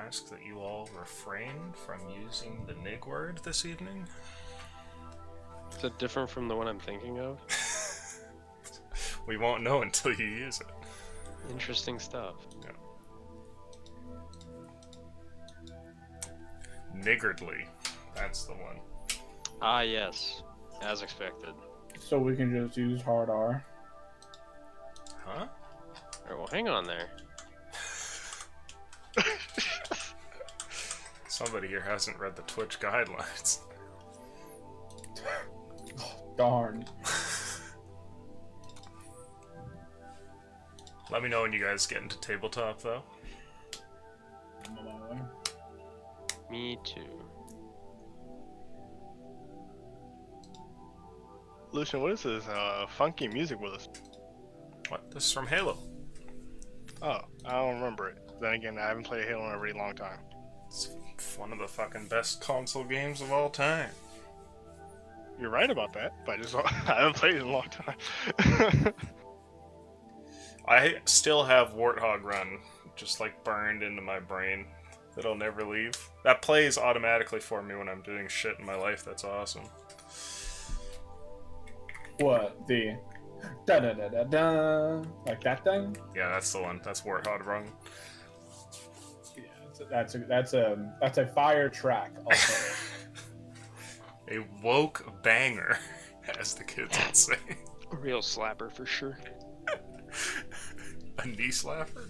ask that you all refrain from using the nig word this evening. Is it different from the one I'm thinking of? We won't know until you use it. Interesting stuff. Yeah. Niggardly. That's the one. Ah, yes. As expected. So we can just use hard R. Huh? Alright, well, hang on there. Somebody here hasn't read the Twitch guidelines. Darn. Let me know when you guys get into tabletop, though. I'm on my way. Me too. Lucian, what is this funky music with us? What? This is from Halo. Oh, I don't remember it. Then again, I haven't played Halo in a really long time. It's one of the fucking best console games of all time. You're right about that, but I haven't played it in a long time. I still have Warthog Run just like burned into my brain that'll never leave. That plays automatically for me when I'm doing shit in my life. That's awesome. What? The da da da da da, like that thing? Yeah, that's the one. That's Warthog Run. Yeah, that's a fire track. Also. A woke banger, as the kids would say. A real slapper for sure. A knee slapper?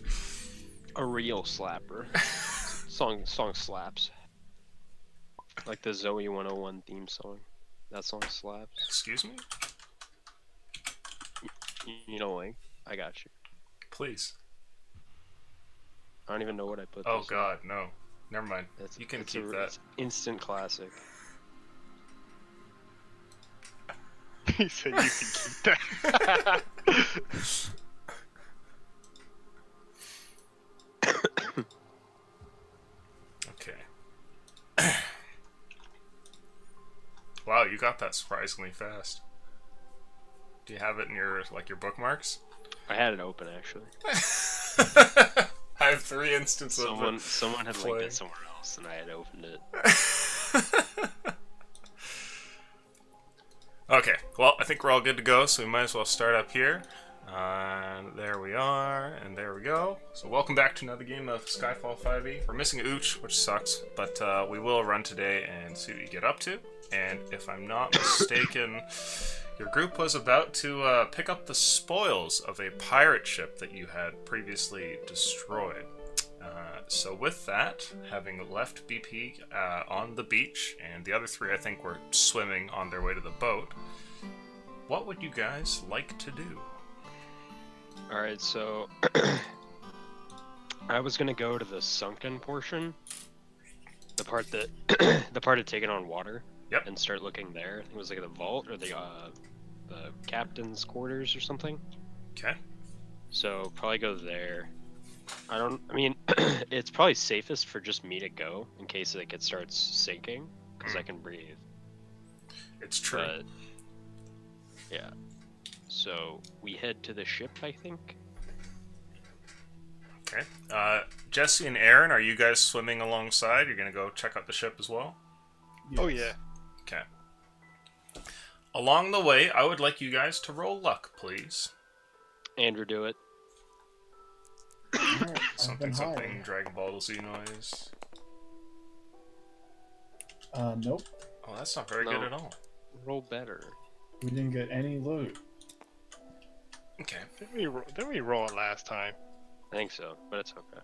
A real slapper. Song slaps. Like the Zoe 101 theme song. That song slaps. Excuse me? You know, like, I got you. Please. I don't even know what I put. Oh this god, no. Never mind. It's, You can it's keep a, that. It's instant classic. He said you can keep that. Okay. Wow, you got that surprisingly fast. Do you have it in your bookmarks? I had it open actually. I have 3 instances of it. Someone had linked play. it somewhere else, and I had opened it. Okay, well, I think we're all good to go, so we might as well start up here. There we are, and there we go. So welcome back to another game of Skyfall 5e. We're missing Ooch, which sucks, but we will run today and see what you get up to. And if I'm not mistaken, your group was about to pick up the spoils of a pirate ship that you had previously destroyed. So with that, having left BP on the beach, and the other 3 I think were swimming on their way to the boat, what would you guys like to do? Alright, so I was gonna go to the sunken portion. The part that the part of taking on water. Yep. And start looking there. I think it was like the vault or the captain's quarters or something. Okay. So probably go there. I mean, it's probably safest for just me to go in case like it starts sinking, because I can breathe. It's true. But yeah. So we head to the ship, I think. Okay. Jesse and Aaron, are you guys swimming alongside? You're gonna go check out the ship as well? Yes. Oh yeah. Okay. Along the way, I would like you guys to roll luck, please. Andrew, do it. Alright, I've been Something, hired. Dragon Ball Z noise. Nope. Oh, that's not very No. good at all. Roll better. We didn't get any loot. Okay. Didn't we roll it last time? I think so, but it's okay.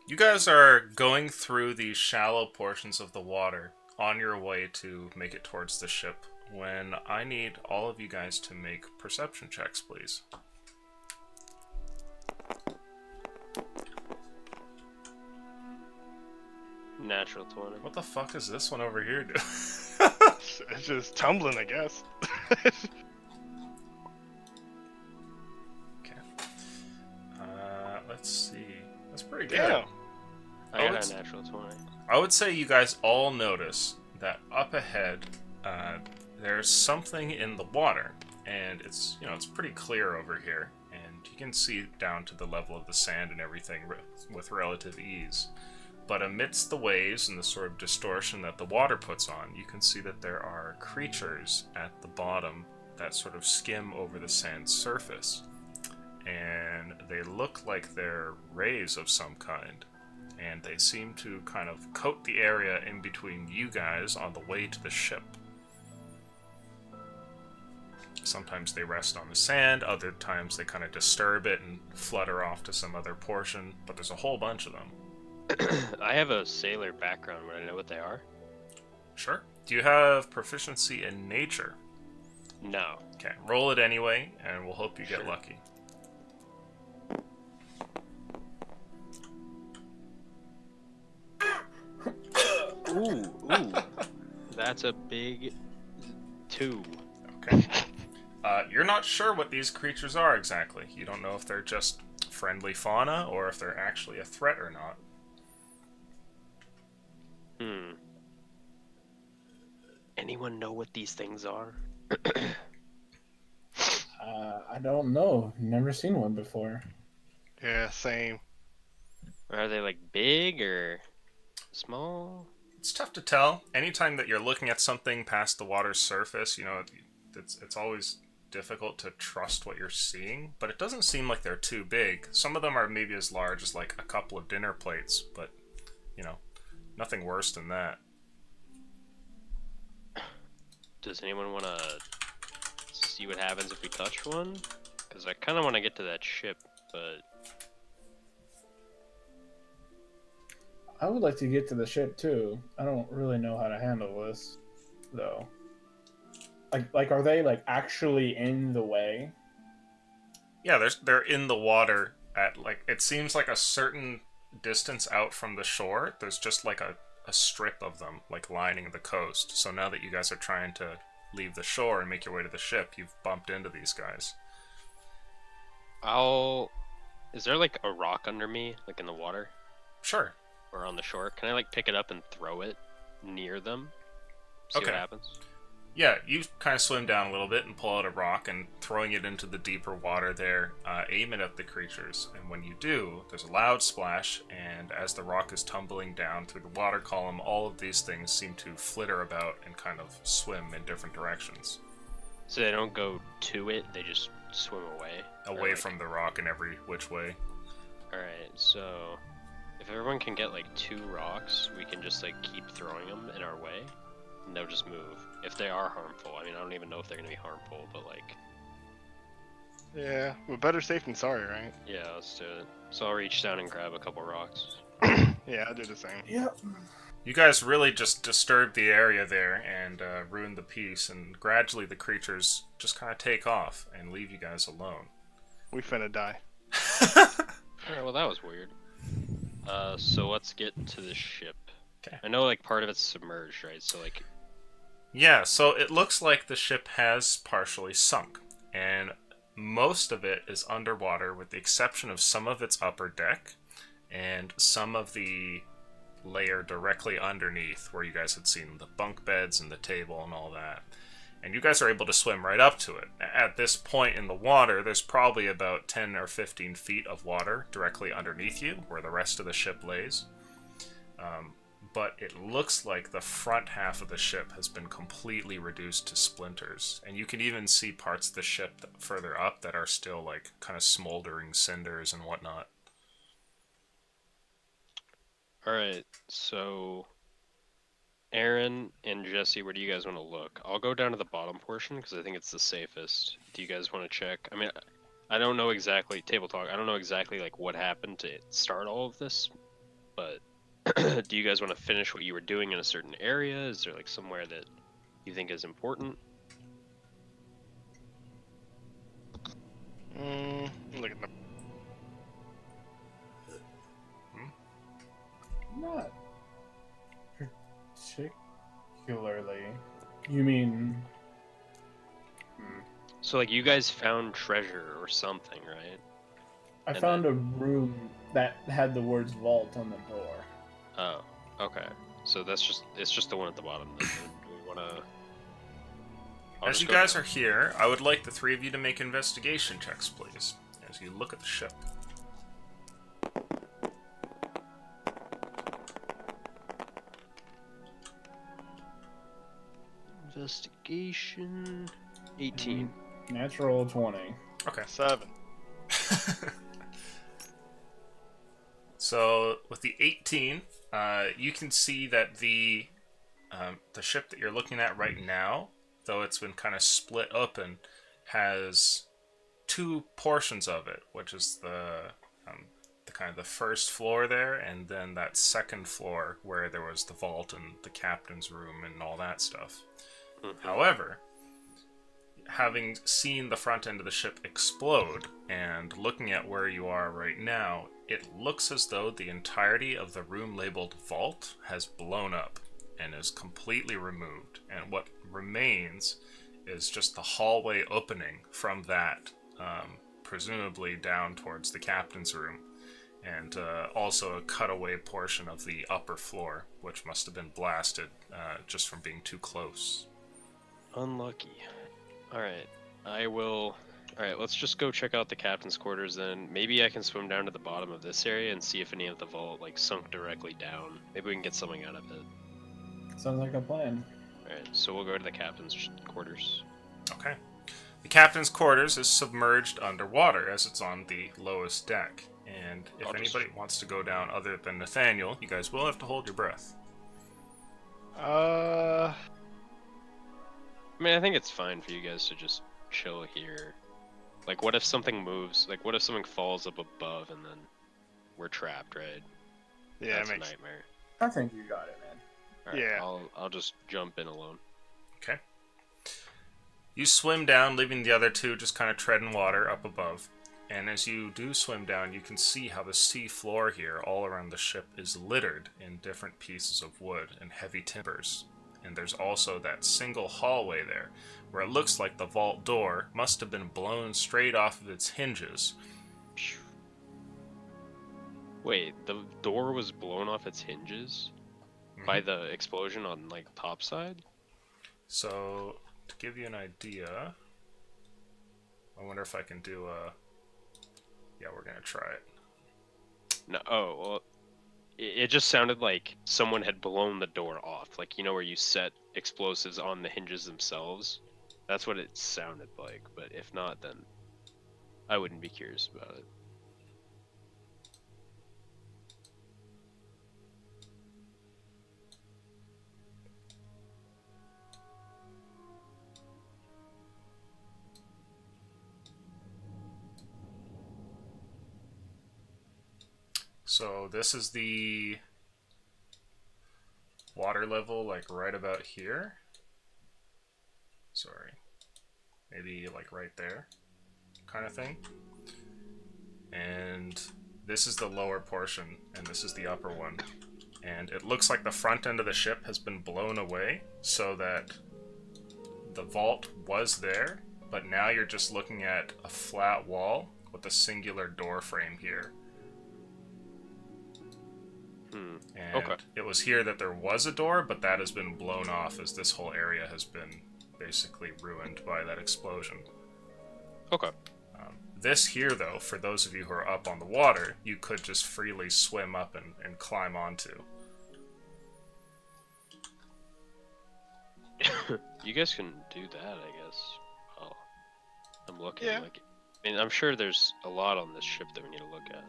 You guys are going through the shallow portions of the water on your way to make it towards the ship when I need all of you guys to make perception checks, please. Natural 20. What the fuck is this one over here doing? It's just tumbling, I guess. Okay. Let's see. That's pretty good. Damn. I Oh, got it's- a natural 20. I would say you guys all notice that up ahead, there's something in the water, and it's pretty clear over here, and You can see down to the level of the sand and everything with relative ease. But amidst the waves and the sort of distortion that the water puts on, you can see that there are creatures at the bottom that sort of skim over the sand surface. And they look like they're rays of some kind. And they seem to kind of coat the area in between you guys on the way to the ship. Sometimes they rest on the sand, other times they kind of disturb it and flutter off to some other portion, but there's a whole bunch of them. I have a sailor background. Would I know what they are? Sure. Do you have proficiency in nature? No. Okay, roll it anyway, and we'll hope you get Sure. lucky. Ooh. That's a big 2. Okay. You're not sure what these creatures are exactly. You don't know if they're just friendly fauna or if they're actually a threat or not. Anyone know what these things are? I don't know. Never seen one before. Yeah, same. Are they like big or small? It's tough to tell. Anytime that you're looking at something past the water's surface, it's always difficult to trust what you're seeing, but it doesn't seem like they're too big. Some of them are maybe as large as like a couple of dinner plates, but, nothing worse than that. Does anyone want to see what happens if we touch one? Because I kind of want to get to that ship, but... I would like to get to the ship too. I don't really know how to handle this, though. Like, are they like actually in the way? Yeah, they're in the water at it seems like a certain distance out from the shore. There's just like a strip of them like lining the coast. So now that you guys are trying to leave the shore and make your way to the ship, you've bumped into these guys. Is there like a rock under me, like in the water Sure. or on the shore? Can I like pick it up and throw it near them? See Okay. what happens? Yeah, you kind of swim down a little bit and pull out a rock, and throwing it into the deeper water there, aim it at the creatures. And when you do, there's a loud splash, and as the rock is tumbling down through the water column, all of these things seem to flitter about and kind of swim in different directions. So they don't go to it, they just swim away? Or, Away like- from the rock in every which way. Alright, so if everyone can get like 2 rocks, we can just like keep throwing them in our way, and they'll just move. If they are harmful, I mean, I don't even know if they're gonna be harmful, but like, Yeah, but better safe than sorry, right? yeah, let's do it. So I'll reach down and grab a couple rocks. Yeah, I'll do the same. Yep. You guys really just disturbed the area there and ruined the peace, and gradually the creatures just kind of take off and leave you guys alone. We finna die. Alright, well that was weird. So let's get to the ship. Okay. I know like part of it's submerged, right? So like, Yeah, so it looks like the ship has partially sunk, and most of it is underwater with the exception of some of its upper deck and some of the layer directly underneath where you guys had seen the bunk beds and the table and all that. And you guys are able to swim right up to it. At this point in the water, there's probably about 10 or 15 feet of water directly underneath you where the rest of the ship lays. But it looks like the front half of the ship has been completely reduced to splinters. And you can even see parts of the ship further up that are still like kind of smoldering cinders and whatnot. alright, so Aaron and Jesse, where do you guys want to look? I'll go down to the bottom portion because I think it's the safest. Do you guys want to check? I mean, I don't know exactly, table talk, I don't know exactly like what happened to start all of this, but do you guys want to finish what you were doing in a certain area? Is there like somewhere that you think is important? Look at the. Not particularly. You mean? So like you guys found treasure or something, right? I And found a room that had the words vault on the door. Oh, okay. So it's just the one at the bottom. Then. Do we want to? As you guys are here, I would like the three of you to make investigation checks, please. as you look at the ship. Investigation. 18. Natural 20. Okay. 7. So with the 18, you can see that the ship that you're looking at right now, though it's been kind of split open, has two portions of it, which is the kind of the first floor there, and then that second floor where there was the vault and the captain's room and all that stuff. However, having seen the front end of the ship explode and looking at where you are right now, it looks as though the entirety of the room labeled vault has blown up and is completely removed, and what remains is just the hallway opening from that, presumably down towards the captain's room, and also a cutaway portion of the upper floor, which must have been blasted just from being too close. Unlucky. Alright, I will... Alright, let's just go check out the captain's quarters then. Maybe I can swim down to the bottom of this area and see if any of the vault, like, sunk directly down. Maybe we can get something out of it. Sounds like a plan. Alright, so we'll go to the captain's quarters. Okay. The captain's quarters is submerged underwater as it's on the lowest deck. And if anybody wants to go down other than Nathaniel, you guys will have to hold your breath. I mean, I think it's fine for you guys to just chill here. Like, what if something moves? Like, what if something falls up above and then we're trapped, right? Yeah, That's it a makes nightmare. I think you got it, man. Alright, Yeah. I'll just jump in alone. Okay. You swim down, leaving the other two just kind of treading water up above. And as you do swim down, you can see how the sea floor here all around the ship is littered in different pieces of wood and heavy timbers. And there's also that single hallway there, where it looks like the vault door must have been blown straight off of its hinges. Wait, the door was blown off its hinges by the explosion on, like, top side? So, to give you an idea, I wonder if I can do a... Yeah, we're gonna try it. No, oh, well, it just sounded like someone had blown the door off. Like, you know where you set explosives on the hinges themselves? That's what it sounded like, but if not, then I wouldn't be curious about it. So this is the water level, like right about here. Sorry. Maybe like right there, kind of thing. And this is the lower portion, and this is the upper one. And it looks like the front end of the ship has been blown away, so that the vault was there, but now you're just looking at a flat wall with a singular door frame here. And Okay. it was here that there was a door, but that has been blown off as this whole area has been basically ruined by that explosion. Okay. This here, though, for those of you who are up on the water, you could just freely swim up and climb onto. You guys can do that, I guess. Oh, I'm looking. Yeah. Like, I mean, I'm sure there's a lot on this ship that we need to look at.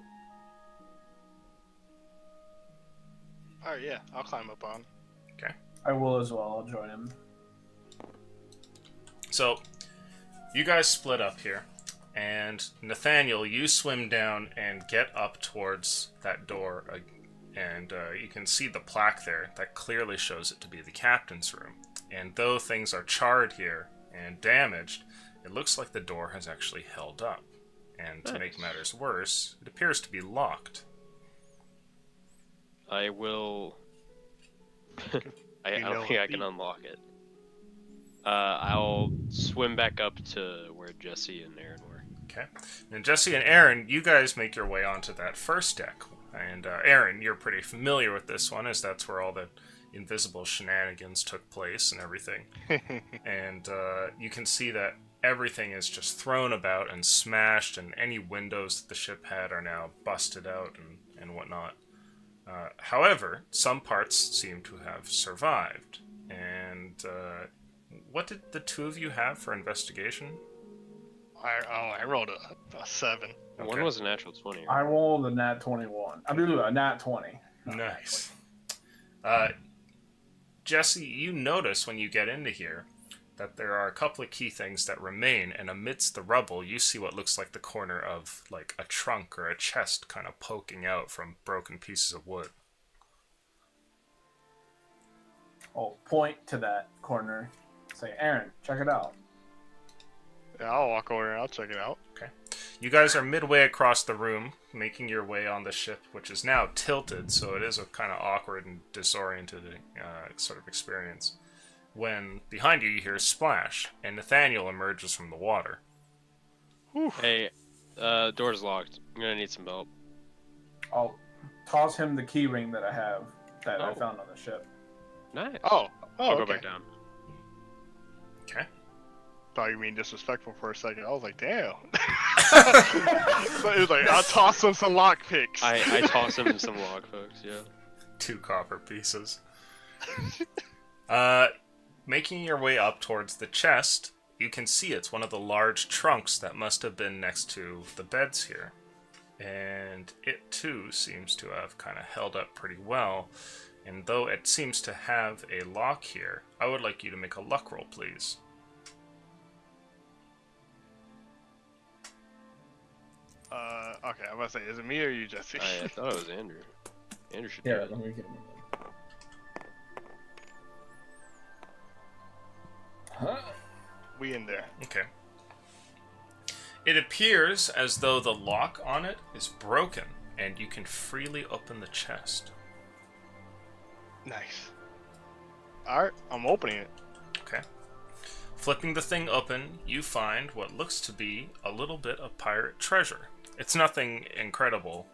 Alright, yeah, I'll climb up on. Okay. I will as well. I'll join him. So, you guys split up here. And Nathaniel, you swim down and get up towards that door, and you can see the plaque there that clearly shows it to be the captain's room. And though things are charred here and damaged, it looks like the door has actually held up. And to make matters worse, it appears to be locked. I will. I don't think I can unlock it. I'll swim back up to where Jesse and Aaron were. Okay. And Jesse and Aaron, you guys make your way onto that first deck. And Aaron, you're pretty familiar with this one, as that's where all the invisible shenanigans took place and everything. And you can see that everything is just thrown about and smashed, and any windows that the ship had are now busted out and whatnot. However, some parts seem to have survived. And what did the two of you have for investigation? I rolled a 7. Okay. One was a natural 20. I rolled a nat 21. I mean, a nat 20. Nice. Jesse, you notice when you get into here that there are a couple of key things that remain, and amidst the rubble, you see what looks like the corner of like a trunk or a chest kind of poking out from broken pieces of wood. I'll point to that corner. Say, Aaron, check it out. Yeah, I'll walk over and I'll check it out. You guys are midway across the room, making your way on the ship, which is now tilted, so it is a kind of awkward and disoriented sort of experience. When behind you hear a splash, and Nathaniel emerges from the water. Hey, door's locked. I'm gonna need some help. I'll toss him the key ring that I have that I Oh. found on the ship. Nice. Oh, I'll go okay. back down. Okay. Thought you mean disrespectful for a second. I was like, damn. So it was like, I'll toss him some lockpicks. I toss him some log, folks. Yeah. 2 copper pieces. Making your way up towards the chest, you can see it's one of the large trunks that must have been next to the beds here. And it too seems to have kind of held up pretty well. And though it seems to have a lock here, I would like you to make a luck roll, please. Okay, I'm about to say, is it me or you, Jesse? I thought it was Andrew. Andrew should Yeah, do it. let me get him. Huh? We in there. Okay. It appears as though the lock on it is broken, and you can freely open the chest. Nice. Alright, I'm opening it. Okay. Flipping the thing open, you find what looks to be a little bit of pirate treasure. It's nothing incredible,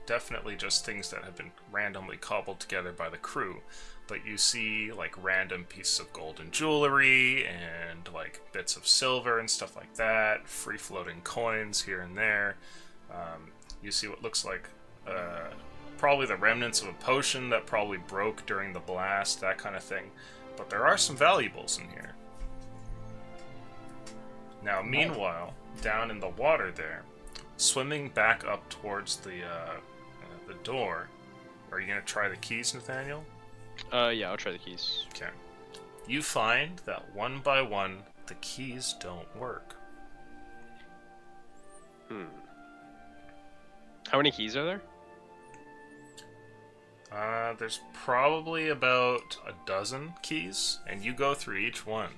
definitely just things that have been randomly cobbled together by the crew. But you see like random pieces of golden jewelry and like bits of silver and stuff like that, free floating coins here and there. You see what looks like probably the remnants of a potion that probably broke during the blast, that kind of thing. But there are some valuables in here. Now, meanwhile, down in the water there, swimming back up towards the door, are you going to try the keys, Nathaniel? Yeah, I'll try the keys. Okay. You find that one by one, the keys don't work. How many keys are there? There's probably about a dozen keys, and you go through each one.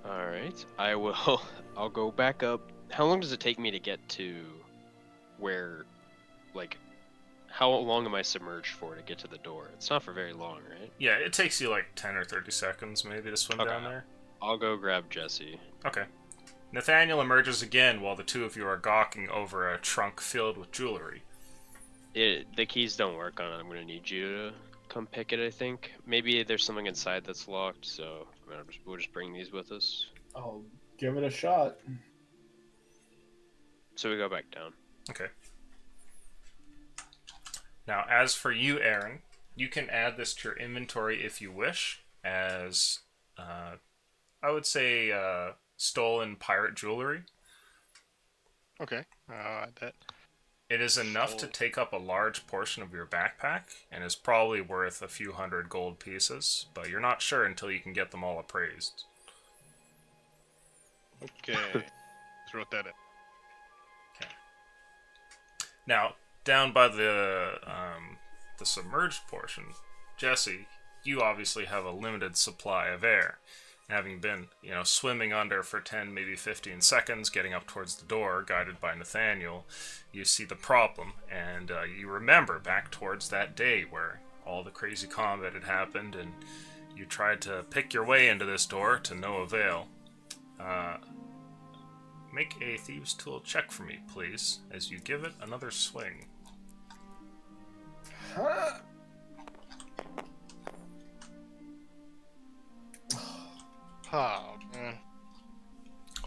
Alright. I'll go back up. How long does it take me to get to where, like, how long am I submerged for to get to the door? It's not for very long, right? Yeah, it takes you like 10 or 30 seconds maybe to swim Okay. down there. I'll go grab Jesse. Okay. Nathaniel emerges again while the two of you are gawking over a trunk filled with jewelry. The keys don't work on it. I'm gonna need you to come pick it, I think. Maybe there's something inside that's locked, so we'll just bring these with us. I'll give it a shot. So we go back down. Okay. Now, as for you, Aaron, you can add this to your inventory if you wish, as, I would say, stolen pirate jewelry. Okay. That. It is enough to take up a large portion of your backpack, and is probably worth a few hundred gold pieces, but you're not sure until you can get them all appraised. Okay. Let's wrote that in. Now, down by the submerged portion, Jesse, you obviously have a limited supply of air. Having been, swimming under for 10, maybe 15 seconds, getting up towards the door, guided by Nathaniel, you see the problem, and you remember back towards that day where all the crazy combat had happened, and you tried to pick your way into this door to no avail. Make a Thieves' Tool check for me, please, as you give it another swing. Oh, man.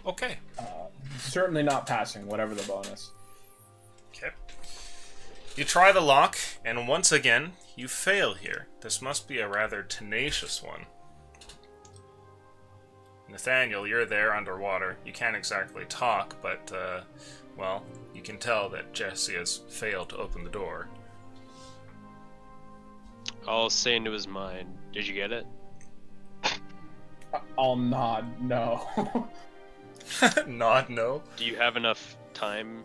Okay. Certainly not passing, whatever the bonus. Okay. You try the lock, and once again, you fail here. This must be a rather tenacious one. Nathaniel, you're there underwater. You can't exactly talk, but, well, you can tell that Jesse has failed to open the door. I'll say into his mind, did you get it? I'll nod no. Nod no. Do you have enough time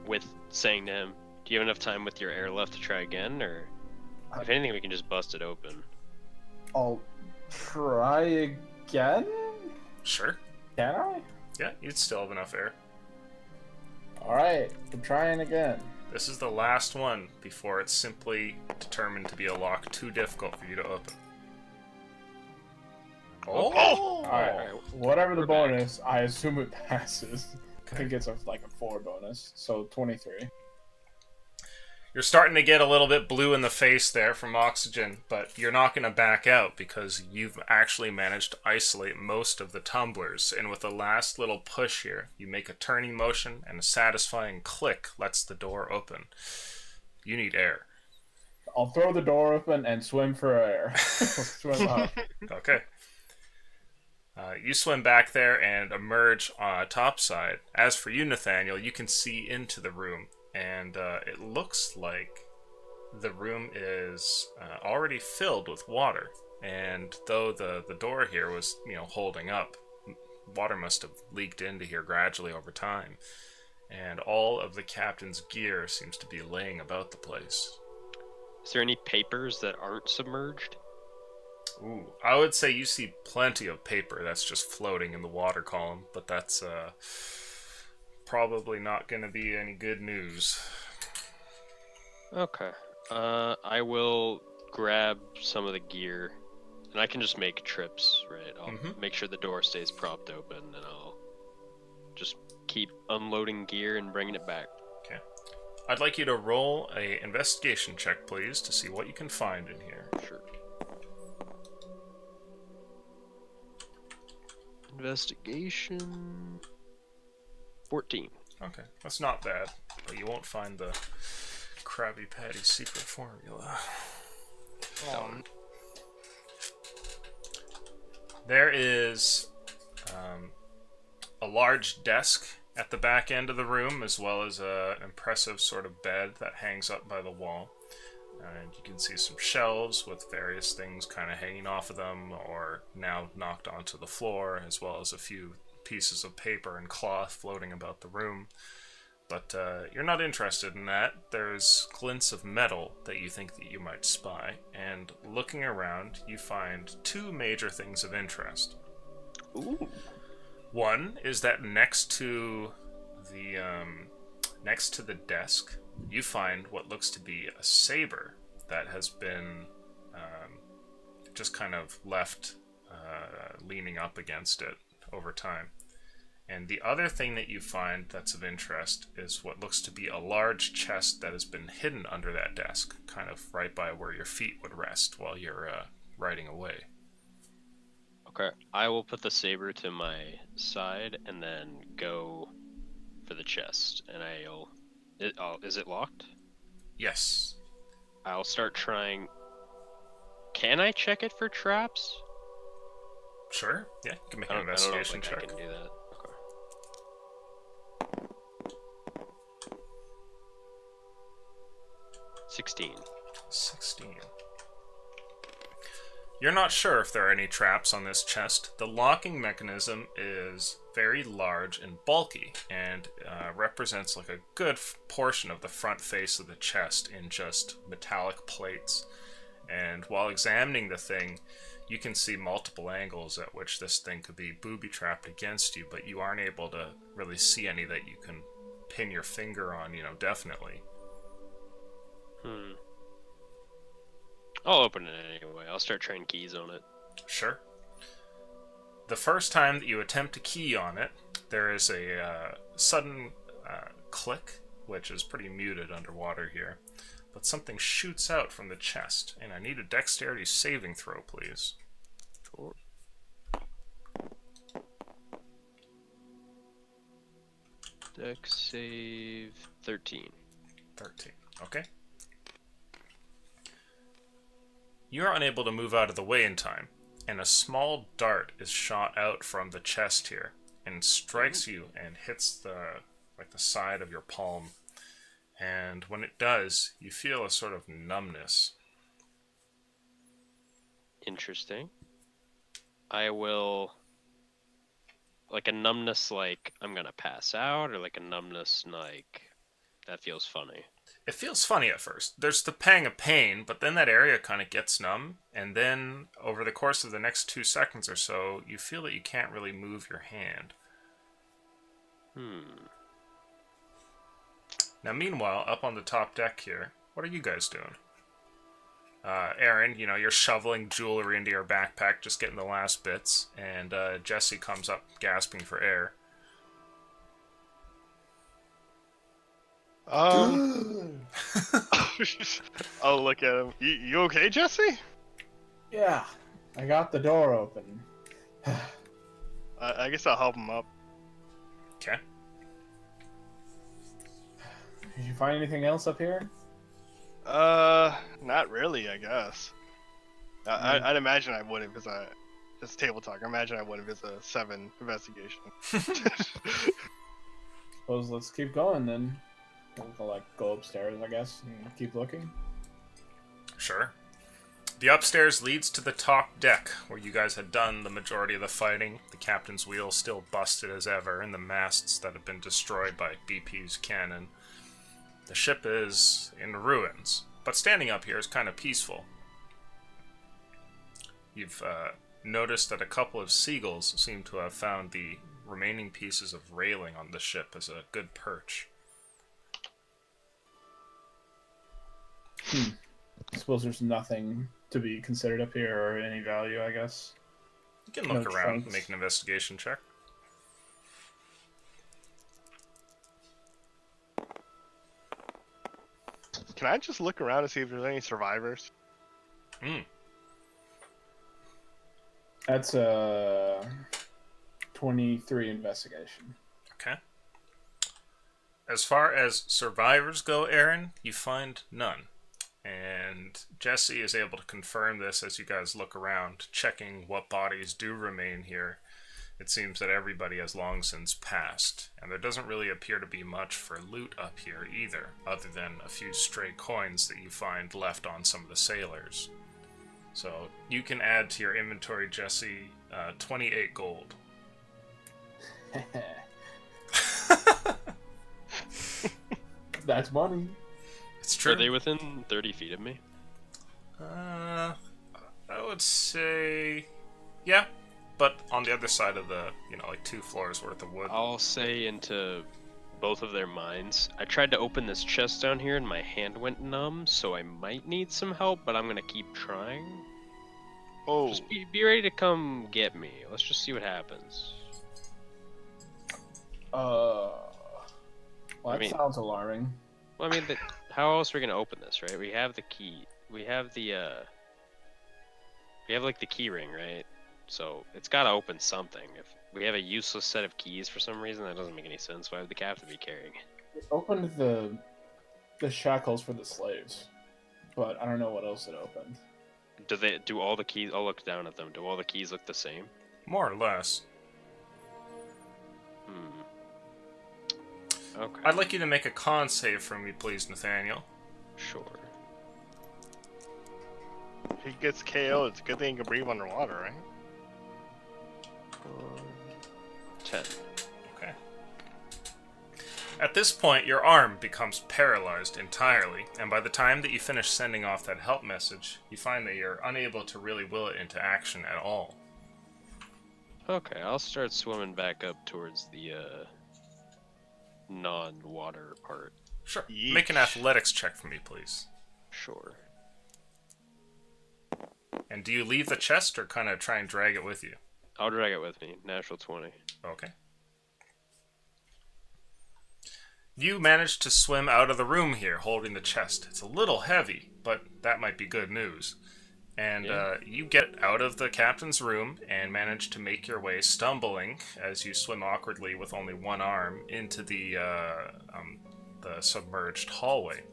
with saying to him, do you have enough time with your air left to try again, or if anything, we can just bust it open? I'll try again? Sure. Can I? Yeah, you'd still have enough air. Alright, I'm trying again. This is the last one before it's simply determined to be a lock too difficult for you to open. Oh! Alright, whatever the We're back. bonus, I assume it passes. I think it's like a 4 bonus, so 23. You're starting to get a little bit blue in the face there from oxygen, but you're not going to back out because you've actually managed to isolate most of the tumblers, and with the last little push here, you make a turning motion and a satisfying click lets the door open. You need air. I'll throw the door open and swim for air. Swim up. Okay. You swim back there and emerge topside. As for you, Nathaniel, you can see into the room, and it looks like the room is already filled with water. And though the door here was, holding up, water must have leaked into here gradually over time. And all of the captain's gear seems to be laying about the place. Is there any papers that aren't submerged? Ooh, I would say you see plenty of paper that's just floating in the water column, but that's probably not going to be any good news. Okay. I will grab some of the gear, and I can just make trips, right? I'll make sure the door stays propped open, and I'll just keep unloading gear and bringing it back. Okay. I'd like you to roll a investigation check, please, to see what you can find in here. Sure. Investigation 14. Okay, that's not bad, but you won't find the Krabby Patty secret formula. There is a large desk at the back end of the room, as well as an impressive sort of bed that hangs up by the wall. And you can see some shelves with various things kind of hanging off of them or now knocked onto the floor, as well as a few pieces of paper and cloth floating about the room. But you're not interested in that. There's glints of metal that you think that you might spy, and looking around, you find two major things of interest. Ooh. One is that next to the desk, you find what looks to be a saber that has been just kind of left leaning up against it over time. And the other thing that you find that's of interest is what looks to be a large chest that has been hidden under that desk, kind of right by where your feet would rest while you're riding away. Okay, I will put the saber to my side and then go for the chest. And is it locked? Yes. I'll start trying. Can I check it for traps? Sure. Yeah, you can make I an don't know if investigation I check. can do that. Okay. 16. 16. You're not sure if there are any traps on this chest. The locking mechanism is very large and bulky and represents like a good portion of the front face of the chest in just metallic plates. And while examining the thing, you can see multiple angles at which this thing could be booby-trapped against you, but you aren't able to really see any that you can pin your finger on, definitely. I'll open it anyway. I'll start trying keys on it. Sure. The first time that you attempt to key on it, there is a sudden click, which is pretty muted underwater here, but something shoots out from the chest, and I need a dexterity saving throw, please. Sure. Dex save 13. 13. Okay. You are unable to move out of the way in time, and a small dart is shot out from the chest here and strikes you and hits the side of your palm. And when it does, you feel a sort of numbness. Interesting. I will... Like a numbness like I'm gonna pass out, or like a numbness like that feels funny? It feels funny at first. There's the pang of pain, but then that area kind of gets numb, and then over the course of the next 2 seconds or so, you feel that you can't really move your hand. Now, meanwhile, up on the top deck here, what are you guys doing? Aaron, you're shoveling jewelry into your backpack, just getting the last bits, and Jesse comes up gasping for air. Oh, look at him. You okay, Jesse? Yeah, I got the door open. I guess I'll help him up. Okay. Did you find anything else up here? Not really, I guess. I'd imagine I wouldn't, because it's table talk. I imagine I wouldn't if it's a 7 investigation. Suppose let's keep going then. We'll go upstairs, I guess, and keep looking. Sure. The upstairs leads to the top deck, where you guys had done the majority of the fighting. The captain's wheel still busted as ever, and the masts that have been destroyed by BP's cannon. The ship is in ruins, but standing up here is kind of peaceful. You've noticed that a couple of seagulls seem to have found the remaining pieces of railing on the ship as a good perch. I suppose there's nothing to be considered up here or any value, I guess. You can look No around and trunks. make an investigation check. Can I just look around and see if there's any survivors? That's a 23 investigation. Okay. As far as survivors go, Aaron, you find none. And Jesse is able to confirm this as you guys look around, checking what bodies do remain here. It seems that everybody has long since passed, and there doesn't really appear to be much for loot up here either, other than a few stray coins that you find left on some of the sailors. So you can add to your inventory, Jesse, 28 gold. That's money. It's true. Are they within 30 feet of me? I would say, yeah, but on the other side of the, 2 floors worth of wood. I'll say into both of their minds. I tried to open this chest down here and my hand went numb, so I might need some help, but I'm gonna keep trying. Oh, Just be ready to come get me. Let's just see what happens. Well, that I mean- sounds alarming. Well, I mean, how else are we gonna open this, right? We have the key. We have the the key ring, right? So it's gotta open something. If we have a useless set of keys for some reason, that doesn't make any sense. Why would the captain be carrying it? It opened the shackles for the slaves, but I don't know what else it opened. Do all the keys? I'll look down at them. Do all the keys look the same? More or less. Okay. I'd like you to make a con save for me, please, Nathaniel. Sure. if he gets KO, it's a good thing he can breathe underwater, right? 10. Okay. At this point, your arm becomes paralyzed entirely, and by the time that you finish sending off that help message, you find that you're unable to really will it into action at all. Okay, I'll start swimming back up towards the non-water part. Sure. Yeesh. Make an athletics check for me, please. Sure. And do you leave the chest or kind of try and drag it with you? I'll drag it with me. Natural 20. Okay. You manage to swim out of the room here, holding the chest. It's a little heavy, but that might be good news. And Yeah. you get out of the captain's room and manage to make your way, stumbling as you swim awkwardly with only one arm, into the submerged hallway.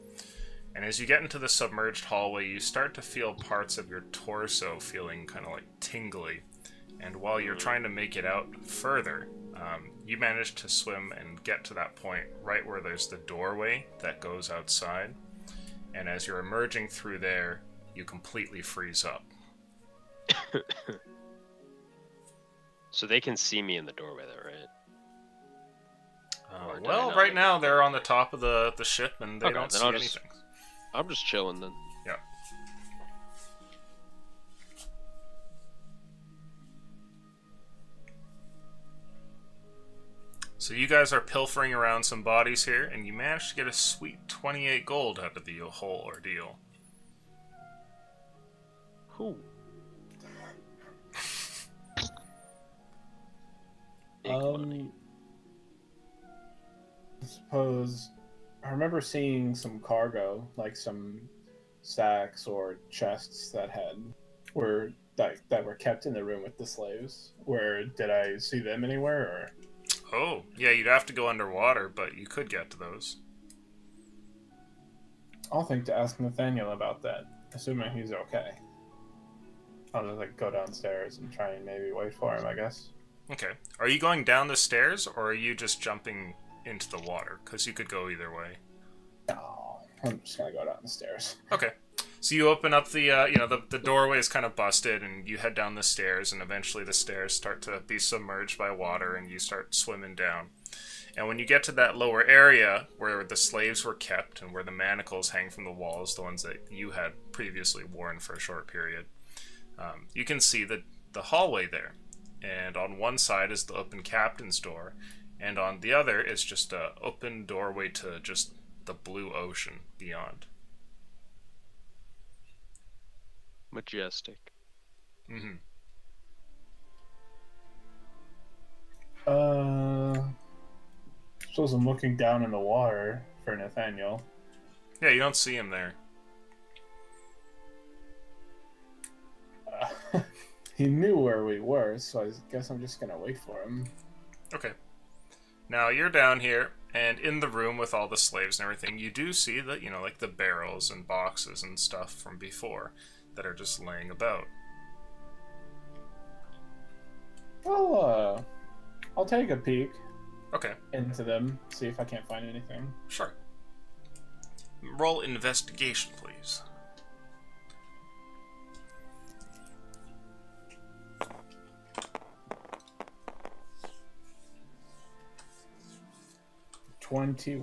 And as you get into the submerged hallway, you start to feel parts of your torso feeling kind of like tingly. And while you're trying to make it out further, you manage to swim and get to that point right where there's the doorway that goes outside. And as you're emerging through there, you completely freeze up. So they can see me in the doorway, though, right? Or did I Well, not right make now it? they're on the top of the ship and they Okay, don't then see I'll just- anything. I'm just chilling then. Yeah. So you guys are pilfering around some bodies here, and you managed to get a sweet 28 gold out of the whole ordeal. Who? Big money. I suppose I remember seeing some cargo, like some sacks or chests that were kept in the room with the slaves. Where did I see them anywhere? Or Oh, yeah, you'd have to go underwater, but you could get to those. I'll think to ask Nathaniel about that, assuming he's okay. I'll just like go downstairs and try and maybe wait for him, I guess. Okay. Are you going down the stairs, or are you just jumping into the water? Because you could go either way. No, I'm just gonna go down the stairs. Okay. So you open up the the doorway is kind of busted, and you head down the stairs, and eventually the stairs start to be submerged by water, and you start swimming down. And when you get to that lower area where the slaves were kept, and where the manacles hang from the walls, the ones that you had previously worn for a short period, you can see the hallway there. And on one side is the open captain's door, and on the other is just a open doorway to just the blue ocean beyond. Majestic. Mm-hmm. Suppose I'm looking down in the water for Nathaniel. Yeah, you don't see him there. He knew where we were, so I guess I'm just gonna wait for him. Okay. Now you're down here, and in the room with all the slaves and everything, you do see that, like the barrels and boxes and stuff from before that are just laying about. Well, I'll take a peek Okay, into them, see if I can't find anything. sure. Roll investigation, please. $21.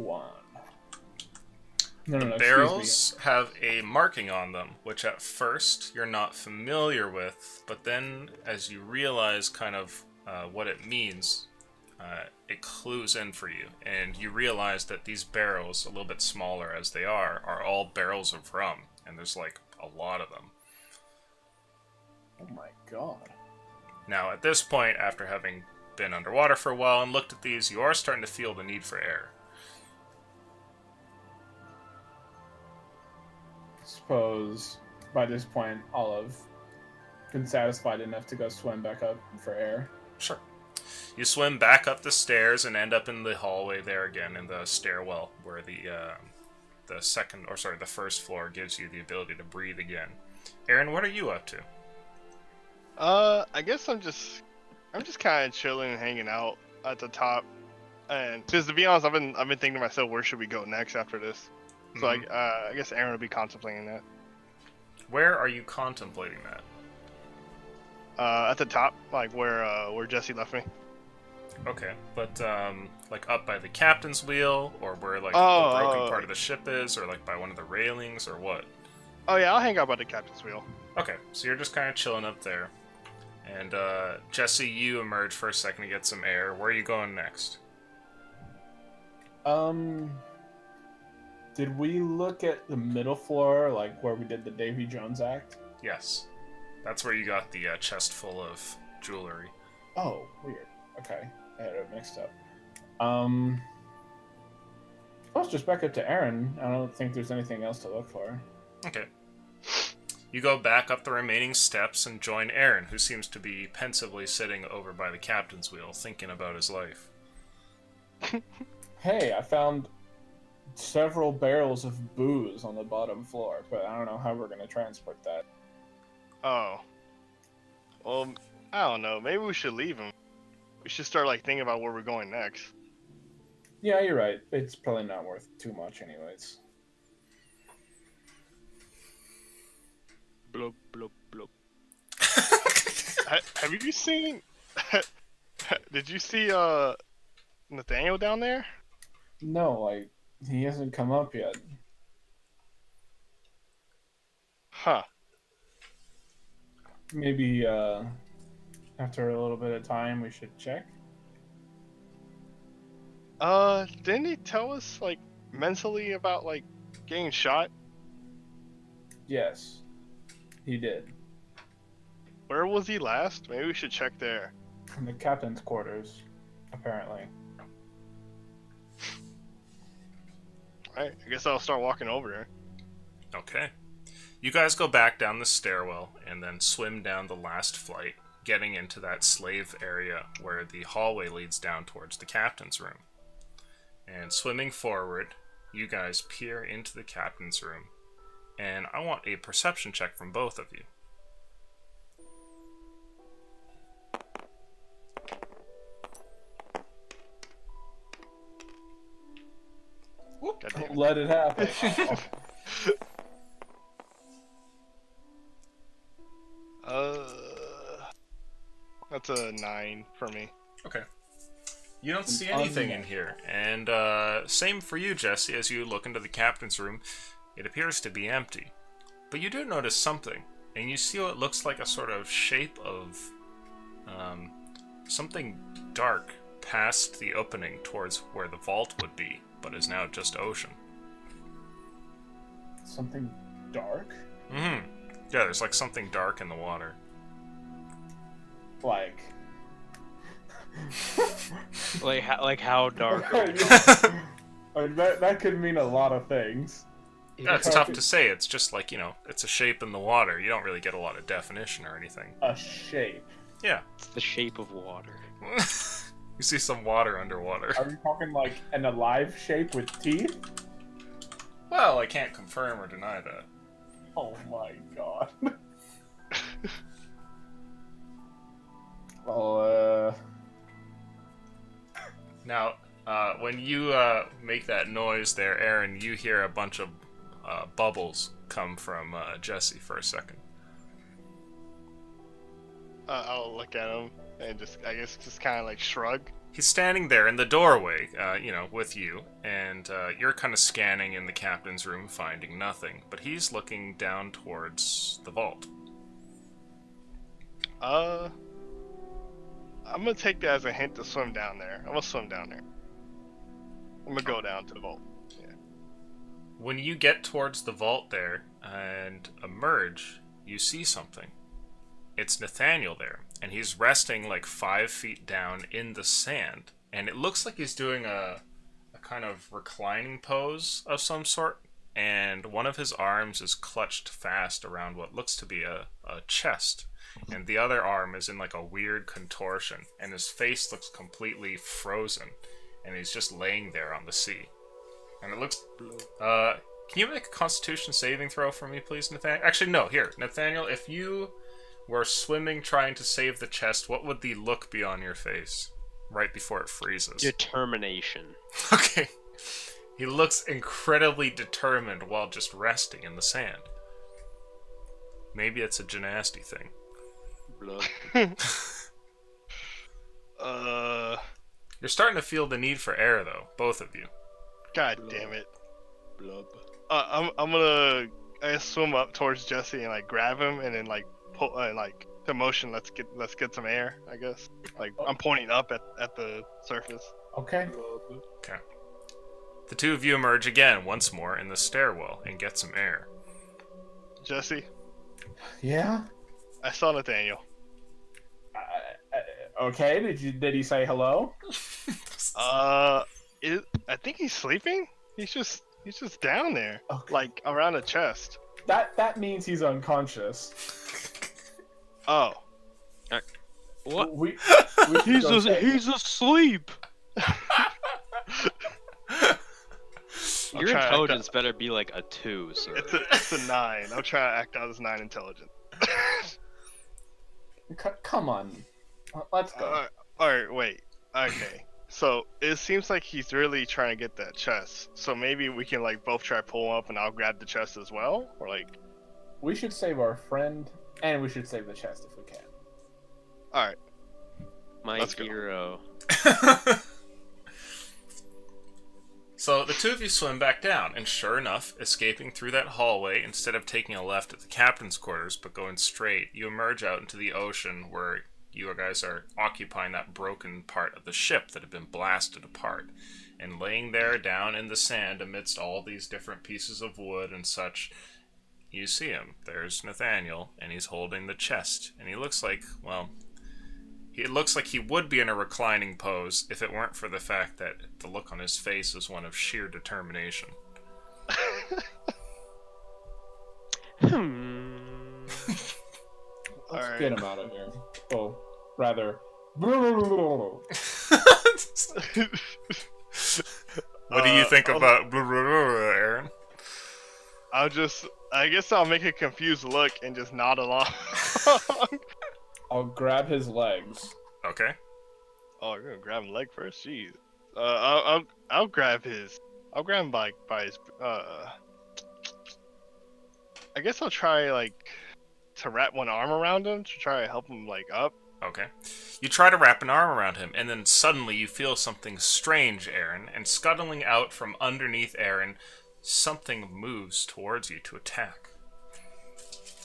No, excuse me. Barrels have a marking on them, which at first you're not familiar with, but then as you realize kind of what it means, it clues in for you, and you realize that these barrels, a little bit smaller as they are all barrels of rum, and there's like a lot of them. Oh my god. Now, at this point, after having been underwater for a while and looked at these, you are starting to feel the need for air. Suppose by this point I'll have been satisfied enough to go swim back up for air. Sure. You swim back up the stairs and end up in the hallway there again, in the stairwell, where the first floor gives you the ability to breathe again. Aaron, what are you up to? I guess I'm just kind of chilling and hanging out at the top, and because to be honest, I've been thinking to myself, where should we go next after this? So Mhm. I guess Aaron will be contemplating that. Where are you contemplating that? At the top, like where Jesse left me. Okay, but like up by the captain's wheel, or where like Oh, the broken oh. part of the ship is, or like by one of the railings, or what? Oh yeah, I'll hang out by the captain's wheel. Okay, so you're just kind of chilling up there. And Jesse, you emerge for a second to get some air. Where are you going next? Did we look at the middle floor, like where we did the Davy Jones act? Yes. That's where you got the chest full of jewelry. Oh, weird. Okay, I had it mixed up. Let's just back up to Aaron. I don't think there's anything else to look for. Okay. You go back up the remaining steps and join Aaron, who seems to be pensively sitting over by the captain's wheel, thinking about his life. Hey, I found several barrels of booze on the bottom floor, but I don't know how we're gonna transport that. Oh. Well, I don't know. Maybe we should leave him. We should start like thinking about where we're going next. Yeah, you're right. It's probably not worth too much, anyways. Blub, blub, blub. Have you seen? Did you see Nathaniel down there? No, like he hasn't come up yet. Huh. Maybe after a little bit of time, we should check. Didn't he tell us like mentally about like getting shot? Yes, he did. Where was he last? Maybe we should check there. In the captain's quarters, apparently. Alright, I guess I'll start walking over there. Okay. You guys go back down the stairwell and then swim down the last flight, getting into that slave area where the hallway leads down towards the captain's room. And swimming forward, you guys peer into the captain's room, and I want a perception check from both of you. God damn it. Let it happen. That's a 9 for me. Okay. You don't see anything in here, and same for you, Jesse, as you look into the captain's room. It appears to be empty. But you do notice something, and you see what looks like a sort of shape of something dark past the opening towards where the vault would be, but is now just ocean. Something dark? Mm-hmm. Yeah, there's like something dark in the water. Like... Like how dark? I mean, that could mean a lot of things. Yeah, it's tough to say. It's just like, it's a shape in the water. You don't really get a lot of definition or anything. A shape. Yeah. It's the shape of water. You see some water underwater. Are we talking like an alive shape with teeth? Well, I can't confirm or deny that. Oh my god. Well, Now, when you make that noise there, Aaron, you hear a bunch of bubbles come from Jesse for a second. I'll look at him and I guess just kind of like shrug. He's standing there in the doorway, with you, and you're kind of scanning in the captain's room, finding nothing. But he's looking down towards the vault. I'm gonna take that as a hint to swim down there. I'm gonna swim down there. I'm gonna go down to the vault. Yeah. When you get towards the vault there and emerge, you see something. It's Nathaniel there, and he's resting like 5 feet down in the sand, and it looks like he's doing a kind of reclining pose of some sort, and one of his arms is clutched fast around what looks to be a chest, and the other arm is in like a weird contortion, and his face looks completely frozen, and he's just laying there on the sea. And it looks... can you make a Constitution saving throw for me, please, Nathaniel? Actually, no, here. Nathaniel, if you were swimming trying to save the chest, what would the look be on your face right before it freezes? Determination. Okay. He looks incredibly determined while just resting in the sand. Maybe it's a gymnasty thing. Blood. You're starting to feel the need for air, though, both of you. God damn it. Blub. I'm gonna swim up towards Jesse and like grab him and then like pull like to motion. Let's get some air. I guess like I'm pointing up at the surface. okay. Okay. The two of you emerge again once more in the stairwell and get some air. Jesse, Yeah. I saw Nathaniel. Okay. Did he say hello? I think he's sleeping. He's just down there, Okay. like around the chest. that means he's unconscious. Oh. What? We should go check. He's asleep. I'll Your try to act intelligence better be like a 2, sir. It's a 9. I'll try to act out as 9 intelligent. Come on, let's go. Alright, wait. Okay. So, it seems like he's really trying to get that chest. So maybe we can, like, both try to pull him up and I'll grab the chest as well? Or, like... We should save our friend, and we should save the chest if we can. Alright. My Let's go. hero. So the two of you swim back down, and sure enough, escaping through that hallway, instead of taking a left at the captain's quarters, but going straight, you emerge out into the ocean where you guys are occupying that broken part of the ship that had been blasted apart. And laying there down in the sand amidst all these different pieces of wood and such, you see him. There's Nathaniel, and he's holding the chest. And he looks like, well, it looks like he would be in a reclining pose if it weren't for the fact that the look on his face is one of sheer determination. Let's Alright. get him out of here. Oh, rather. What do you think about Aaron? I guess I'll make a confused look and just nod along. I'll grab his legs. Okay. Oh, you're gonna grab him leg first? Jeez. I'll grab his. I'll grab him by his. I guess I'll try like to wrap one arm around him to try to help him like up. Okay. You try to wrap an arm around him, and then suddenly you feel something strange, Aaron, and scuttling out from underneath Aaron, something moves towards you to attack.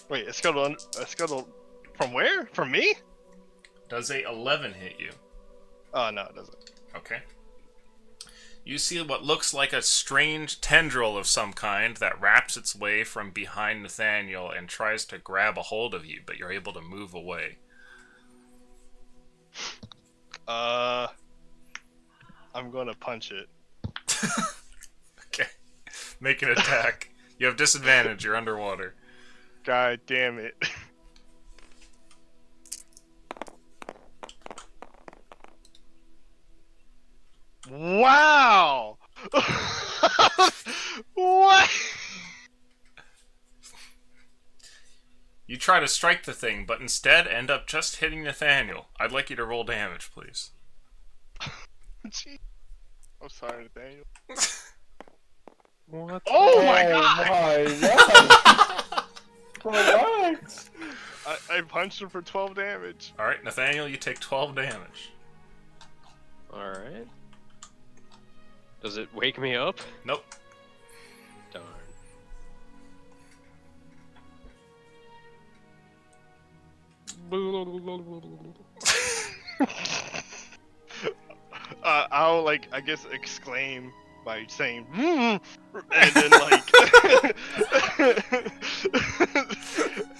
Wait, a scuttle from where? From me? Does a 11 hit you? Oh no, it doesn't. Okay. You see what looks like a strange tendril of some kind that wraps its way from behind Nathaniel and tries to grab a hold of you, but you're able to move away. I'm gonna punch it. Okay. Make an attack. You have disadvantage, you're underwater. God damn it. Wow! What? You try to strike the thing, but instead end up just hitting Nathaniel. I'd like you to roll damage, please. Gee. I'm sorry, Nathaniel. What? Oh my god! My god! Relax! I punched him for 12 damage. Alright, Nathaniel, you take 12 damage. Alright. Does it wake me up? Nope. Darn. I'll like, I guess, exclaim by saying, and then like,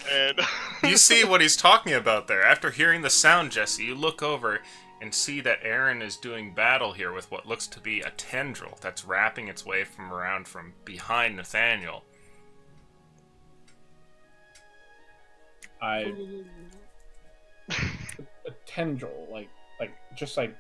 and You see what he's talking about there. After hearing the sound, Jesse, you look over and see that Aaron is doing battle here with what looks to be a tendril that's wrapping its way from behind Nathaniel. A tendril, like just like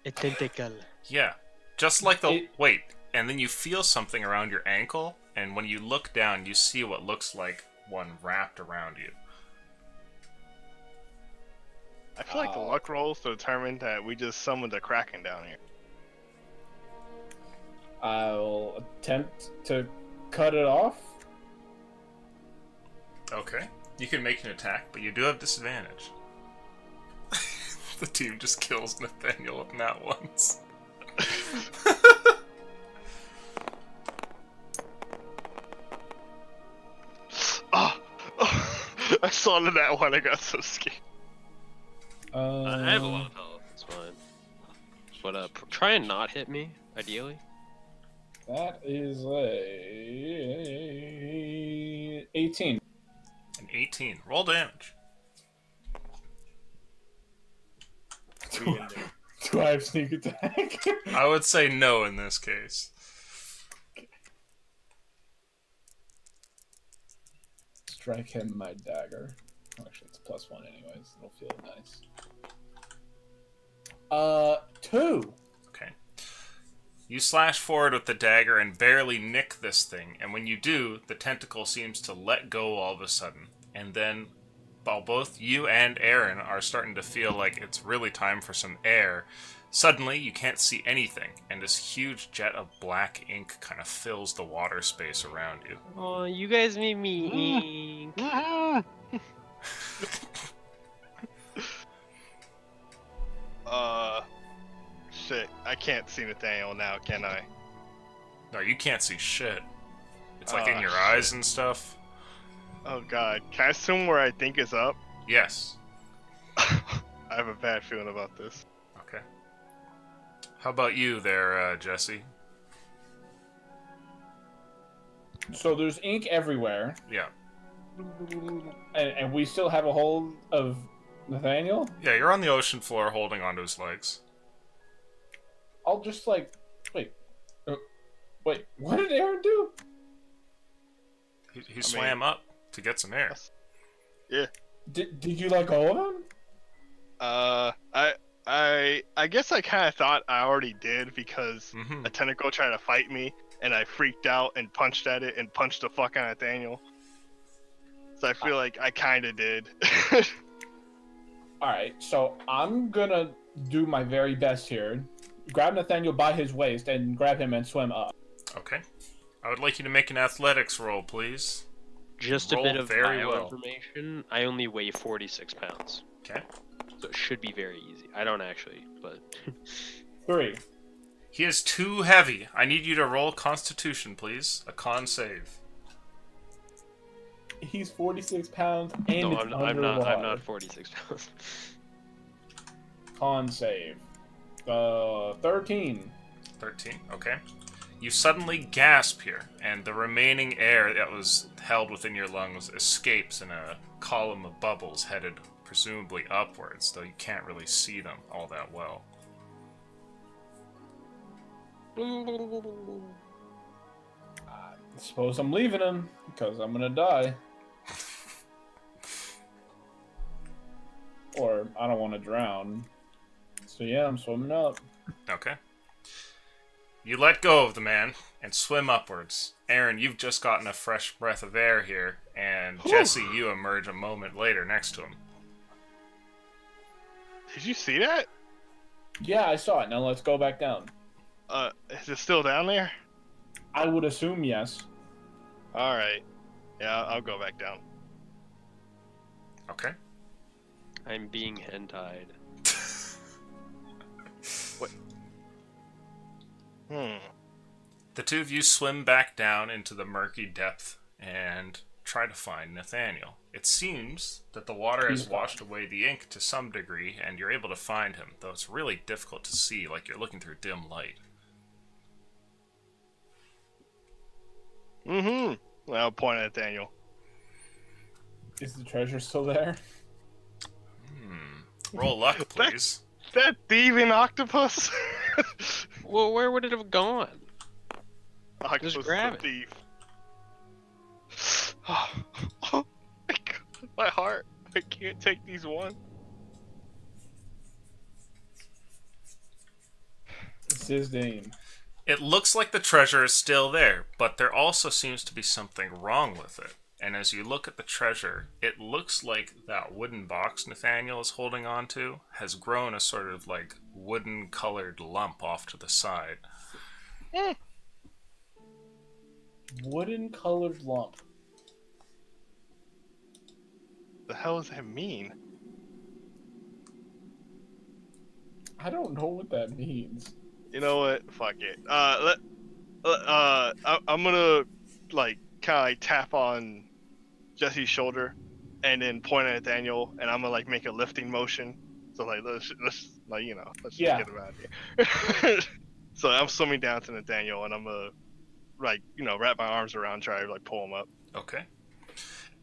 A tentacle. Yeah, just like the... It- Wait, and then you feel something around your ankle, and when you look down, you see what looks like one wrapped around you. I feel like the luck rolls to determine that we just summoned a kraken down here. I'll attempt to cut it off. Okay, you can make an attack, but you do have disadvantage. The team just kills Nathaniel with that once. Oh, I saw that one. I got so scared. I have a lot of health. It's fine. But try and not hit me, ideally. That is a 18. An 18. Roll damage. Do I have sneak attack? I would say no in this case. strike him my dagger. Actually, it's +1 anyways. It'll feel nice. 2. Okay. You slash forward with the dagger and barely nick this thing, and when you do, the tentacle seems to let go all of a sudden. And then, while both you and Aaron are starting to feel like it's really time for some air, suddenly you can't see anything, and this huge jet of black ink kind of fills the water space around you. Oh, you guys made me ink. Shit. I can't see Nathaniel now, can I? No, you can't see shit. It's like in Oh, your shit. eyes and stuff. Oh god. Can I assume where I think is up? Yes. I have a bad feeling about this. Okay. How about you there, Jesse? So there's ink everywhere, Yeah. and we still have a hold of Nathaniel. Yeah, you're on the ocean floor holding onto his legs. I'll just like wait. Wait, what did Aaron do? He swam up to get some air. Did you let go of him? I guess I kind of thought I already did because Mm-hmm. a tentacle tried to fight me, and I freaked out and punched at it and punched the fuck out of Nathaniel. So I feel like I kind of did. All right, so I'm gonna do my very best here. Grab Nathaniel by his waist and grab him and swim up. Okay. I would like you to make an athletics roll, please. Just a Roll bit of very bio well. information. I only weigh 46 pounds. Okay. So it should be very easy. I don't actually, but 3. He is too heavy. I need you to roll Constitution, please. A con save. He's 46 pounds and no, it's I'm underwater. not. I'm not 46 pounds. Con save. 13. 13. Okay. You suddenly gasp here, and the remaining air that was held within your lungs escapes in a column of bubbles headed presumably upwards, though you can't really see them all that well. I suppose I'm leaving him because I'm gonna die. Or I don't want to drown. So yeah, I'm swimming up. Okay. You let go of the man and swim upwards. Aaron, you've just gotten a fresh breath of air here, and Jesse, you emerge a moment later next to him. Did you see that? Yeah, I saw it. Now let's go back down. Is it still down there? I would assume yes. All right. Yeah, I'll go back down. Okay. I'm being hentied. The two of you swim back down into the murky depth and try to find Nathaniel. It seems that the water has He's gone. washed away the ink to some degree, and you're able to find him, though it's really difficult to see, like you're looking through dim light. Mm-hmm. I'll point at Nathaniel. Is the treasure still there? Roll luck, please. That thieving octopus? Well, where would it have gone? Octopus grab is it. a thief. Oh my god, my heart. I can't take these one. It's his name. It looks like the treasure is still there, but there also seems to be something wrong with it. And as you look at the treasure, it looks like that wooden box Nathaniel is holding on to has grown a sort of like wooden colored lump off to the side. Wooden colored lump. The hell does that mean? I don't know what that means. You know what? Fuck it. I'm gonna like kind of like tap on Jesse's shoulder, and then point at Nathaniel, and I'm gonna like make a lifting motion. So like let's like let's Yeah. just get him out of here. So I'm swimming down to Nathaniel, and I'm gonna like wrap my arms around, try to like pull him up. Okay.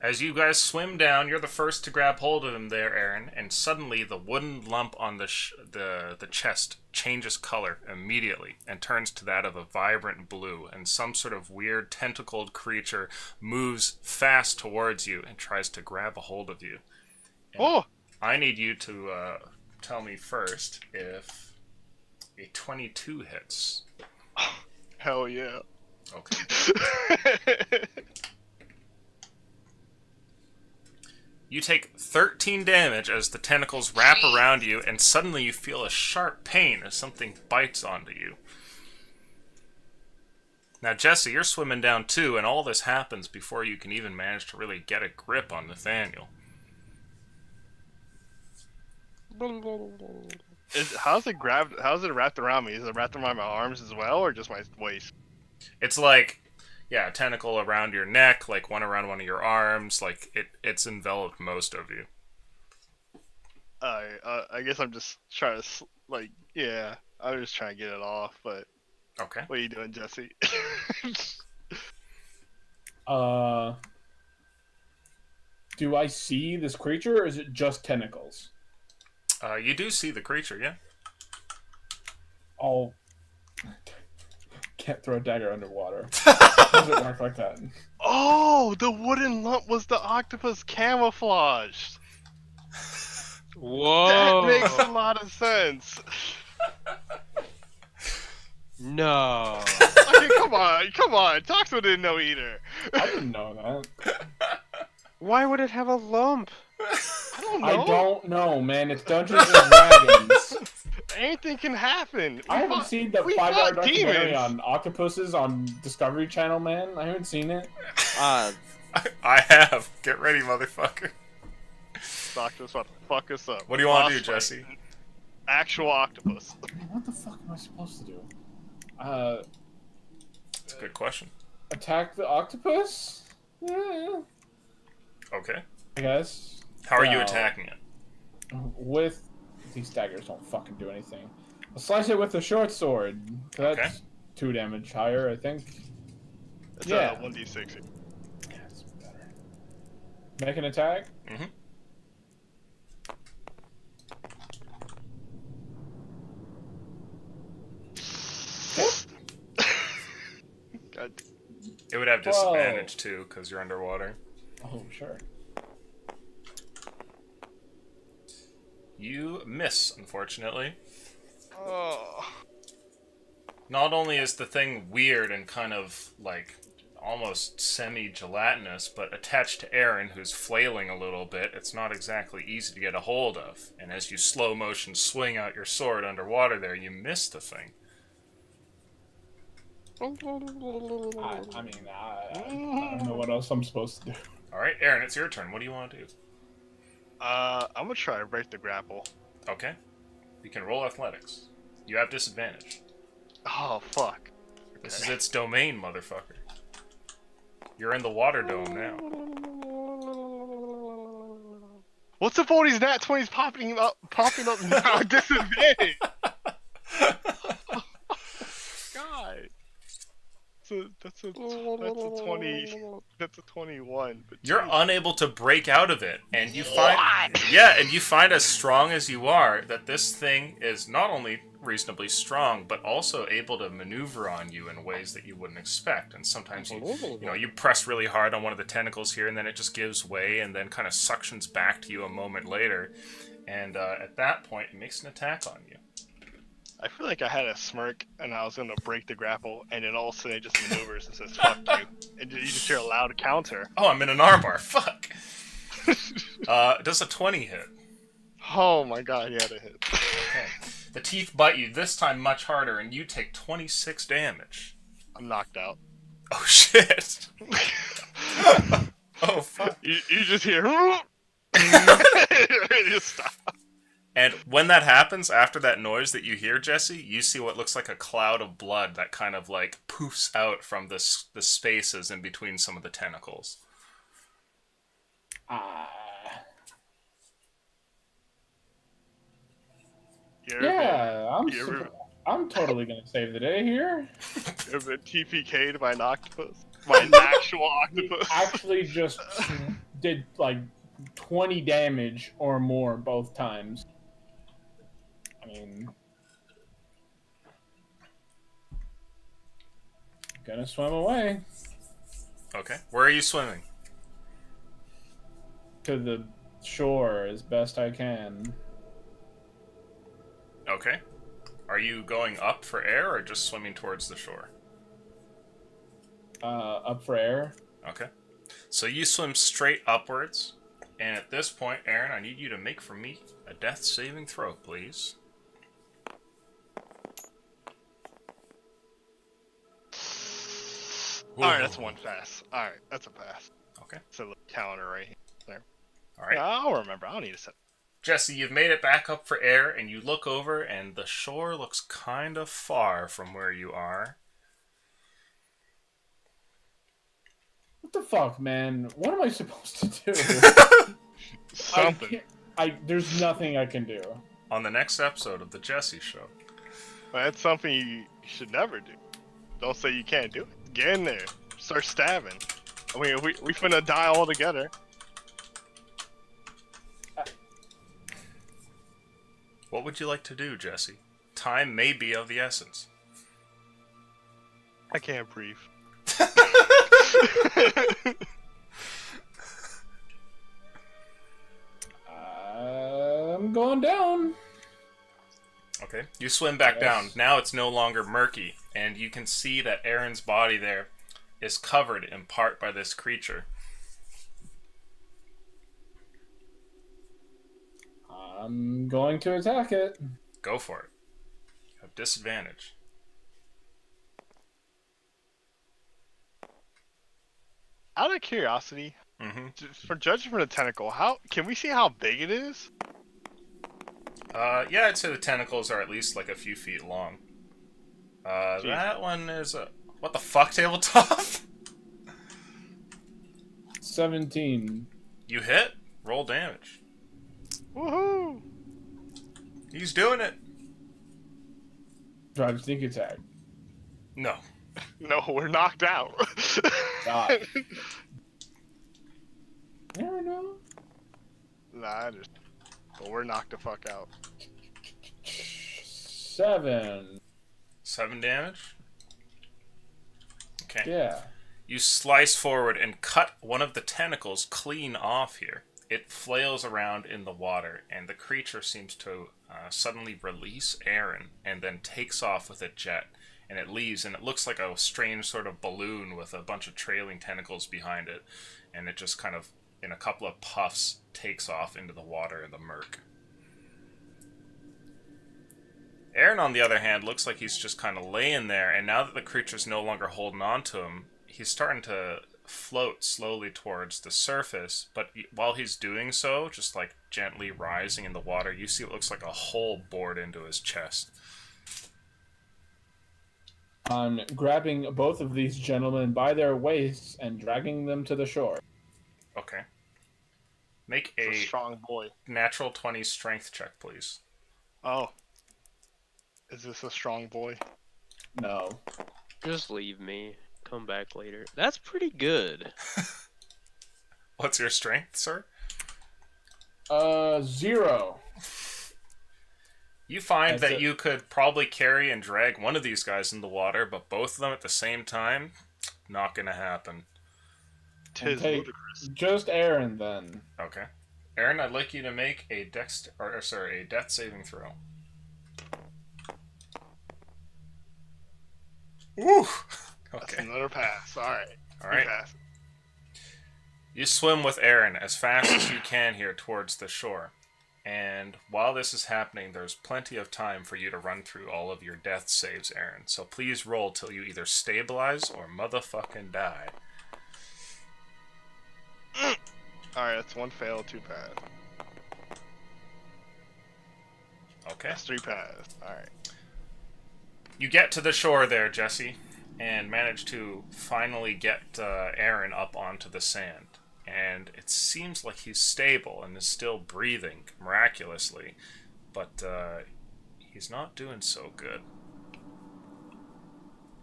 As you guys swim down, you're the first to grab hold of him there, Aaron, and suddenly the wooden lump on the chest changes color immediately and turns to that of a vibrant blue, and some sort of weird tentacled creature moves fast towards you and tries to grab a hold of you. And Oh! I need you to tell me first if a 22 hits. Hell yeah. Okay. You take 13 damage as the tentacles wrap around you, and suddenly you feel a sharp pain as something bites onto you. Now, Jesse, you're swimming down too, and all this happens before you can even manage to really get a grip on Nathaniel. How's it wrapped around me? Is it wrapped around my arms as well, or just my waist? It's like, yeah, a tentacle around your neck, like one around one of your arms, like it's enveloped most of you. I guess I'm just trying to, yeah, I'm just trying to get it off, but... Okay. What are you doing, Jesse? Do I see this creature, or is it just tentacles? You do see the creature, yeah? Oh, can't throw a dagger underwater. Doesn't work like that. Oh, the wooden lump was the octopus camouflaged. Whoa! That makes a lot of sense. No. Okay, come on. Toxo didn't know either. I didn't know that. Why would it have a lump? I don't know. I don't know, man. It's Dungeons and Dragons. Anything can happen. I haven't seen the we 5-hour fought documentary demons. on octopuses on Discovery Channel, man. I haven't seen it. I have. Get ready, motherfucker. Octopus about to fuck us up. What do you want to do, Boss fight. Jesse? Actual octopus. What the fuck am I supposed to do? That's a good question. Attack the octopus? Okay. I guess. How are you No. attacking it? With these daggers don't fucking do anything. I'll slice it with a short sword. That's Okay. 2 damage higher, I think. It's Yeah. 1d6. Yeah, it's better. Make an attack? Mm-hmm. God. It would have disadvantage too, because you're underwater. Oh, sure. You miss, unfortunately. Oh. Not only is the thing weird and kind of like almost semi-gelatinous, but attached to Aaron, who's flailing a little bit, it's not exactly easy to get a hold of. And as you slow motion swing out your sword underwater there, you miss the thing. I mean, I don't know what else I'm supposed to do. Alright, Aaron, it's your turn. What do you want to do? I'm gonna try to break the grapple. Okay. You can roll athletics. You have disadvantage. Oh, fuck. This is its domain, motherfucker. You're in the water dome now. What's up all these nat 20s popping up now at disadvantage? God. That's a 20. That's a 21. But You're geez. unable to break out of it, and you find and you find as strong as you are that this thing is not only reasonably strong, but also able to maneuver on you in ways that you wouldn't expect. And sometimes you press really hard on one of the tentacles here, and then it just gives way, and then kind of suctions back to you a moment later. And at that point, it makes an attack on you. I feel like I had a smirk and I was gonna break the grapple, and then all of a sudden it just maneuvers and says "fuck you," and you just hear a loud counter. Oh, I'm in an armbar. Fuck. Does a 20 hit? Oh my god, he had a hit. Okay. The teeth bite you, this time much harder, and you take 26 damage. I'm knocked out. Oh, shit. Oh, fuck. You just hear. It just stop. And when that happens, after that noise that you hear, Jesse, you see what looks like a cloud of blood that kind of, like, poofs out from the spaces in between some of the tentacles. Yeah, I'm totally gonna save the day here. You ever been TPK'd by an octopus? By an actual octopus? Actually, just did like 20 damage or more both times. I mean, gonna swim away Okay. Where are you swimming? to the shore as best I can. Okay. Are you going up for air or just swimming towards the shore? Up for air. Okay. So you swim straight upwards, and at this point, Aaron, I need you to make for me a death saving throw, please. Alright, that's one pass. Alright, that's a pass. Okay. It's a little counter right here. All right. Yeah, I'll remember. I don't need to set. Jesse, you've made it back up for air, and you look over, and the shore looks kind of far from where you are. What the fuck, man? What am I supposed to do? Something. There's nothing I can do. On the next episode of The Jesse Show. That's something you should never do. Don't say you can't do it. Get in there. Start stabbing. I mean, we finna die all together. What would you like to do, Jesse? Time may be of the essence. I can't breathe. I'm going down. Okay. You swim back Yes. down. Now it's no longer murky, and you can see that Aaron's body there is covered in part by this creature. I'm going to attack it. Go for it. You have disadvantage. Out of curiosity, Mm-hmm. for judging from the tentacle, how can we see how big it is? Yeah, I'd say the tentacles are at least like a few feet long. Jeez. That one is a... What the fuck, tabletop? 17. You hit? Roll damage. Woohoo! He's doing it. Drive sneak attack. No. No, we're knocked out. God. Never know. Nah, but we're knocked the fuck out. 7. 7 damage? Okay. Yeah. You slice forward and cut one of the tentacles clean off here. It flails around in the water, and the creature seems to suddenly release Aaron and then takes off with a jet. And it leaves, and it looks like a strange sort of balloon with a bunch of trailing tentacles behind it. And it just kind of, in a couple of puffs, takes off into the water in the murk. Aaron, on the other hand, looks like he's just kind of laying there, and now that the creature's no longer holding on to him, he's starting to float slowly towards the surface, but while he's doing so, just like gently rising in the water, you see what looks like a hole bored into his chest. I'm grabbing both of these gentlemen by their waists and dragging them to the shore. Okay. Make It's a a strong boy. natural 20 strength check, please. Oh. Is this a strong boy? No. Just leave me. Come back later. That's pretty good. What's your strength, sir? 0. You find That's that it. you could probably carry and drag one of these guys in the water, but both of them at the same time, not gonna happen. Tis Okay. ludicrous. Just Aaron then. Okay. Aaron, I'd like you to make a a death saving throw. Ooh. That's Okay. another pass. Alright. All right. Pass. You swim with Aaron as fast as you can here towards the shore. And while this is happening, there's plenty of time for you to run through all of your death saves, Aaron. So please roll till you either stabilize or motherfucking die. Alright, that's 1 fail, 2 pass. Okay. That's 3 pass. Alright. You get to the shore there, Jesse, and manage to finally get Aaron up onto the sand. And it seems like he's stable and is still breathing miraculously, but he's not doing so good.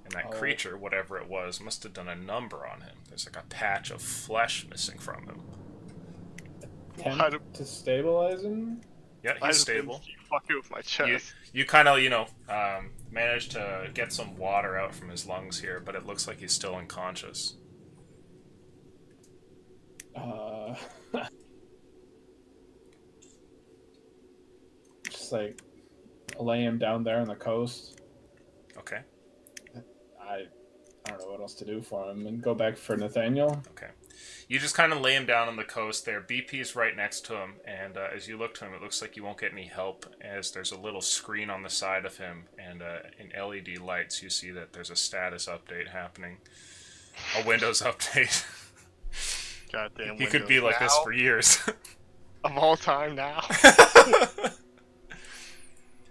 And that Oh. creature, whatever it was, must have done a number on him. There's like a patch of flesh missing from him. attempt to stabilize him. Yeah, I he's just think stable. you fucking with my chest. You kind of, managed to get some water out from his lungs here, but it looks like he's still unconscious. Just like lay him down there on the coast. Okay. I don't know what else to do for him, and go back for Nathaniel. Okay. You just kind of lay him down on the coast there. BP's right next to him, and as you look to him, it looks like you won't get any help, as there's a little screen on the side of him, and in LED lights you see that there's a status update happening. A Windows update. Goddamn. He could be like this for years. Of all time now.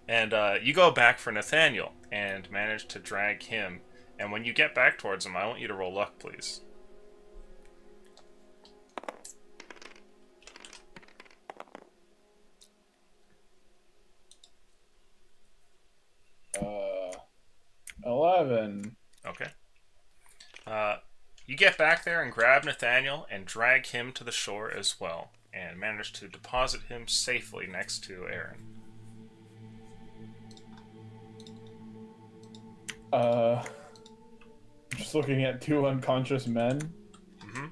And you go back for Nathaniel, and manage to drag him. And when you get back towards him, I want you to roll luck, please. Uh, 11. Okay. You get back there and grab Nathaniel and drag him to the shore as well, and manage to deposit him safely next to Aaron. Just looking at two unconscious men. Mm-hmm.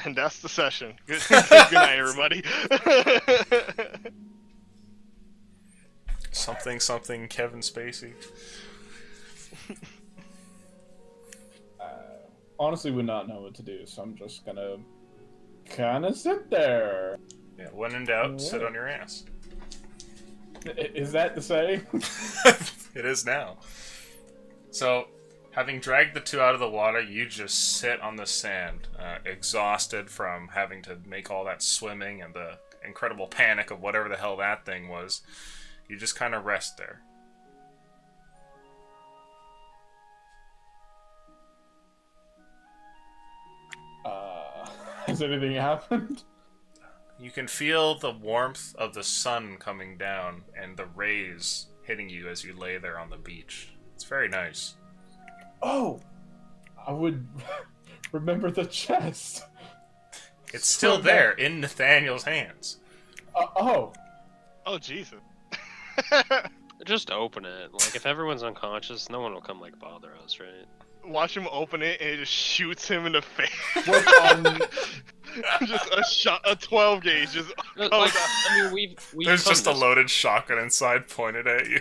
And that's the session. Good night, everybody. Something Kevin Spacey. Honestly would not know what to do, so I'm just gonna kind of sit there. Yeah, when in doubt, sit on your ass. Is that to say? It is now. So, having dragged the two out of the water, you just sit on the sand, exhausted from having to make all that swimming and the incredible panic of whatever the hell that thing was. You just kind of rest there. Has anything happened? You can feel the warmth of the sun coming down and the rays hitting you as you lay there on the beach. It's very nice. Oh! I would remember the chest. It's still there in Nathaniel's hands. Oh! Oh, Jesus. Just open it. Like, if everyone's unconscious, no one will come, like, bother us, right? Watch him open it and it just shoots him in the face. What, Just a shot, a 12 gauge. Just Like, goes out. I mean, we've There's come just a this- loaded shotgun inside pointed at you.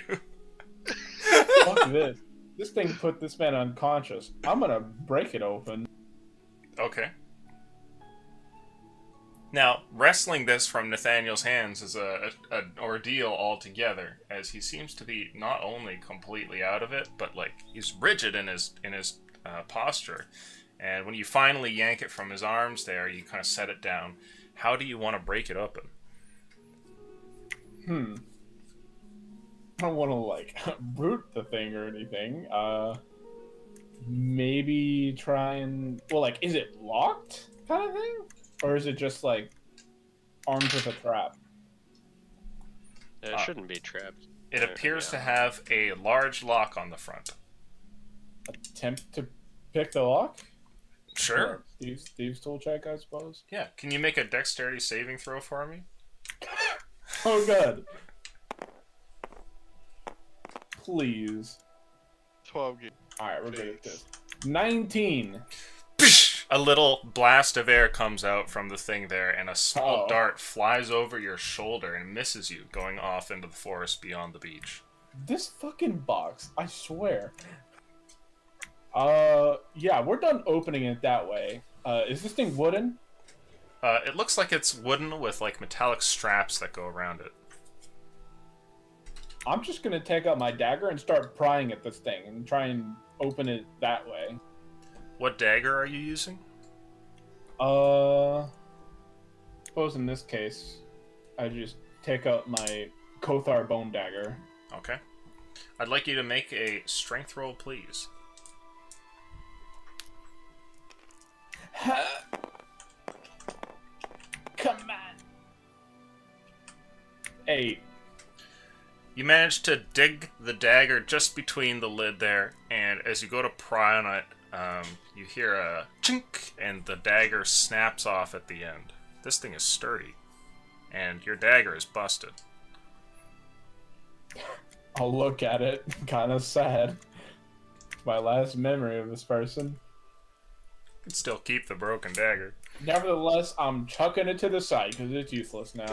Fuck this. This thing put this man unconscious. I'm gonna break it open. Okay. Now, wrestling this from Nathaniel's hands is an ordeal altogether, as he seems to be not only completely out of it, but like he's rigid in his posture. And when you finally yank it from his arms, there you kind of set it down. How do you want to break it open? I don't want to like brute the thing or anything. Maybe try and is it locked kind of thing, or is it just like armed with a trap? It shouldn't be trapped. It There, appears to yeah. have a large lock on the front. Attempt to pick the lock? Sure. Thieves tool check, I suppose. Yeah. Can you make a dexterity saving throw for me? Oh god. Please. 12 gauge. Alright, we're good at this. 19. A little blast of air comes out from the thing there, and a small Oh. dart flies over your shoulder and misses you, going off into the forest beyond the beach. This fucking box, I swear. Yeah, we're done opening it that way. Is this thing wooden? It looks like it's wooden with like metallic straps that go around it. I'm just gonna take out my dagger and start prying at this thing and try and open it that way. What dagger are you using? Suppose in this case, I just take out my Kothar bone dagger. Okay. I'd like you to make a strength roll, please. Come on. 8. You manage to dig the dagger just between the lid there, and as you go to pry on it, you hear a chink, and the dagger snaps off at the end. This thing is sturdy. and your dagger is busted. I'll look at it, kind of sad. My last memory of this person. You can still keep the broken dagger. Nevertheless, I'm chucking it to the side because it's useless now.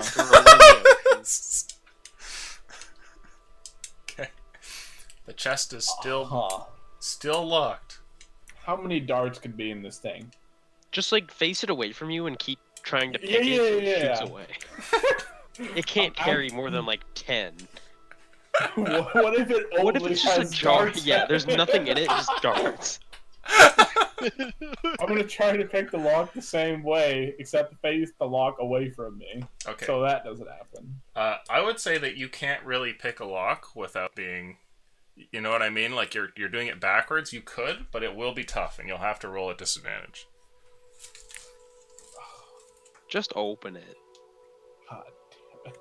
Okay. The chest is still Huh. locked. How many darts could be in this thing? Just like face it away from you and keep trying to pick Yeah, it so it yeah, shoots yeah. away. It can't carry more than like 10. What if it only What if it's just has a jar? darts? Yeah, there's nothing in it, just darts. I'm gonna try to pick the lock the same way, except face the lock away from me, Okay. so that doesn't happen. I would say that you can't really pick a lock without being, you know what I mean? Like you're doing it backwards. You could, but it will be tough, and you'll have to roll at disadvantage. Just open it. God damn it.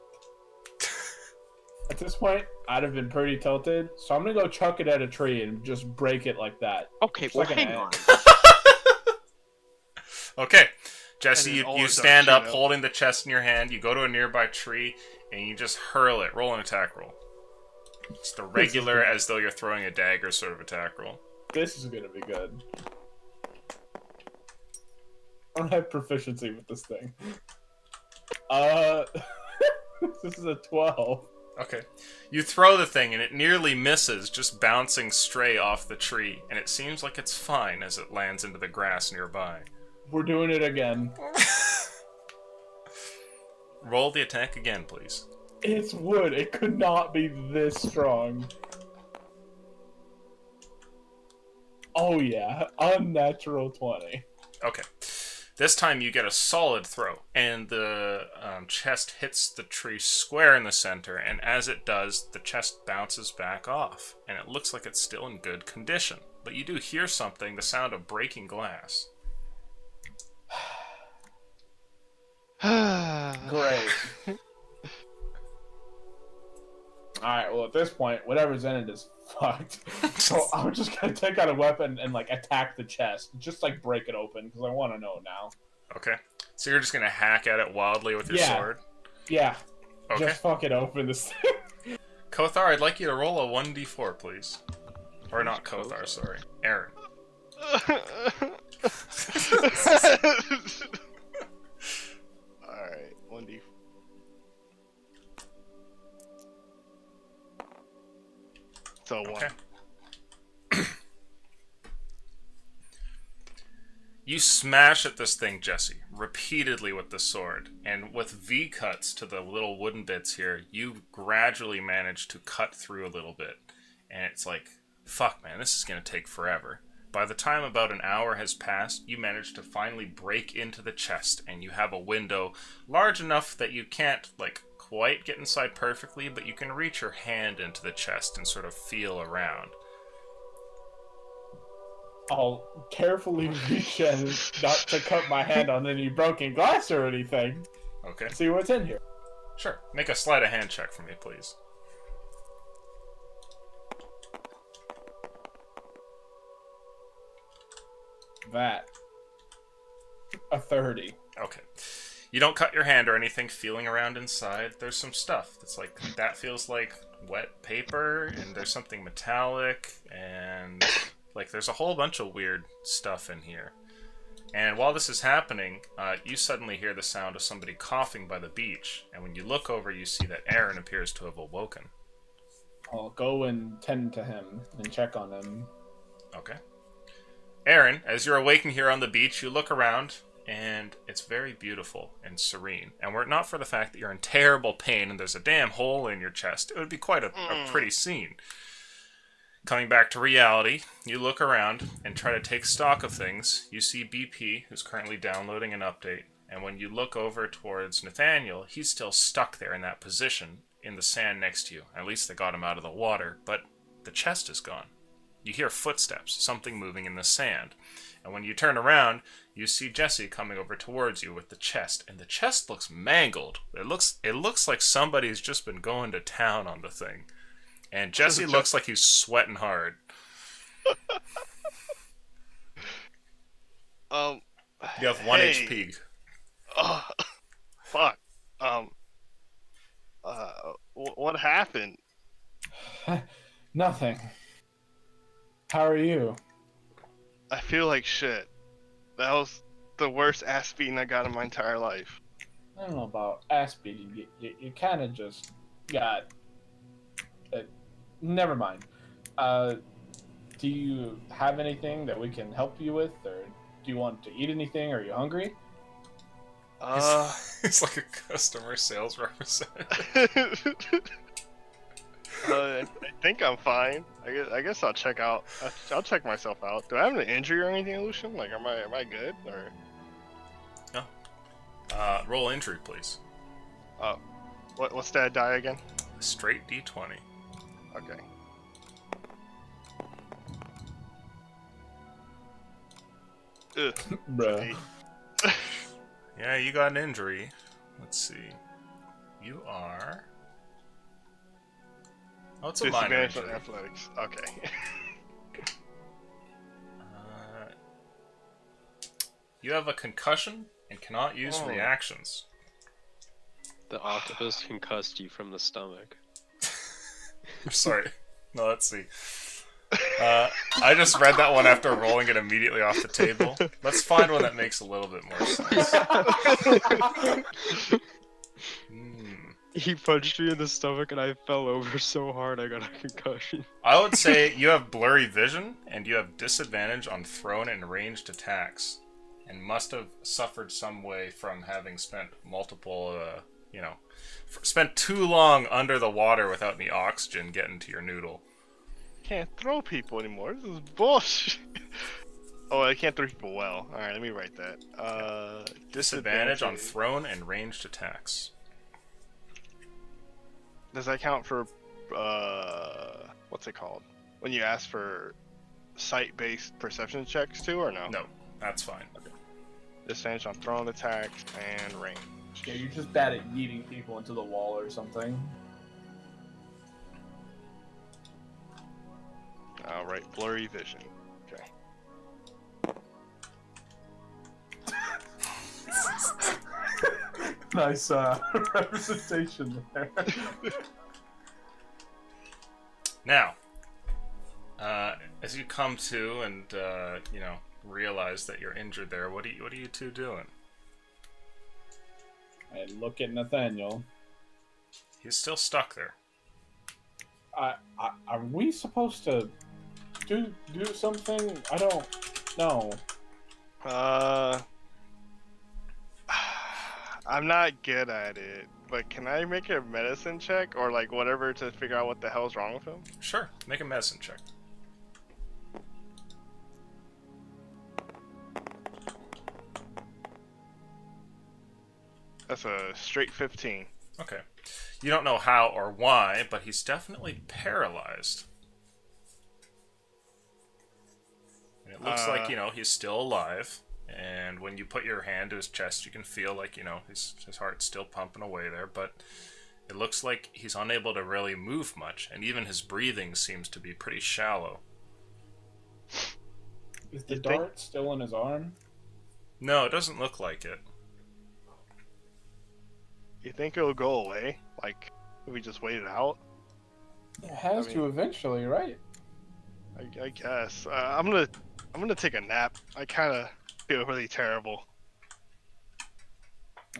At this point, I'd have been pretty tilted, so I'm gonna go chuck it at a tree and just break it like that. Okay, It's well, like an hang ant. on. Okay, Jesse, And then all you is done, stand up you know. holding the chest in your hand. You go to a nearby tree and you just hurl it. Roll an attack roll. It's the regular, as though you're throwing a dagger sort of attack roll. This is gonna be good. I don't have proficiency with this thing. This is a 12. Okay. You throw the thing and it nearly misses, just bouncing stray off the tree, and it seems like it's fine as it lands into the grass nearby. We're doing it again. Roll the attack again, please. It's wood. It could not be this strong. Oh yeah, unnatural 20. Okay. This time you get a solid throw, and the chest hits the tree square in the center, and as it does, the chest bounces back off, and it looks like it's still in good condition. But you do hear something, the sound of breaking glass. Great. Alright, well at this point, whatever's in it is fucked. So I'm just gonna take out a weapon and like attack the chest. Just like break it open, because I want to know now. Okay. So you're just gonna hack at it wildly with your Yeah. sword? Yeah, Okay. just fucking open this thing. Kothar, I'd like you to roll a 1d4, please. Or not Who's Kothar, Kothar? sorry. Aaron. Alright, 1D. So one. Okay. You smash at this thing, Jesse, repeatedly with the sword, and with V-cuts to the little wooden bits here, you gradually manage to cut through a little bit. And it's like, fuck man, this is gonna take forever. By the time about an hour has passed, you manage to finally break into the chest, and you have a window large enough that you can't, like, quite get inside perfectly, but you can reach your hand into the chest and sort of feel around. I'll carefully reach in, not to cut my hand on any broken glass or anything. Okay? See what's in here. Sure. Make a sleight of hand check for me, please. That. A 30. Okay. You don't cut your hand or anything, feeling around inside. There's some stuff that's like, that feels like wet paper, and there's something metallic, and like there's a whole bunch of weird stuff in here. And while this is happening, you suddenly hear the sound of somebody coughing by the beach, and when you look over, you see that Aaron appears to have awoken. I'll go and tend to him and check on him. Okay. Aaron, as you're awaking here on the beach, you look around, and it's very beautiful and serene. And were it not for the fact that you're in terrible pain and there's a damn hole in your chest, it would be quite a pretty scene. Coming back to reality, you look around and try to take stock of things. You see BP, who's currently downloading an update, and when you look over towards Nathaniel, he's still stuck there in that position in the sand next to you. At least they got him out of the water, but the chest is gone. You hear footsteps, something moving in the sand. And when you turn around, you see Jesse coming over towards you with the chest, and the chest looks mangled. It looks like somebody's just been going to town on the thing. And Jesse looks like he's sweating hard. You You have 1 hey. HP. Oh, fuck. What happened? Nothing. How are you? I feel like shit. That was the worst ass beating I got in my entire life. I don't know about ass beating. You kind of just got. Never mind. Do you have anything that we can help you with, or do you want to eat anything? Are you hungry? It's like a customer sales representative. I think I'm fine. I guess I'll check out. I'll check myself out. Do I have an injury or anything, Lucian? Like, am I good or? Roll injury, please. Oh, what's that die again? Straight D20. Okay. Ugh. Bruh. Yeah, you got an injury. Let's see. You are. Oh, it's a minor Disadvantage on injury. athletics. Okay. You have a concussion and cannot use Oh. reactions. The octopus concussed you from the stomach. Sorry. No, let's see. I just read that one after rolling it immediately off the table. Let's find one that makes a little bit more sense. He punched me in the stomach and I fell over so hard I got a concussion. I would say you have blurry vision and you have disadvantage on thrown and ranged attacks, and must have suffered some way from having spent multiple, spent too long under the water without any oxygen getting to your noodle. Can't throw people anymore. This is bullshit. Oh, I can't throw people well. All right, let me write that. Disadvantage on thrown and ranged attacks. Does that count for what's it called? When you ask for sight-based perception checks too, or no? No, that's fine. Disadvantage on thrown attacks and range. Yeah, you're just bad at yeeting people into the wall or something. All right, blurry vision. Okay. Nice representation there. Now, as you come to and realize that you're injured there, what are you two doing? I look at Nathaniel. He's still stuck there. Are we supposed to do something? I don't know. I'm not good at it, but can I make a medicine check or like whatever to figure out what the hell's wrong with him? Sure, make a medicine check. That's a straight 15. Okay. You don't know how or why, but he's definitely paralyzed. And it looks like, he's still alive. And when you put your hand to his chest, you can feel like, his heart's still pumping away there. But it looks like he's unable to really move much. And even his breathing seems to be pretty shallow. Is the dart still in his arm? No, it doesn't look like it. You think it'll go away? Like, if we just wait it out? It has to eventually, right? I guess. I'm gonna take a nap. I kind of feel really terrible.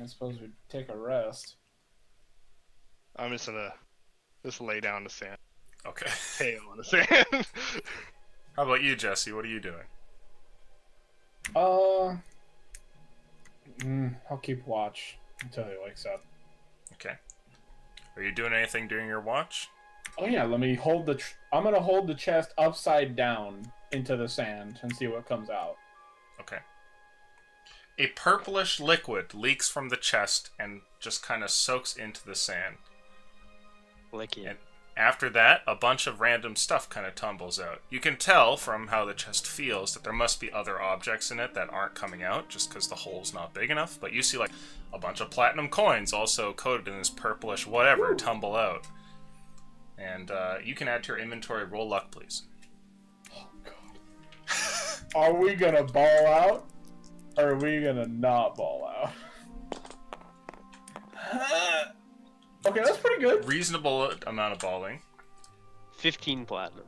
I suppose we'd take a rest. I'm just gonna lay down in the sand. Okay. Tail on the sand. How about you, Jesse? What are you doing? I'll keep watch until he wakes up. Okay. Are you doing anything during your watch? Oh yeah, let me hold I'm gonna hold the chest upside down into the sand and see what comes out. Okay. A purplish liquid leaks from the chest and just kind of soaks into the sand. Licky. And after that, a bunch of random stuff kind of tumbles out. You can tell from how the chest feels that there must be other objects in it that aren't coming out just because the hole's not big enough. But you see like a bunch of platinum coins also coated in this purplish whatever tumble out. And you can add to your inventory. Roll luck, please. Oh god. Are we gonna ball out? Or are we gonna not ball out? Okay, that's pretty good. Reasonable amount of balling. 15 platinum.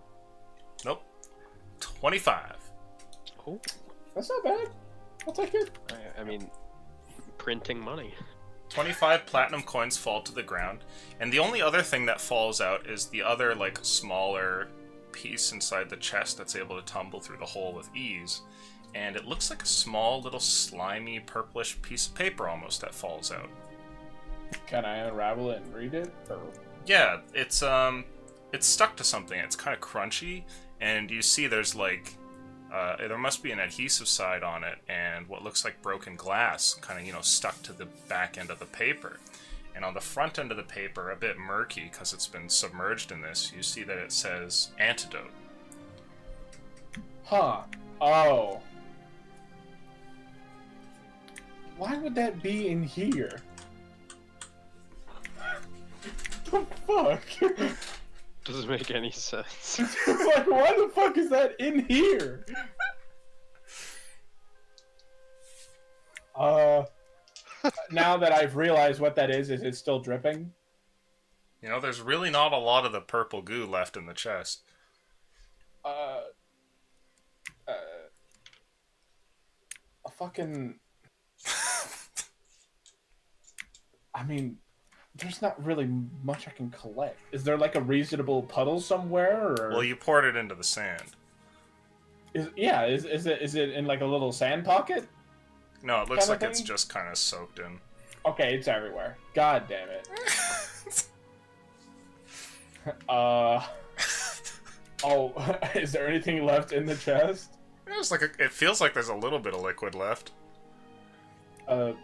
Nope. 25. Oh, That's not bad. I'll take it. I mean, printing money. 25 platinum coins fall to the ground, and the only other thing that falls out is the other, like, smaller piece inside the chest that's able to tumble through the hole with ease. And it looks like a small, little, slimy, purplish piece of paper almost that falls out. Can I unravel it and read it? Or... Yeah, it's stuck to something. It's kind of crunchy, and you see there's, like, there must be an adhesive side on it, and what looks like broken glass kind of, you know, stuck to the back end of the paper. And on the front end of the paper, a bit murky because it's been submerged in this, you see that it says antidote. Huh. Oh. Why would that be in here? The fuck? Doesn't make any sense. Like, why the fuck is that in here? Now that I've realized what that is it still dripping? You know, there's really not a lot of the purple goo left in the chest. A fucking... I mean, there's not really much I can collect. Is there like a reasonable puddle somewhere, or... Well, you poured it into the sand. Is it in like a little sand pocket? No, it looks Kinda like it's thing? just kind of soaked in. Okay, it's everywhere. God damn it. Oh, is there anything left in the chest? It's like it feels like there's a little bit of liquid left. I'll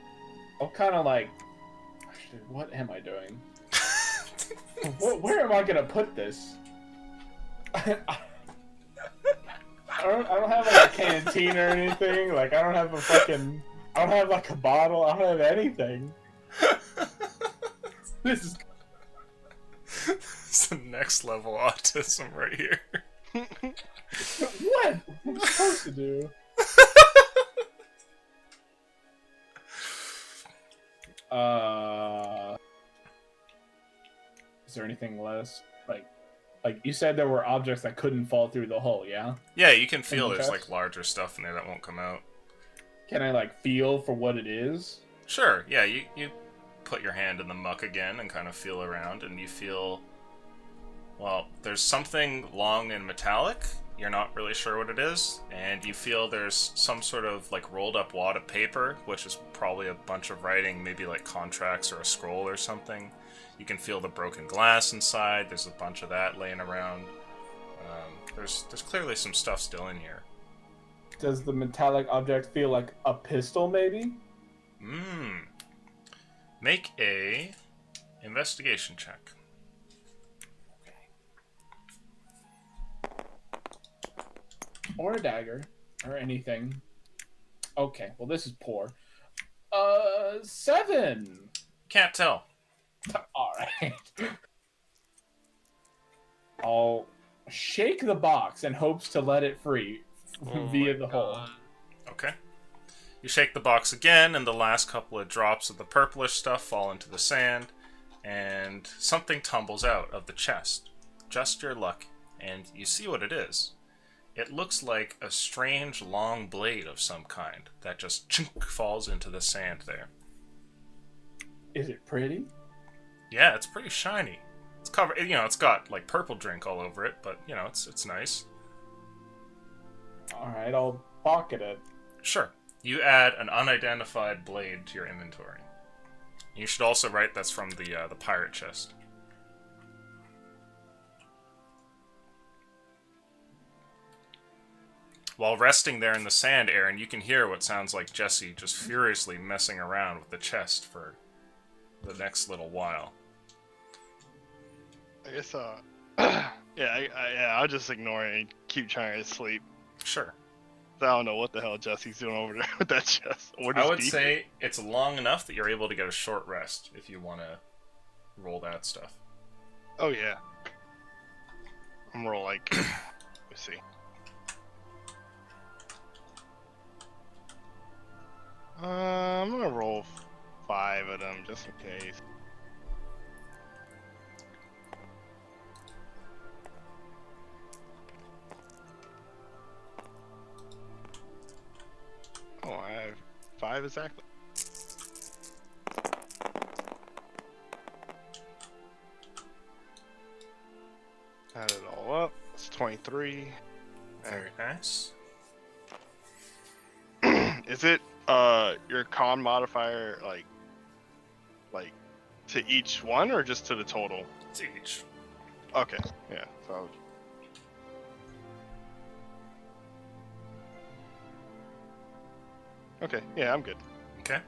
kind of like... Actually, what am I doing? Where am I gonna put this? I don't have like a canteen or anything. Like, I don't have a fucking... I don't have like a bottle. I don't have anything. This is... It's the next level autism right here. What? What am I supposed to do? Is there anything less? Like you said, there were objects that couldn't fall through the hole. Yeah. Yeah, you can feel the there's chest? like larger stuff in there that won't come out. Can I like feel for what it is? Sure, yeah, you put your hand in the muck again and kind of feel around, and you feel, well, there's something long and metallic. You're not really sure what it is, and you feel there's some sort of like rolled up wad of paper, which is probably a bunch of writing, maybe like contracts or a scroll or something. You can feel the broken glass inside. There's a bunch of that laying around. There's clearly some stuff still in here. Does the metallic object feel like a pistol, maybe? Make a investigation check. Or a dagger, or anything. Okay, well this is poor. 7! Can't tell. Alright. I'll shake the box in hopes to let it free via the hole. Okay. You shake the box again, and the last couple of drops of the purplish stuff fall into the sand, and something tumbles out of the chest. Just your luck, and you see what it is. It looks like a strange long blade of some kind that just chink falls into the sand there. Is it pretty? Yeah, it's pretty shiny. It's covered, you know, it's got like purple drink all over it, but you know, it's nice. Alright, I'll pocket it. Sure. You add an unidentified blade to your inventory. You should also write that's from the pirate chest. While resting there in the sand, Aaron, you can hear what sounds like Jesse just furiously messing around with the chest for the next little while. I guess, I'll just ignore it and keep trying to sleep. Sure. I don't know what the hell Jesse's doing over there with that chest. Or I just would deep. say it's long enough that you're able to get a short rest if you want to roll that stuff. Oh, yeah. I'm gonna roll, like, let's see. I'm gonna roll 5 of them just in case. Oh, I have 5 exactly. Add it all up. It's 23. Very nice. Is it your con modifier like to each one or just to the total? It's each. Okay, yeah. So okay, yeah, I'm good. Okay.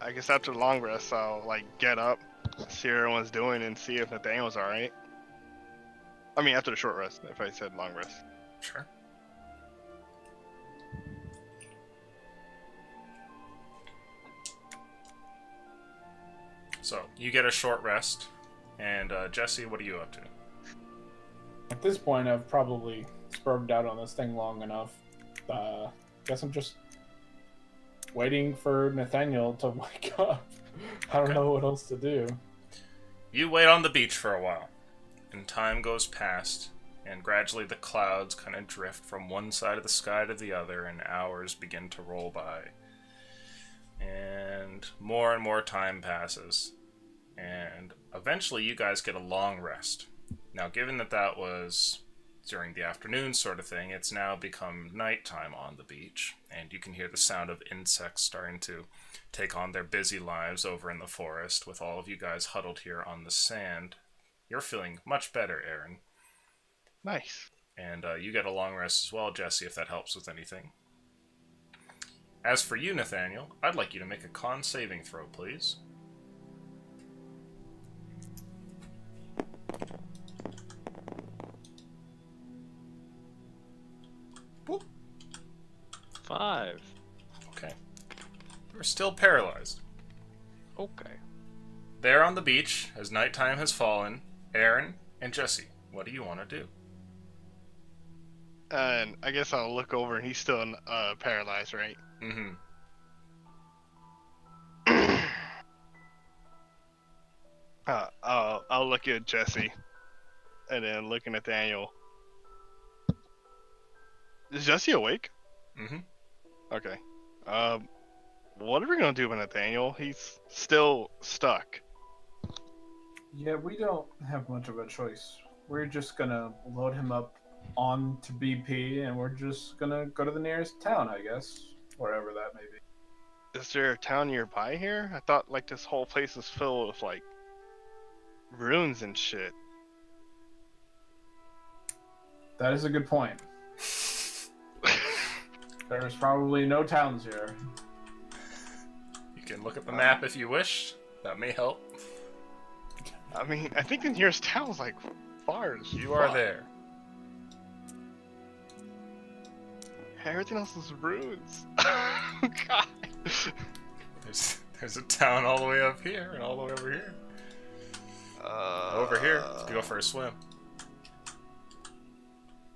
I guess after the long rest, I'll like get up, see what everyone's doing, and see if Nathaniel's all right. I mean, after the short rest, if I said long rest. Sure. So, you get a short rest. And, Jesse, what are you up to? At this point, I've probably spurred out on this thing long enough. Guess I'm just waiting for Nathaniel to wake up. I don't Okay. know what else to do. You wait on the beach for a while, and time goes past, and gradually the clouds kind of drift from one side of the sky to the other, and hours begin to roll by. And more time passes, and eventually you guys get a long rest. Now, given that that was during the afternoon sort of thing, it's now become nighttime on the beach, and you can hear the sound of insects starting to take on their busy lives over in the forest, with all of you guys huddled here on the sand. You're feeling much better, Aaron. Nice. And you get a long rest as well, Jesse, if that helps with anything. As for you, Nathaniel, I'd like you to make a con saving throw, please. Boop. 5. Okay. You're still paralyzed. Okay. There on the beach, as nighttime has fallen, Aaron and Jesse, what do you want to do? And I guess I'll look over, and he's still paralyzed, right? Mm-hmm. I'll look at Jesse, and then look at Nathaniel. Is Jesse awake? Mm-hmm. Okay. What are we gonna do with Nathaniel? He's still stuck. Yeah, we don't have much of a choice. We're just gonna load him up onto BP, and we're just gonna go to the nearest town, I guess, wherever that may be. Is there a town nearby here? I thought like this whole place is filled with like ruins and shit. That is a good point. There's probably no towns here. You can look at the map if you wish. That may help. I mean, I think the nearest town is like far as You are fuck. there. Everything else is ruins. Oh god. There's a town all the way up here and all the way over here. Over here, let's go for a swim.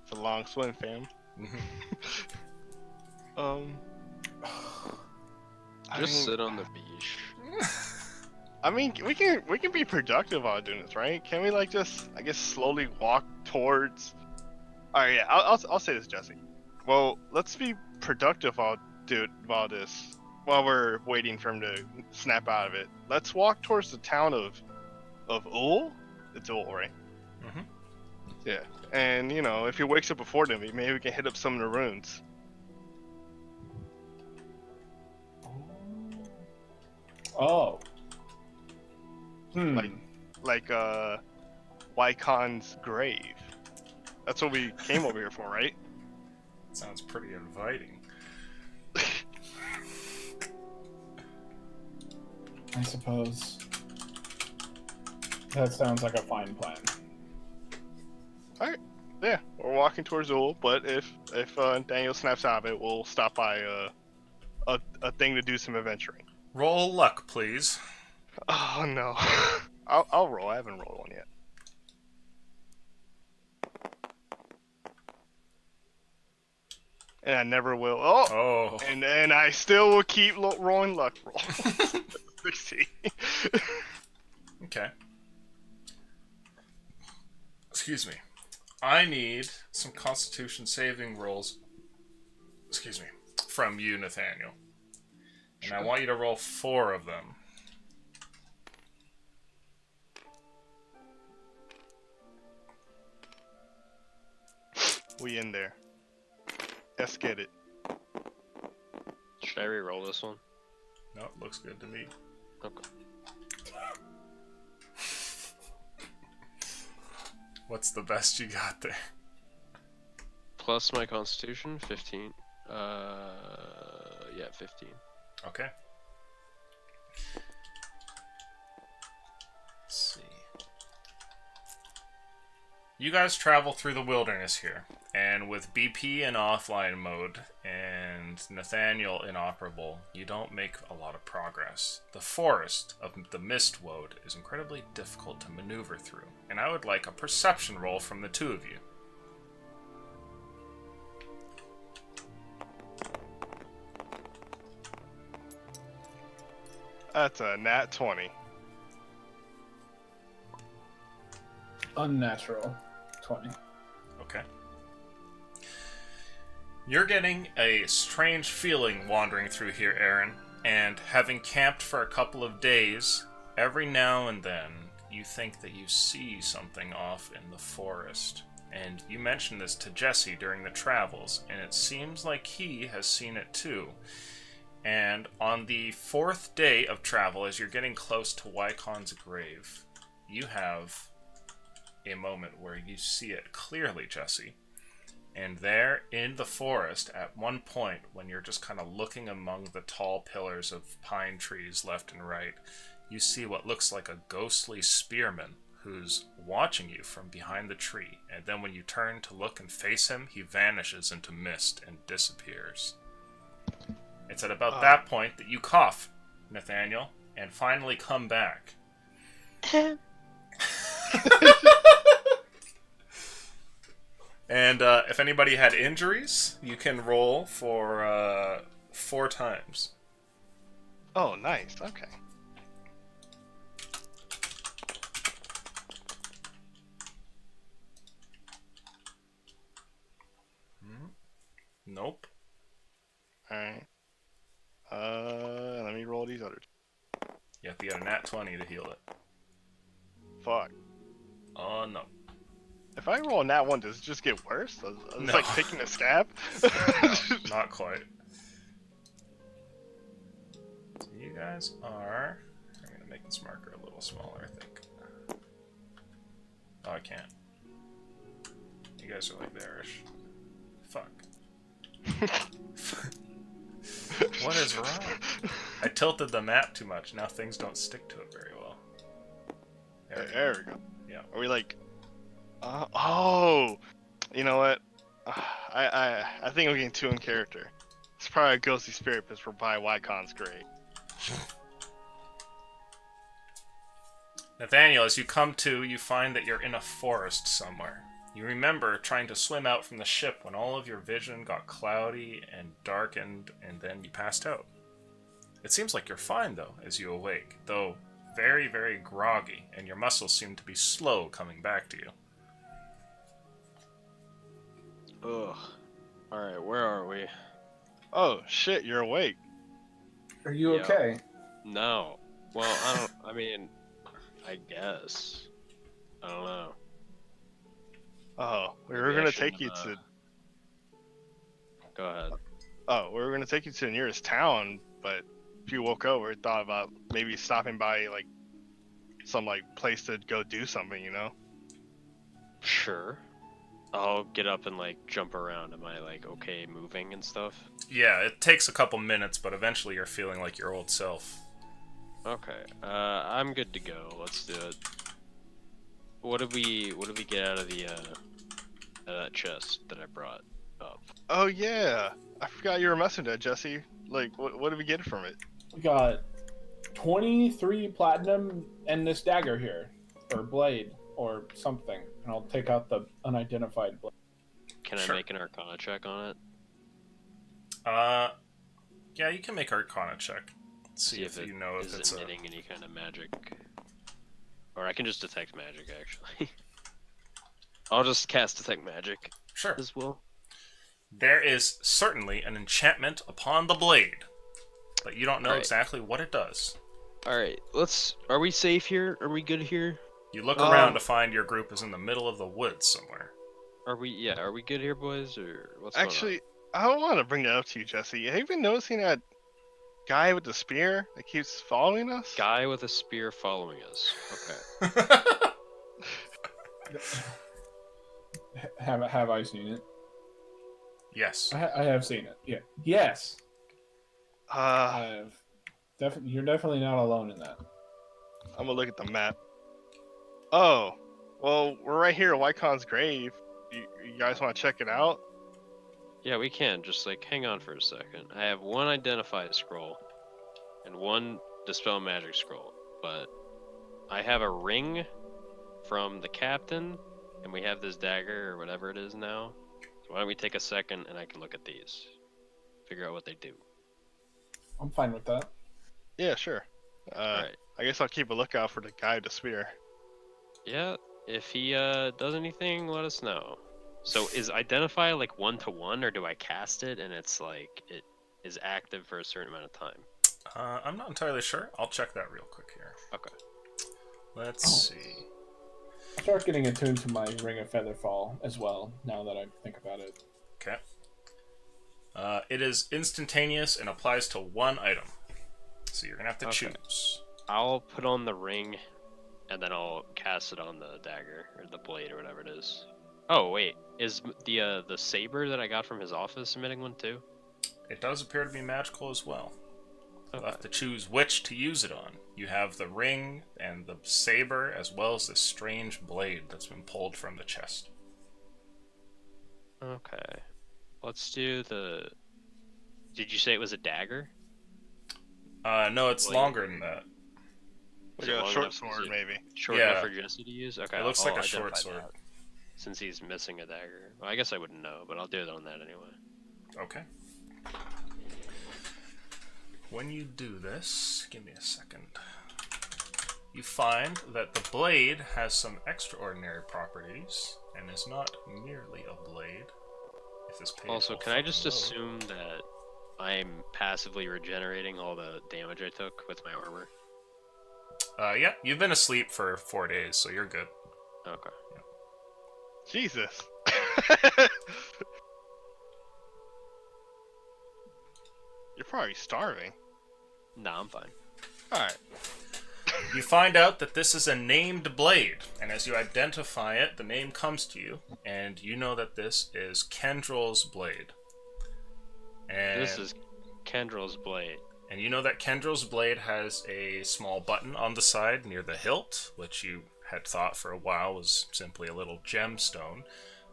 It's a long swim, fam. I Just mean, sit on the beach. I mean, we can be productive while doing this, right? Can we like just, I guess, slowly walk towards? All right, yeah. I'll say this, Jesse. Well, let's be productive while we're waiting for him to snap out of it. Let's walk towards the town of Ul. It's Ul, right? Mhm. Yeah. And you know, if he wakes up before them, maybe we can hit up some of the ruins. Oh. Like Wycon's grave. That's what we came over here for, right? Sounds pretty inviting. I suppose. That sounds like a fine plan. Yeah, we're walking towards Ul, but if Daniel snaps out of it, we'll stop by a thing to do some adventuring. Roll luck, please. Oh no. I'll roll. I haven't rolled one yet. And I never will. Oh! Oh. And I still will keep rolling luck roll. 60. Okay. excuse me. I need some Constitution saving rolls. Excuse me, from you, Nathaniel. And I want you to roll 4 of them. We in there. Let's get it. Should I re-roll this one? No, it looks good to me. Okay. What's the best you got there? Plus my Constitution, 15. Yeah, 15. Okay. Let's see. You guys travel through the wilderness here, and with BP in offline mode and Nathaniel inoperable, you don't make a lot of progress. The forest of the Mist Woad is incredibly difficult to maneuver through, and I would like a perception roll from the two of you. That's a nat 20. Unnatural 20. Okay. You're getting a strange feeling wandering through here, Aaron, and having camped for a couple of days, every now and then you think that you see something off in the forest. And you mentioned this to Jesse during the travels, and it seems like he has seen it too. And on the 4th day of travel, as you're getting close to Wycon's grave, you have a moment where you see it clearly, Jesse. And there in the forest, at one point, when you're just kind of looking among the tall pillars of pine trees left and right, you see what looks like a ghostly spearman who's watching you from behind the tree. And then when you turn to look and face him, he vanishes into mist and disappears. It's at about that point that you cough, Nathaniel, and finally come back. And if anybody had injuries, you can roll for 4 times. Oh, nice. Okay. Nope. Alright. Let me roll these others. You have to get a nat 20 to heal it. Fuck. Oh, no. If I roll a nat 1, does it just get worse? It's No. like picking a scab? No, not quite. So you guys are... I'm going to make this marker a little smaller, I think. Oh, I can't. You guys are like there-ish. Fuck. What is wrong? I tilted the map too much. Now things don't stick to it very well. There we go. Yeah. Are we like... oh! You know what? I think I'm getting too in character. It's probably a ghostly spirit because we're by Wycon's grave. Nathaniel, as you come to, you find that you're in a forest somewhere. You remember trying to swim out from the ship when all of your vision got cloudy and darkened, and then you passed out. It seems like you're fine, though, as you awake, though very, very groggy, and your muscles seem to be slow coming back to you. Ugh. Alright, where are we? Oh, shit, you're awake. Are you Yeah. okay? No. Well, I mean, I guess. I don't know. Oh, we Maybe were I gonna shouldn't take you have, to... Go ahead. Oh, we were gonna take you to the nearest town, but if you woke up, we thought about maybe stopping by, like, some, like, place to go do something, you know? Sure. I'll get up and, like, jump around. Am I, like, okay moving and stuff? Yeah, it takes a couple minutes, but eventually you're feeling like your old self. Okay. I'm good to go. Let's do it. What did we get out of the that chest that I brought up? Oh, yeah. I forgot you were messing with that, Jesse. Like, what did we get from it? We got 23 platinum and this dagger here, or blade, or something. And I'll take out the unidentified blade. Can Sure. I make an Arcana check on it? Yeah, you can make Arcana check. See if it you know if is it's a... emitting any kind of magic. Or I can just detect magic, actually. I'll just cast Detect Magic Sure. as well. There is certainly an enchantment upon the blade, but you don't know Alright. exactly what it does. Alright, are we safe here? Are we good here? You look around to find your group is in the middle of the woods somewhere. Are we good here, boys, or what's Actually, I want to bring that up to you, Jesse. Have you been noticing that guy with the spear that keeps following us? going on? Guy with a spear following us. Okay. Have I seen it? Yes. I have seen it. Yeah. Yes. I I'm have. You're definitely not alone in that. gonna look at the map. Oh, well, we're right here at Wycon's grave. You guys want to check it out? Yeah, we can. Just like hang on for a second. I have one Identify scroll and one Dispel Magic scroll, but I have a ring from the captain, and we have this dagger or whatever it is now. So why don't we take a second and I can look at these, figure out what they do. I'm fine with that. Yeah, sure. Alright. I guess I'll keep a lookout for the guy with the spear. Yeah, if he does anything, let us know. So is Identify like 1-to-1, or do I cast it and it's like it is active for a certain amount of time? I'm not entirely sure. I'll check that real quick here. Okay. Let's see. I'll start getting attuned to my Ring of Featherfall as well, now that I think about it. Okay. It is instantaneous and applies to one item. So you're gonna have to Okay. choose. I'll put on the ring, and then I'll cast it on the dagger or the blade or whatever it is. Oh wait, is the saber that I got from his office emitting one too? It does appear to be magical as well. You'll Okay. have to choose which to use it on. You have the ring and the saber, as well as this strange blade that's been pulled from the chest. Okay. Let's do the. Did you say it was a dagger? No, it's Blade. longer than that. Is Like it a long short enough- is sword, it maybe. Short Yeah. enough for Jesse to use? Okay. It looks I'll like a short identify sword. that, since he's missing a dagger. Well, I guess I wouldn't know, but I'll do it on that anyway. Okay. When you do this, give me a second. You find that the blade has some extraordinary properties and is not merely a blade. If this page Also, will can I just fucking load. assume that I'm passively regenerating all the damage I took with my armor? Yeah, you've been asleep for 4 days, so you're good. Okay. Jesus. You're probably starving. Nah, I'm fine. Alright. You find out that this is a named blade, and as you identify it, the name comes to you, and you know that this is Kendrill's blade. And This is Kendrill's blade. And you know that Kendrill's blade has a small button on the side near the hilt, which you had thought for a while was simply a little gemstone.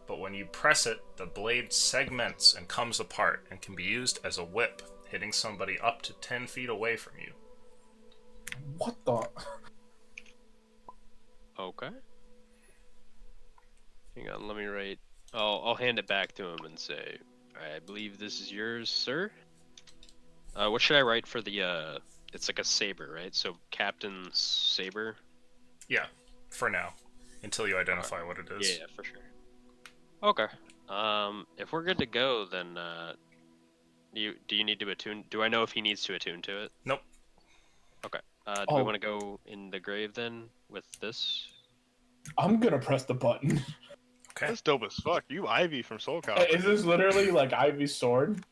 But when you press it, the blade segments and comes apart and can be used as a whip, hitting somebody up to 10 feet away from you. What the? Okay. Hang on, let me write. I'll hand it back to him and say, I believe this is yours, sir. What should I write for the, it's like a saber, right? So Captain Saber? Yeah, for now. Until you identify what it is. Yeah, for sure. Okay. If we're good to go, then, do you need to attune? Do I know if he needs to attune to it? Nope. Okay. Do we Oh. want to go in the grave then with this? I'm gonna press the button. Okay. That's dope as fuck. You Ivy from Soul Calibur. Is this literally like Ivy's sword?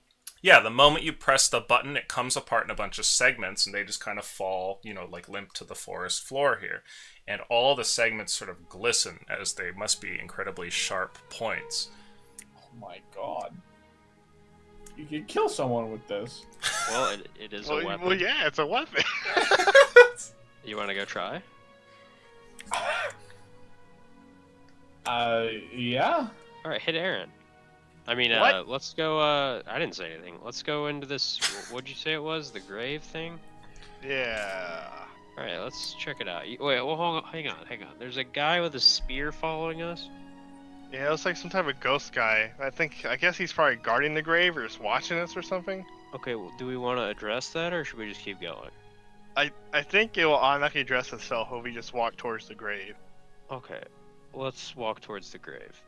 Yeah, the moment you press the button, it comes apart in a bunch of segments, and they just kind of fall, like limp to the forest floor here. And all the segments sort of glisten, as they must be incredibly sharp points. Oh my god. You could kill someone with this. Well, it is a weapon. Well, yeah, it's a weapon. You want to go try? Yeah. All right, hit Aaron. I mean, What? let's go. I didn't say anything. Let's go into this. What'd you say it was? The grave thing? Yeah. All right, let's check it out. Wait, well, hold on, hang on. There's a guy with a spear following us. Yeah, it was like some type of ghost guy. I guess he's probably guarding the grave or just watching us or something. Okay, well, do we want to address that, or should we just keep going? I think it will automatically address itself if we just walk towards the grave. Okay. let's walk towards the grave.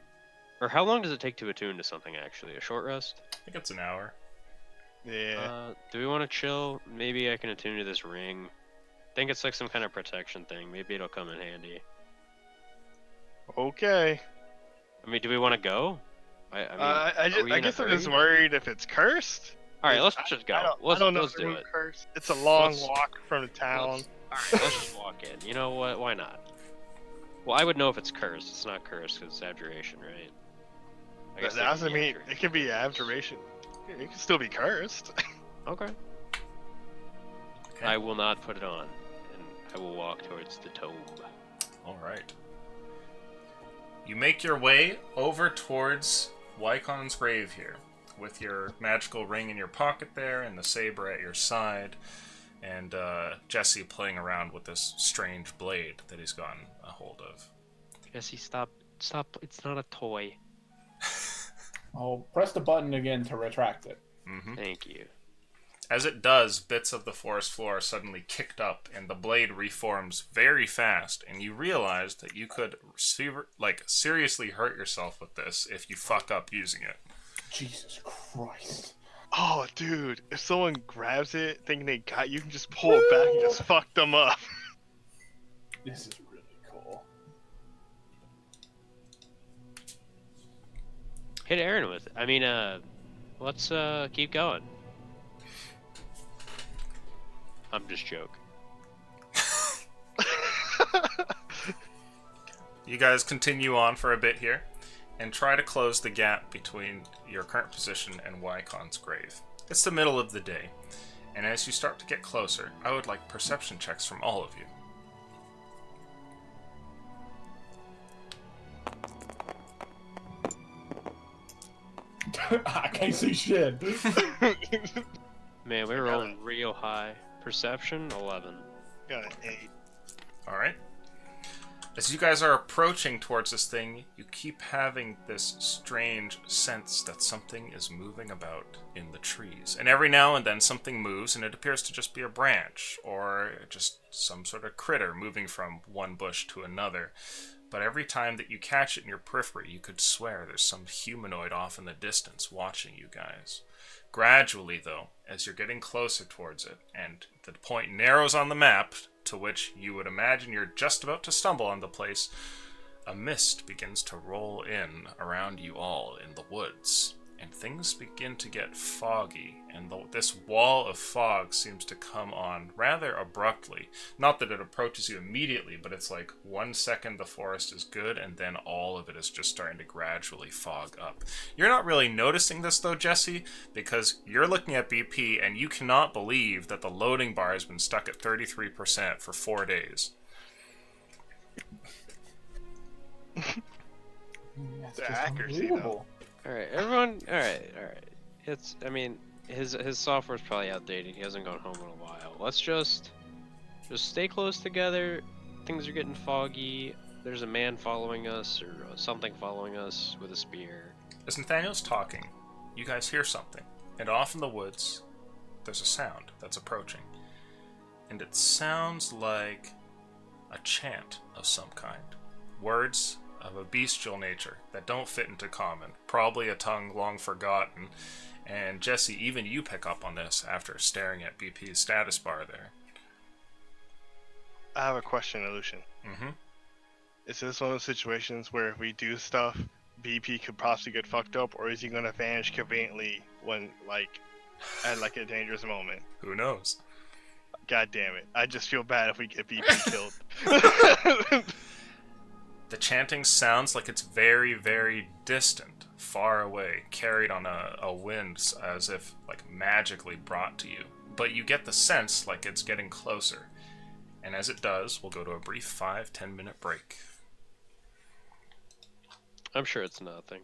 Or how long does it take to attune to something, actually? A short rest? I think it's an hour. Yeah. Do we want to chill? Maybe I can attune to this ring. I think it's like some kind of protection thing. Maybe it'll come in handy. Okay. I mean, do we want to go? I are we in a guess I'm just hurry? worried if it's cursed. Alright, let's just go. I don't know Let's if do it's it. cursed. It's a long Let's- walk from the town. Alright, let's just walk in. You know what? Why not? Well, I would know if it's cursed. It's not cursed because it's abjuration, right? I guess That it could doesn't be mean abjuration. it can be abjuration. It can still be cursed. Okay. Okay. I will not put it on, and I will walk towards the tomb. All right. You make your way over towards Wycon's grave here, with your magical ring in your pocket there, and the saber at your side, and Jesse playing around with this strange blade that he's gotten a hold of. Jesse, stop. It's not a toy. I'll press the button again to retract it. Mm-hmm. Thank you. As it does, bits of the forest floor are suddenly kicked up, and the blade reforms very fast, and you realize that you could seriously hurt yourself with this if you fuck up using it. Jesus Christ. Oh, dude! If someone grabs it, thinking they got you, can just pull it back and just fuck them up. This is really cool. Hit Aaron with it. I mean, let's keep going. I'm just joking. You guys continue on for a bit here, and try to close the gap between your current position and Wycon's grave. It's the middle of the day, and as you start to get closer, I would like perception checks from all of you. I can't see shit. Man, we were rolling real high. Perception, 11. Got an 8. Alright? As you guys are approaching towards this thing, you keep having this strange sense that something is moving about in the trees. And every now and then something moves, and it appears to just be a branch, or just some sort of critter moving from one bush to another. But every time that you catch it in your periphery, you could swear there's some humanoid off in the distance watching you guys. Gradually, though, as you're getting closer towards it, and the point narrows on the map, to which you would imagine you're just about to stumble on the place, a mist begins to roll in around you all in the woods, and things begin to get foggy, and this wall of fog seems to come on rather abruptly. Not that it approaches you immediately, but it's like 1 second the forest is good, and then all of it is just starting to gradually fog up. You're not really noticing this though, Jesse, because you're looking at BP and you cannot believe that the loading bar has been stuck at 33% for 4 days. That's The just accuracy, unbelievable. Alright, everyone. Alright. I mean, his software's probably outdated. He hasn't gone home in a while. Let's just stay close together. Things are getting foggy. There's a man following us, or something following us with a spear. As Nathaniel's talking, you guys hear something, and off in the woods, there's a sound that's approaching. And it sounds like a chant of some kind. Words of a bestial nature that don't fit into common. Probably a tongue long forgotten. And Jesse, even you pick up on this after staring at BP's status bar there. I have a question, Illusion. Mm-hmm. Is this one of those situations where if we do stuff, BP could possibly get fucked up, or is he gonna vanish conveniently when, at a dangerous moment? Who knows? God damn it! I just feel bad if we get BP killed. The chanting sounds like it's very, very distant, far away, carried on a wind as if magically brought to you. But you get the sense like it's getting closer. And as it does, we'll go to a brief 5-10 minute break. I'm sure it's nothing.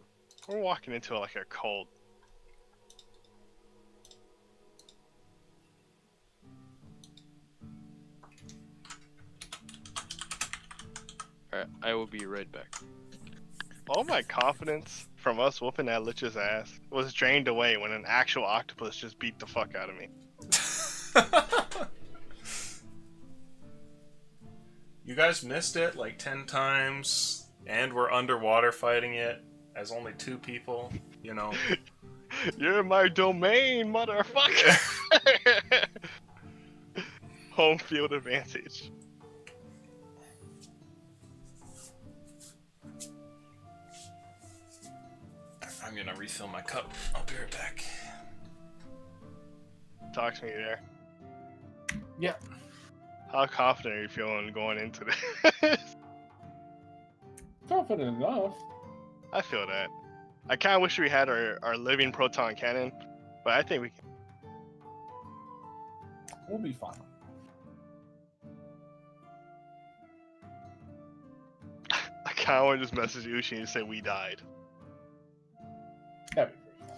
We're walking into a cult. Alright, I will be right back. All my confidence from us whooping that lich's ass was drained away when an actual octopus just beat the fuck out of me. You guys missed it 10 times. And we're underwater fighting it as only 2 people, you know. You're in my domain, motherfucker. Home field advantage. I'm gonna refill my cup. I'll be right back. Talk to me there. Yeah. How confident are you feeling going into this? Confident enough. I feel that. I kind of wish we had our living proton cannon, but I think we can. We'll be fine. I kind of want to just message Uchi and say we died. That'd be pretty fine.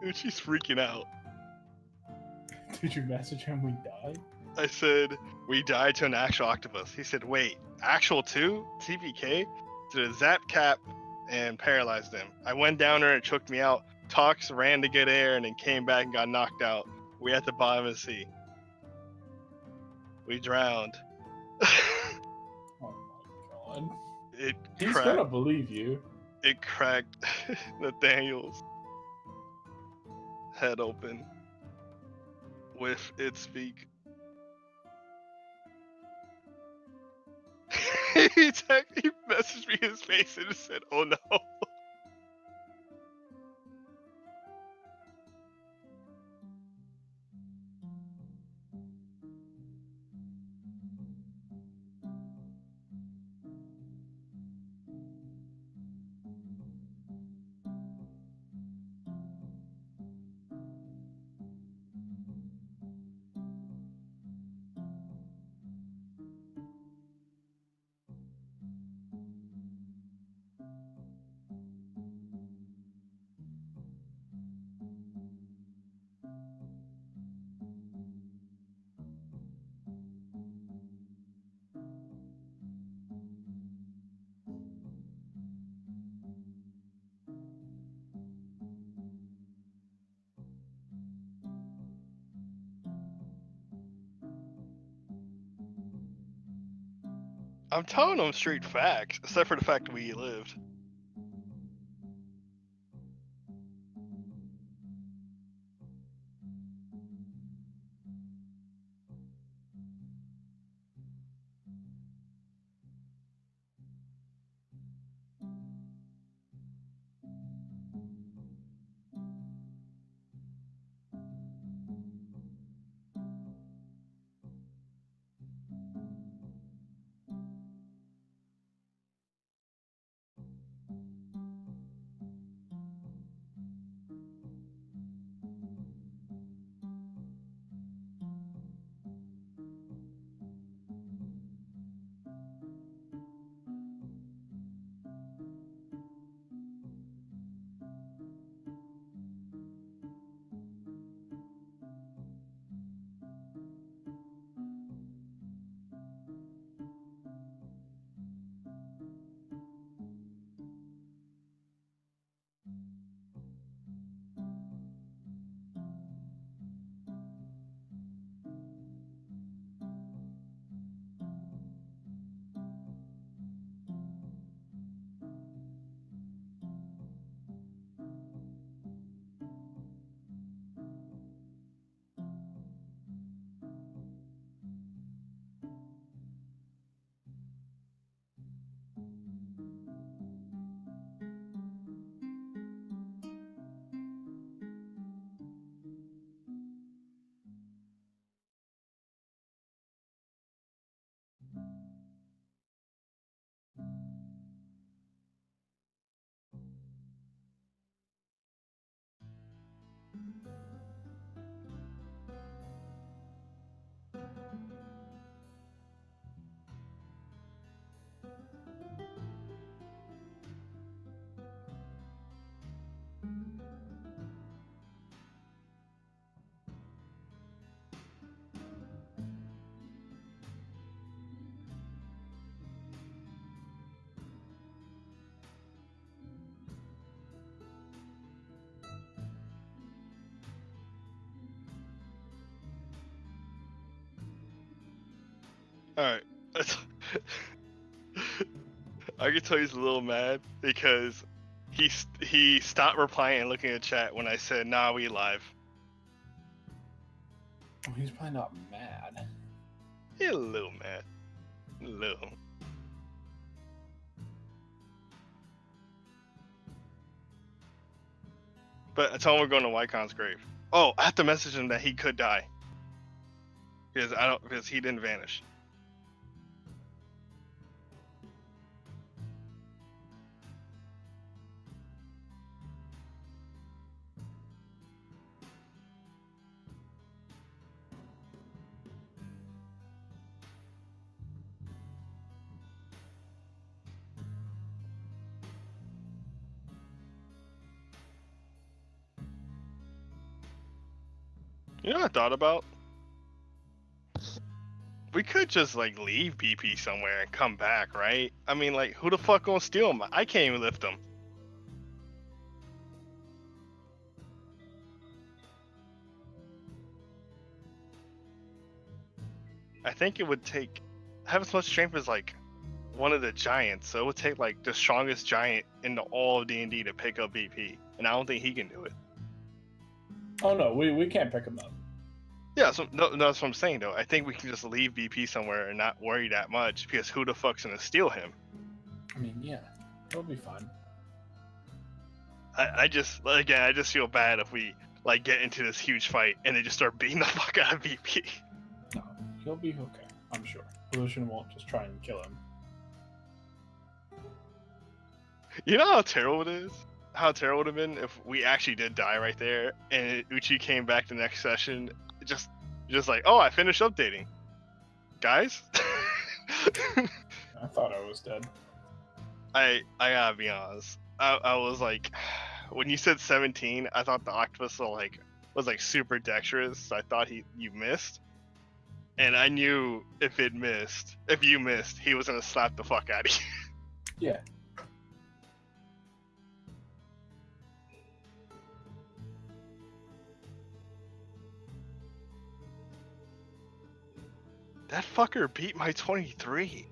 Uchi's freaking out. Did you message him we died? I said, we died to an actual octopus. He said, wait, actual 2? TPK? So it zap cap and paralyzed him. I went down there and it choked me out. Tox ran to get air and then came back and got knocked out. We at the bottom of the sea. We drowned. Oh my god. It He's cracked. gonna believe you. It cracked Nathaniel's head open with its beak. he messaged me his face and just said, "Oh no." I'm telling them straight facts, except for the fact we lived. Alright. I can tell he's a little mad because he stopped replying and looking at chat when I said, "Nah, we live." He's probably not mad. He's a little mad. A little. But I told him we're going to Wycon's grave. Oh, I have to message him that he could die. Because he didn't vanish. You know what I thought about? We could just like leave BP somewhere and come back, right? I mean, like, who the fuck gonna steal him? I can't even lift him. I think it would take have as much strength as like one of the giants, so it would take like the strongest giant in all of D&D to pick up BP, and I don't think he can do it. Oh no, we can't pick him up. Yeah, so no, that's what I'm saying though. I think we can just leave BP somewhere and not worry that much because who the fuck's gonna steal him? I mean, yeah, he'll be fine. I just feel bad if we like get into this huge fight and they just start beating the fuck out of BP. No, he'll be okay. I'm sure. Lucian won't just try and kill him. You know how terrible it is? How terrible it would have been if we actually did die right there and Uchi came back the next session just like, oh, I finished updating. Guys? I thought I was dead. I gotta be honest. I was like, when you said 17, I thought the octopus was like super dexterous. So I thought you missed, and I knew if you missed, he was gonna slap the fuck out of you. Yeah. That fucker beat my 23.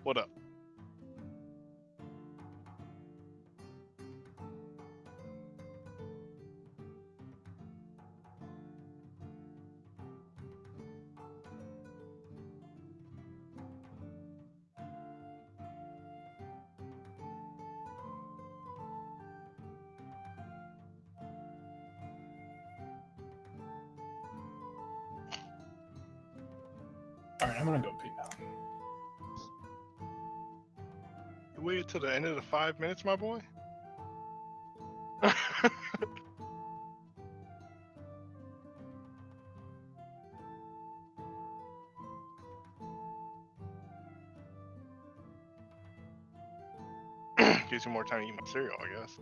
What up? All right, I'm gonna go pee now. You waited till the end of the 5 minutes, my boy? Gives you more time to eat my cereal, I guess.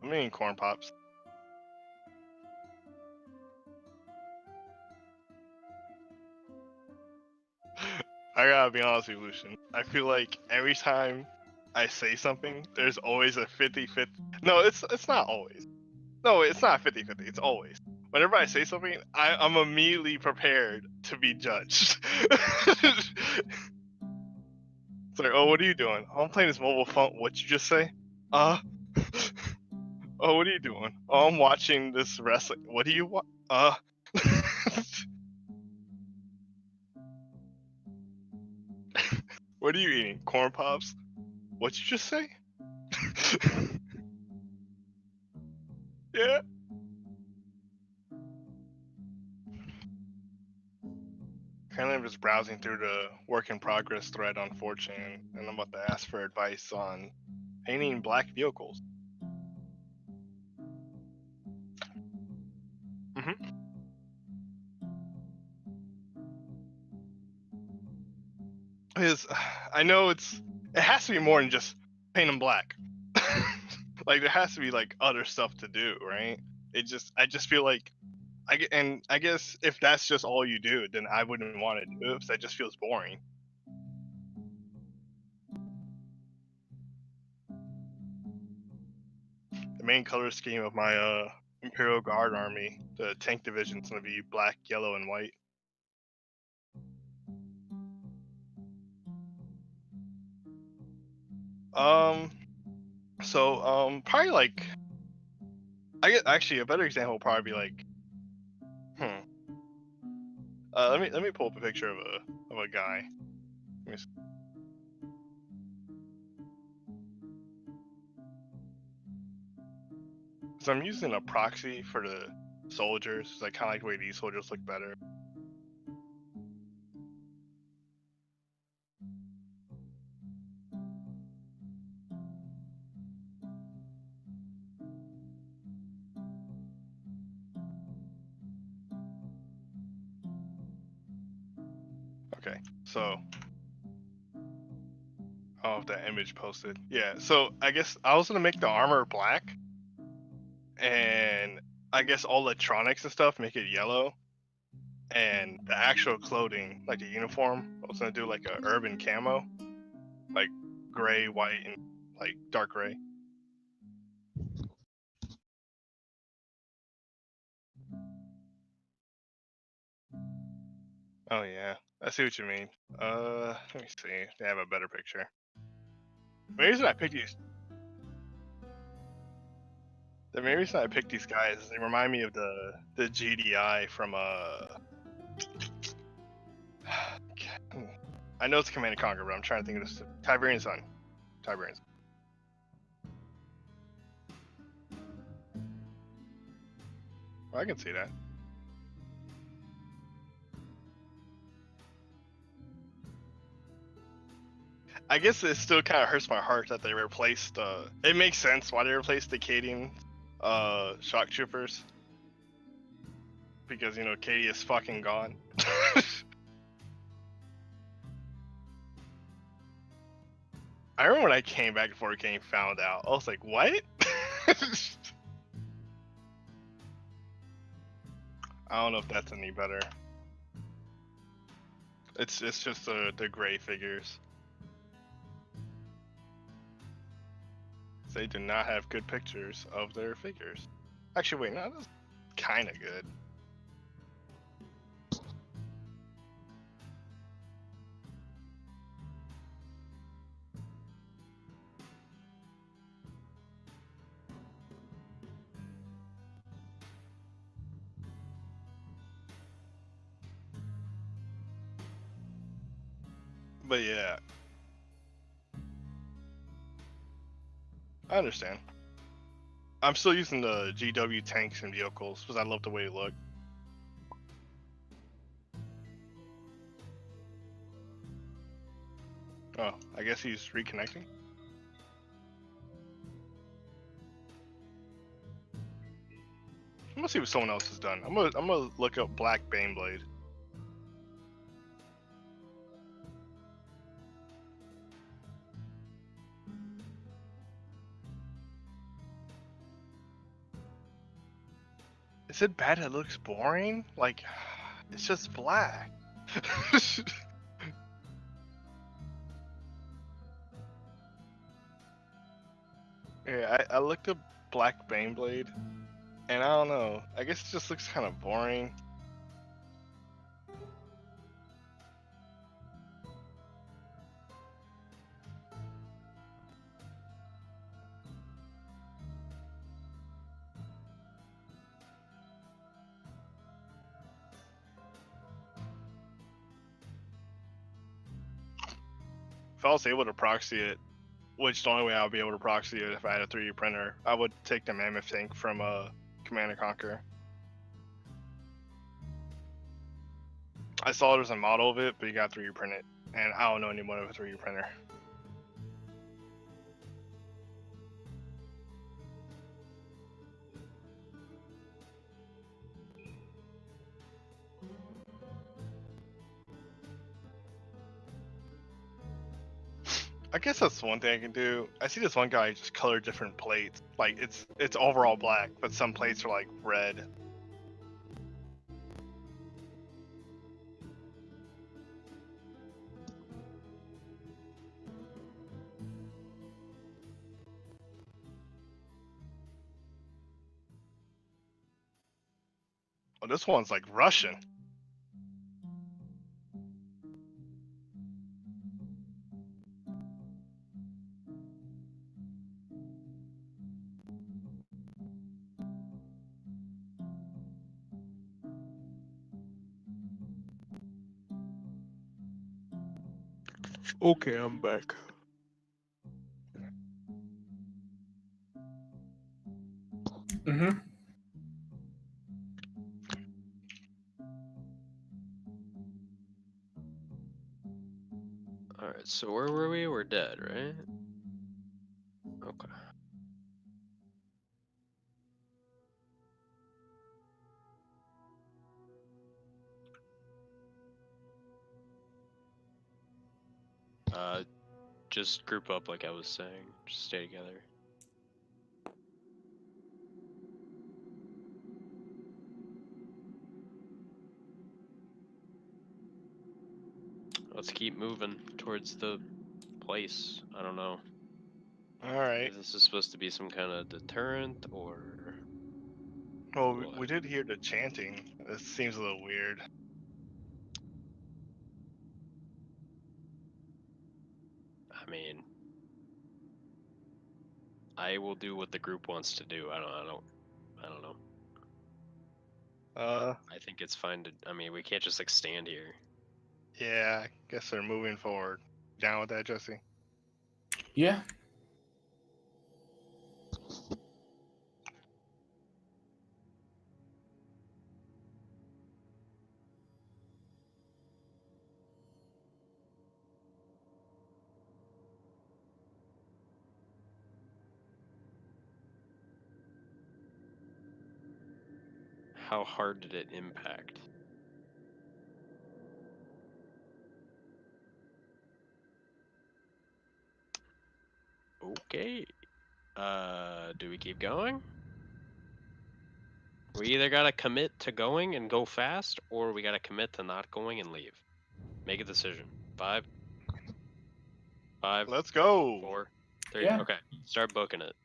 I'm eating corn pops. I gotta be honest with you, Lucian. I feel like every time I say something, there's always a 50-50. No, it's not always. No, it's not 50-50. It's always. Whenever I say something, I'm immediately prepared to be judged. It's like, oh, what are you doing? Oh, I'm playing this mobile phone. What'd you just say? Oh, what are you doing? Oh, I'm watching this wrestling. What do you want? What are you eating? Corn pops? What'd you just say? Yeah. Currently, I'm just browsing through the work in progress thread on 4chan, and I'm about to ask for advice on painting black vehicles. Because I know it has to be more than just paint them black. Like there has to be like other stuff to do, right? I just feel like I guess if that's just all you do, then I wouldn't want to do it because that just feels boring. The main color scheme of my Imperial Guard army, the tank division, is gonna be black, yellow, and white. Probably like I get actually a better example would probably be like let me pull up a picture of a guy. Let me see. So I'm using a proxy for the soldiers. So I kind of like the way these soldiers look better. Okay, so oh, if that image posted. Yeah, so I guess I was gonna make the armor black, and I guess all electronics and stuff make it yellow, and the actual clothing, like the uniform, I was gonna do like a urban camo, like gray, white, and like dark gray. Oh yeah, I see what you mean. Let me see if they have a better picture. The main reason I picked these guys is they remind me of the GDI from I know it's Command and Conquer, but I'm trying to think of this. Tiberian Sun. Tiberian Sun. Well, I can see that. I guess it still kind of hurts my heart that they replaced. It makes sense why they replaced the Cadian shock troopers, because you know Katie is fucking gone. I remember when I came back before Kane found out. I was like, what? I don't know if that's any better. It's just the gray figures. They do not have good pictures of their figures. Actually, wait, no, that's kind of good. But yeah, I understand. I'm still using the GW tanks and vehicles because I love the way they look. Oh, I guess he's reconnecting. I'm gonna see what someone else has done. I'm gonna look up Black Baneblade. Is it bad that it looks boring? Like, it's just black. Yeah, I looked up Black Baneblade, and I don't know. I guess it just looks kind of boring. If I was able to proxy it, which the only way I would be able to proxy it if I had a 3D printer, I would take the Mammoth tank from Command and Conquer. I saw there's a model of it, but you got 3D print it, and I don't know anyone with a 3D printer. I guess that's one thing I can do. I see this one guy just color different plates. Like it's overall black, but some plates are like red. Oh, this one's like Russian. Okay, I'm back. Mm-hmm. Alright, so where were we? We're dead, right? Okay. Just group up like I was saying. Just stay together. Let's keep moving towards the place. I don't know All right. if this is supposed to be some kind of deterrent or Well, what. we did hear the chanting. It seems a little weird. I mean, I will do what the group wants to do. I don't know. I think it's fine to. I mean, we can't just like stand here. Yeah, I guess they're moving forward. Down with that, Jesse? Yeah. How hard did it impact? Okay. Do we keep going? We either gotta commit to going and go fast, or we gotta commit to not going and leave. Make a decision. 5, 5, Let's go. 4, 3. Yeah. Okay, start booking it.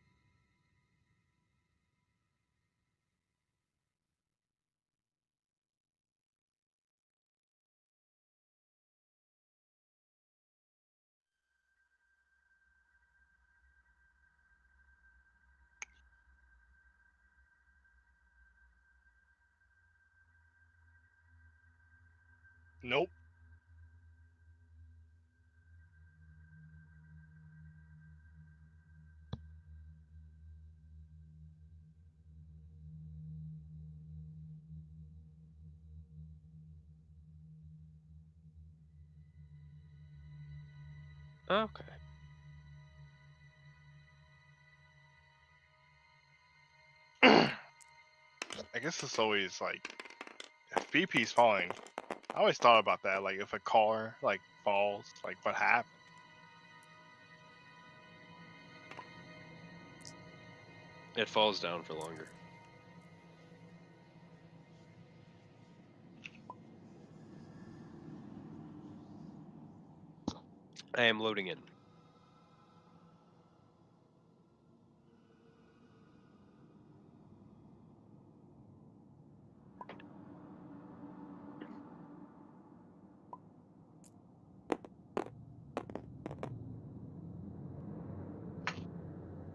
Nope. Okay. I guess it's always like if BP's falling. I always thought about that. Like if a car like falls, like what happened? It falls down for longer. I am loading in.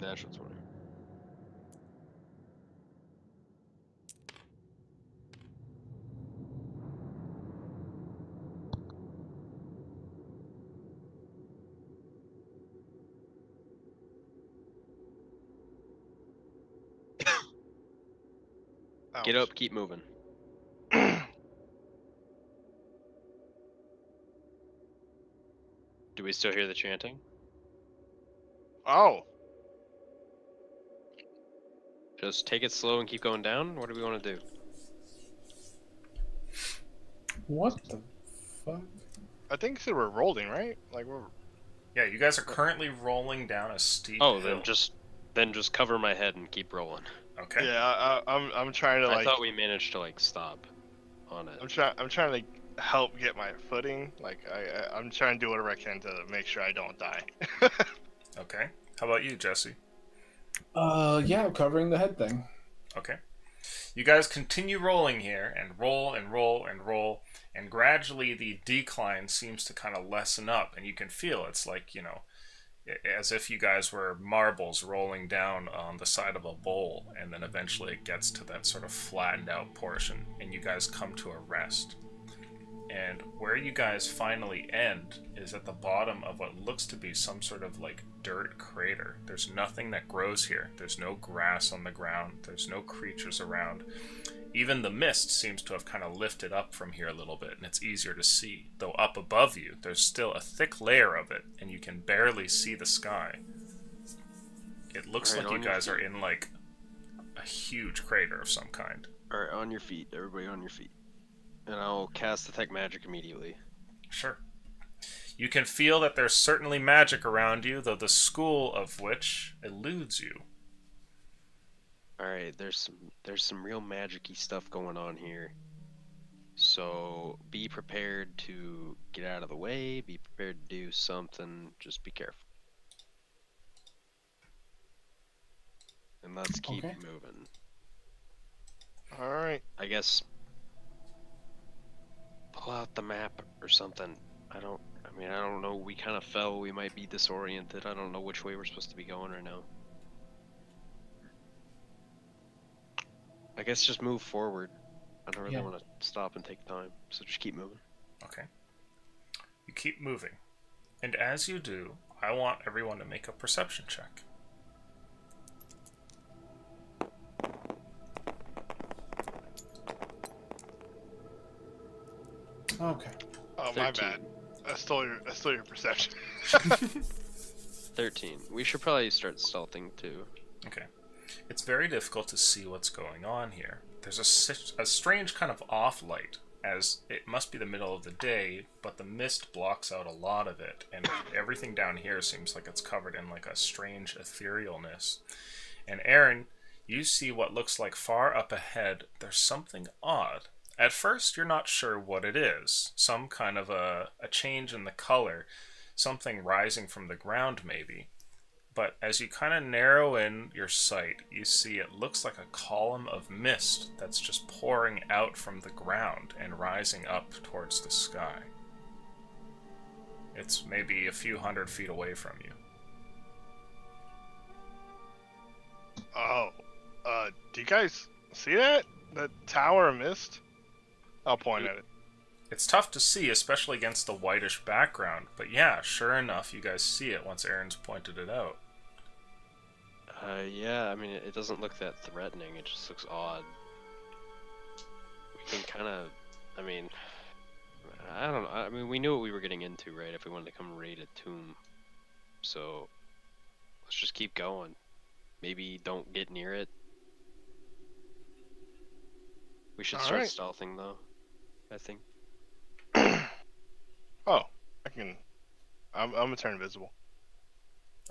Natural 20. Get up, keep moving. Do we still hear the chanting? Oh, Just take it slow and keep going down? What do we want to do? What the fuck? I think so. We're rolling, right? Like we're. Yeah, you guys are currently rolling down a steep Oh, hill. then just cover my head and keep rolling. Okay. Yeah, I'm trying to I like. thought we managed to like stop on it. I'm trying to help get my footing. Like I'm trying to do whatever I can to make sure I don't die. Okay. How about you, Jesse? Yeah, covering the head thing. Okay. You guys continue rolling here and roll and roll and roll, and gradually the decline seems to kind of lessen up, and you can feel it's like, you know, as if you guys were marbles rolling down on the side of a bowl, and then eventually it gets to that sort of flattened out portion, and you guys come to a rest. And where you guys finally end is at the bottom of what looks to be some sort of like dirt crater. There's nothing that grows here. There's no grass on the ground. There's no creatures around. Even the mist seems to have kind of lifted up from here a little bit, and it's easier to see. Though up above you, there's still a thick layer of it, and you can barely see the sky. It looks Alright, like you on your guys are feet. in like a huge crater of some kind. Alright, on your feet. Everybody on your feet. And I'll cast Detect Magic immediately. Sure. You can feel that there's certainly magic around you, though the school of which eludes you. Alright, there's some real magic-y stuff going on here. So be prepared to get out of the way, be prepared to do something, just be careful. And let's keep Okay. moving. All right. I guess pull out the map or something. I don't know. We kind of fell. We might be disoriented. I don't know which way we're supposed to be going right now. I guess just move forward. I don't really Yeah. want to stop and take time, so just keep moving. Okay. You keep moving. And as you do, I want everyone to make a perception check. Okay. Oh, my 13. bad. I stole your perception. 13. We should probably start stealthing too. Okay. It's very difficult to see what's going on here. There's a strange kind of off light, as it must be the middle of the day, but the mist blocks out a lot of it, and everything down here seems like it's covered in like a strange etherealness. And Aaron, you see what looks like far up ahead, there's something odd. At first, you're not sure what it is. Some kind of a change in the color, something rising from the ground maybe. But as you kind of narrow in your sight, you see it looks like a column of mist that's just pouring out from the ground and rising up towards the sky. It's maybe a few 100 feet away from you. Oh, do you guys see that? The tower of mist? I'll point at it. It's tough to see, especially against the whitish background, but yeah, sure enough, you guys see it once Aaron's pointed it out. Yeah, I mean, it doesn't look that threatening. It just looks odd. We can kind of, I mean, I don't know. I mean, we knew what we were getting into, right? If we wanted to come raid a tomb. so let's just keep going. Maybe don't get near it. We should start Alright. stealthing though, I think. Oh, I can. I'm gonna turn invisible,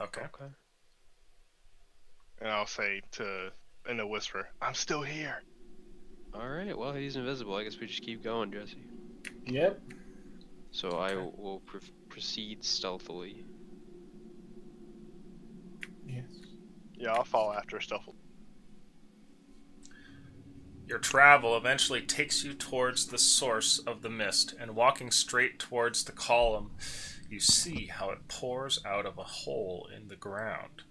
Okay. Okay. and I'll say in a whisper, "I'm still here." Alright, well, he's invisible. I guess we just keep going, Jesse. Yep. So I will proceed stealthily. Yes. Yeah, I'll follow after stealthily. Your travel eventually takes you towards the source of the mist, and walking straight towards the column, you see how it pours out of a hole in the ground.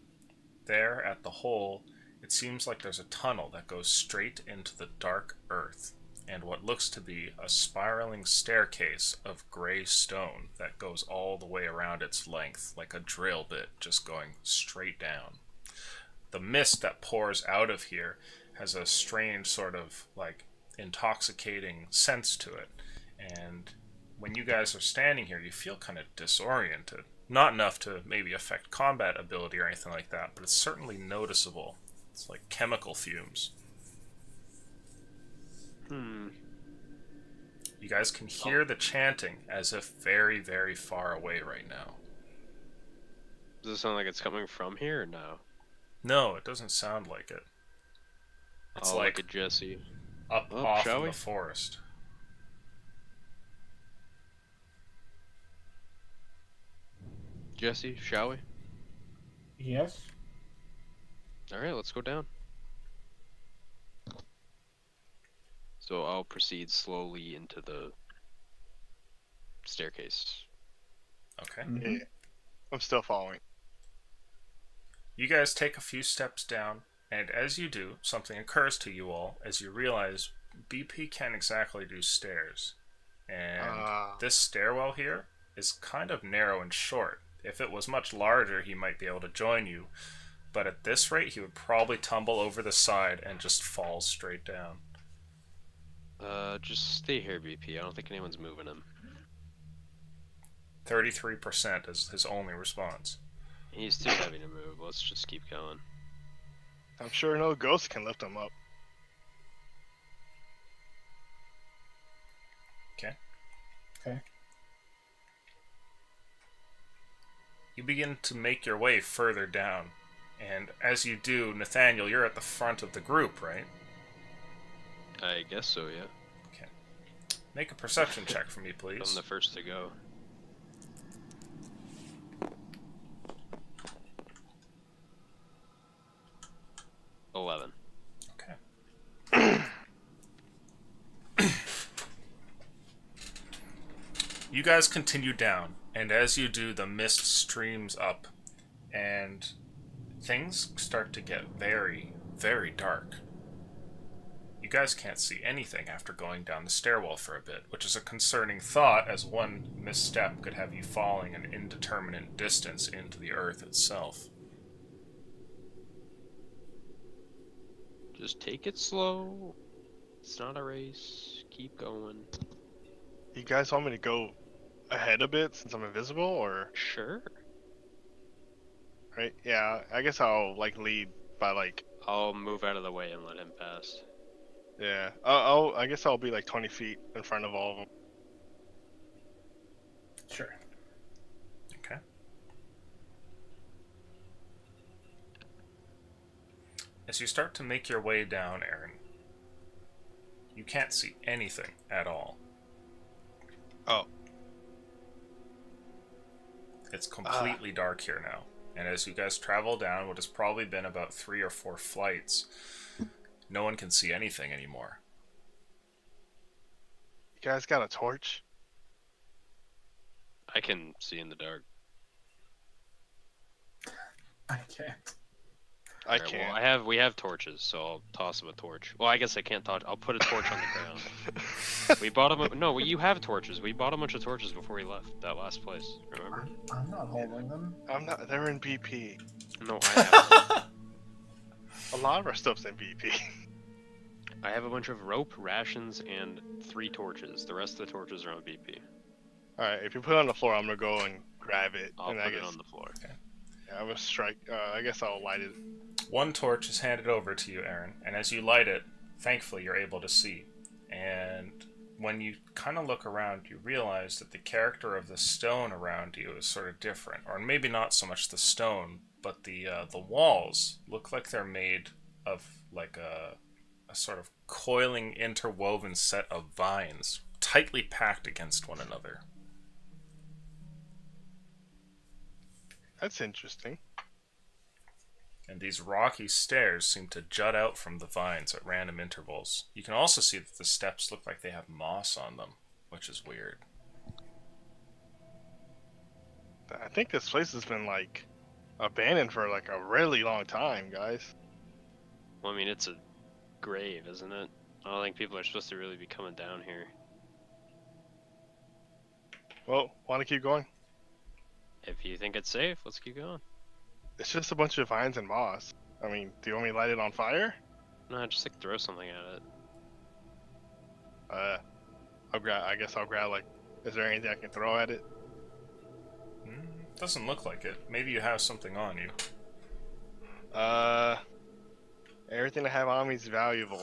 There, at the hole, it seems like there's a tunnel that goes straight into the dark earth, and what looks to be a spiraling staircase of gray stone that goes all the way around its length, like a drill bit just going straight down. The mist that pours out of here has a strange sort of like intoxicating sense to it, and when you guys are standing here you feel kind of disoriented. Not enough to maybe affect combat ability or anything like that, but it's certainly noticeable. It's like chemical fumes. You guys can hear the chanting as if very, very far away right now. Does it sound like it's coming from here or no? No, it doesn't sound like it. It's I'll like look at Jesse. up Oh, off shall in we? the forest. Jesse, shall we? Yes. Alright, let's go down. So I'll proceed slowly into the staircase. Okay. Mhm. Yeah, I'm still following. You guys take a few steps down, and as you do, something occurs to you all as you realize BP can't exactly do stairs. And this stairwell here is kind of narrow and short. If it was much larger, he might be able to join you. But at this rate, he would probably tumble over the side and just fall straight down. Just stay here, BP. I don't think anyone's moving him. 33% is his only response. He's too heavy to move. Let's just keep going. I'm sure no ghost can lift him up. Okay. Okay. You begin to make your way further down. And as you do, Nathaniel, you're at the front of the group, right? I guess so, yeah. Okay. Make a perception check for me, I'm please. the first to go. $11. Okay. You guys continue down, and as you do, the mist streams up, and things start to get very, very dark. You guys can't see anything after going down the stairwell for a bit, which is a concerning thought, as one misstep could have you falling an indeterminate distance into the earth itself. Just take it slow. It's not a race. Keep going. You guys want me to go ahead a bit since I'm invisible, or Sure. right? Yeah, I guess I'll like lead by like I'll move out of the way and let him pass. yeah. I guess I'll be like 20 feet in front of all of them. Sure. Okay. As you start to make your way down, Aaron, you can't see anything at all. Oh. It's completely dark here now. And as you guys travel down what has probably been about 3 or 4 flights, no one can see anything anymore. You guys got a torch? I can see in the dark. I can't. I Alright, can't. well, we have torches, so I'll toss him a torch. Well, I guess I can't touch. I'll put a torch on the ground. We bought him. No, you have torches. We bought a bunch of torches before we left that last place. Remember? I'm not holding them. I'm not. They're in BP. No, I have. A lot of our stuff's in BP. I have a bunch of rope, rations, and 3 torches. The rest of the torches are on BP. All right. If you put it on the floor, I'm gonna go and grab it. I'll and put I it guess on the floor. I will strike. I guess I'll light it. One torch is handed over to you, Aaron, and as you light it, thankfully you're able to see. And when you kind of look around, you realize that the character of the stone around you is sort of different, or maybe not so much the stone, but the walls look like they're made of like a sort of coiling, interwoven set of vines, tightly packed against one another. That's interesting. And these rocky stairs seem to jut out from the vines at random intervals. You can also see that the steps look like they have moss on them, which is weird. I think this place has been like abandoned for like a really long time, guys. Well, I mean, it's a grave, isn't it? I don't think people are supposed to really be coming down here. Well, want to keep going? If you think it's safe, let's keep going. It's just a bunch of vines and moss. I mean, do you want me to light it on fire? No, just like throw something at it. I'll grab. I guess I'll grab like. Is there anything I can throw at it? Doesn't look like it. Maybe you have something on you. Everything I have on me is valuable.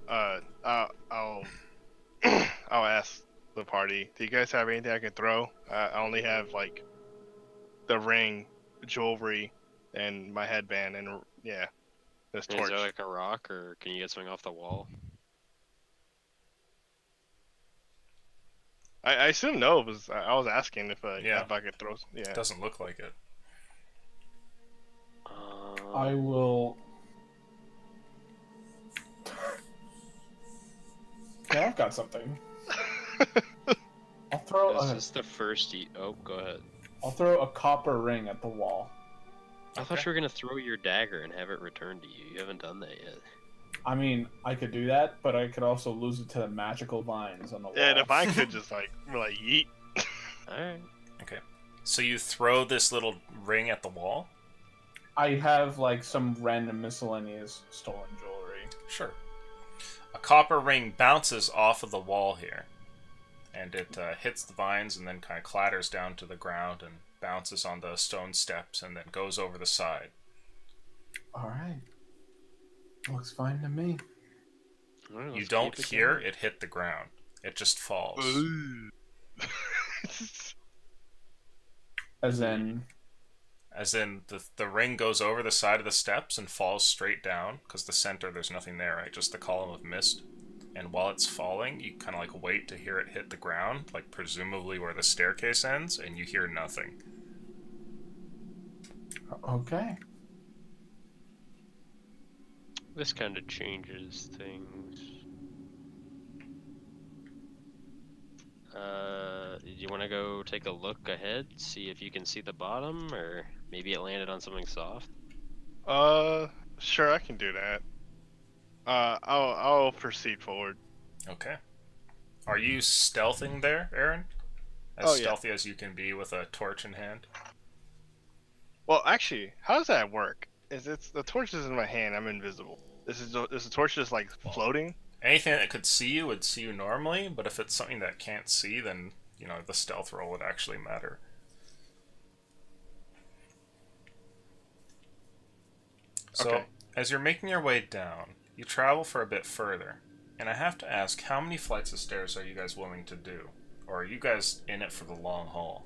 I'll I'll ask the party. Do you guys have anything I can throw? I only have like the ring, jewelry, and my headband, and yeah, this Is torch. there like a rock, or can you get something off the wall? I assume no. Because I was asking if Yeah. if I could throw. Yeah. Doesn't look like it. I will. Yeah, I've got something. I'll throw This a, is the first. Oh, go ahead. I'll throw a copper ring at the wall. I thought you were gonna throw your dagger and have it returned to you. You haven't done that yet. I mean, I could do that, but I could also lose it to the magical vines on the wall. Yeah, and if I could just like yeet. All right. Okay. So you throw this little ring at the wall? I have like some random miscellaneous stolen jewelry. Sure. A copper ring bounces off of the wall here, and it hits the vines and then kind of clatters down to the ground and bounces on the stone steps and then goes over the side. All right. Looks fine to me. All right, You let's don't keep it hear going. it hit the ground. It just falls. As in, As in, the ring goes over the side of the steps and falls straight down, because the center, there's nothing there, right? Just the column of mist. And while it's falling, you kind of like wait to hear it hit the ground, like presumably where the staircase ends, and you hear nothing. okay. This kind of changes things. Do you want to go take a look ahead, see if you can see the bottom, or maybe it landed on something soft? Sure, I can do that. I'll proceed forward. Okay. Are you stealthing there, Aaron? As Oh, yeah. stealthy as you can be with a torch in hand? Well, actually, how does that work? It's the torch is in my hand. I'm invisible. Is the torch just like floating? Anything that could see you would see you normally, but if it's something that can't see, then, you know, the stealth roll would actually matter. So, Okay. as you're making your way down, you travel for a bit further, and I have to ask, how many flights of stairs are you guys willing to do? Or are you guys in it for the long haul?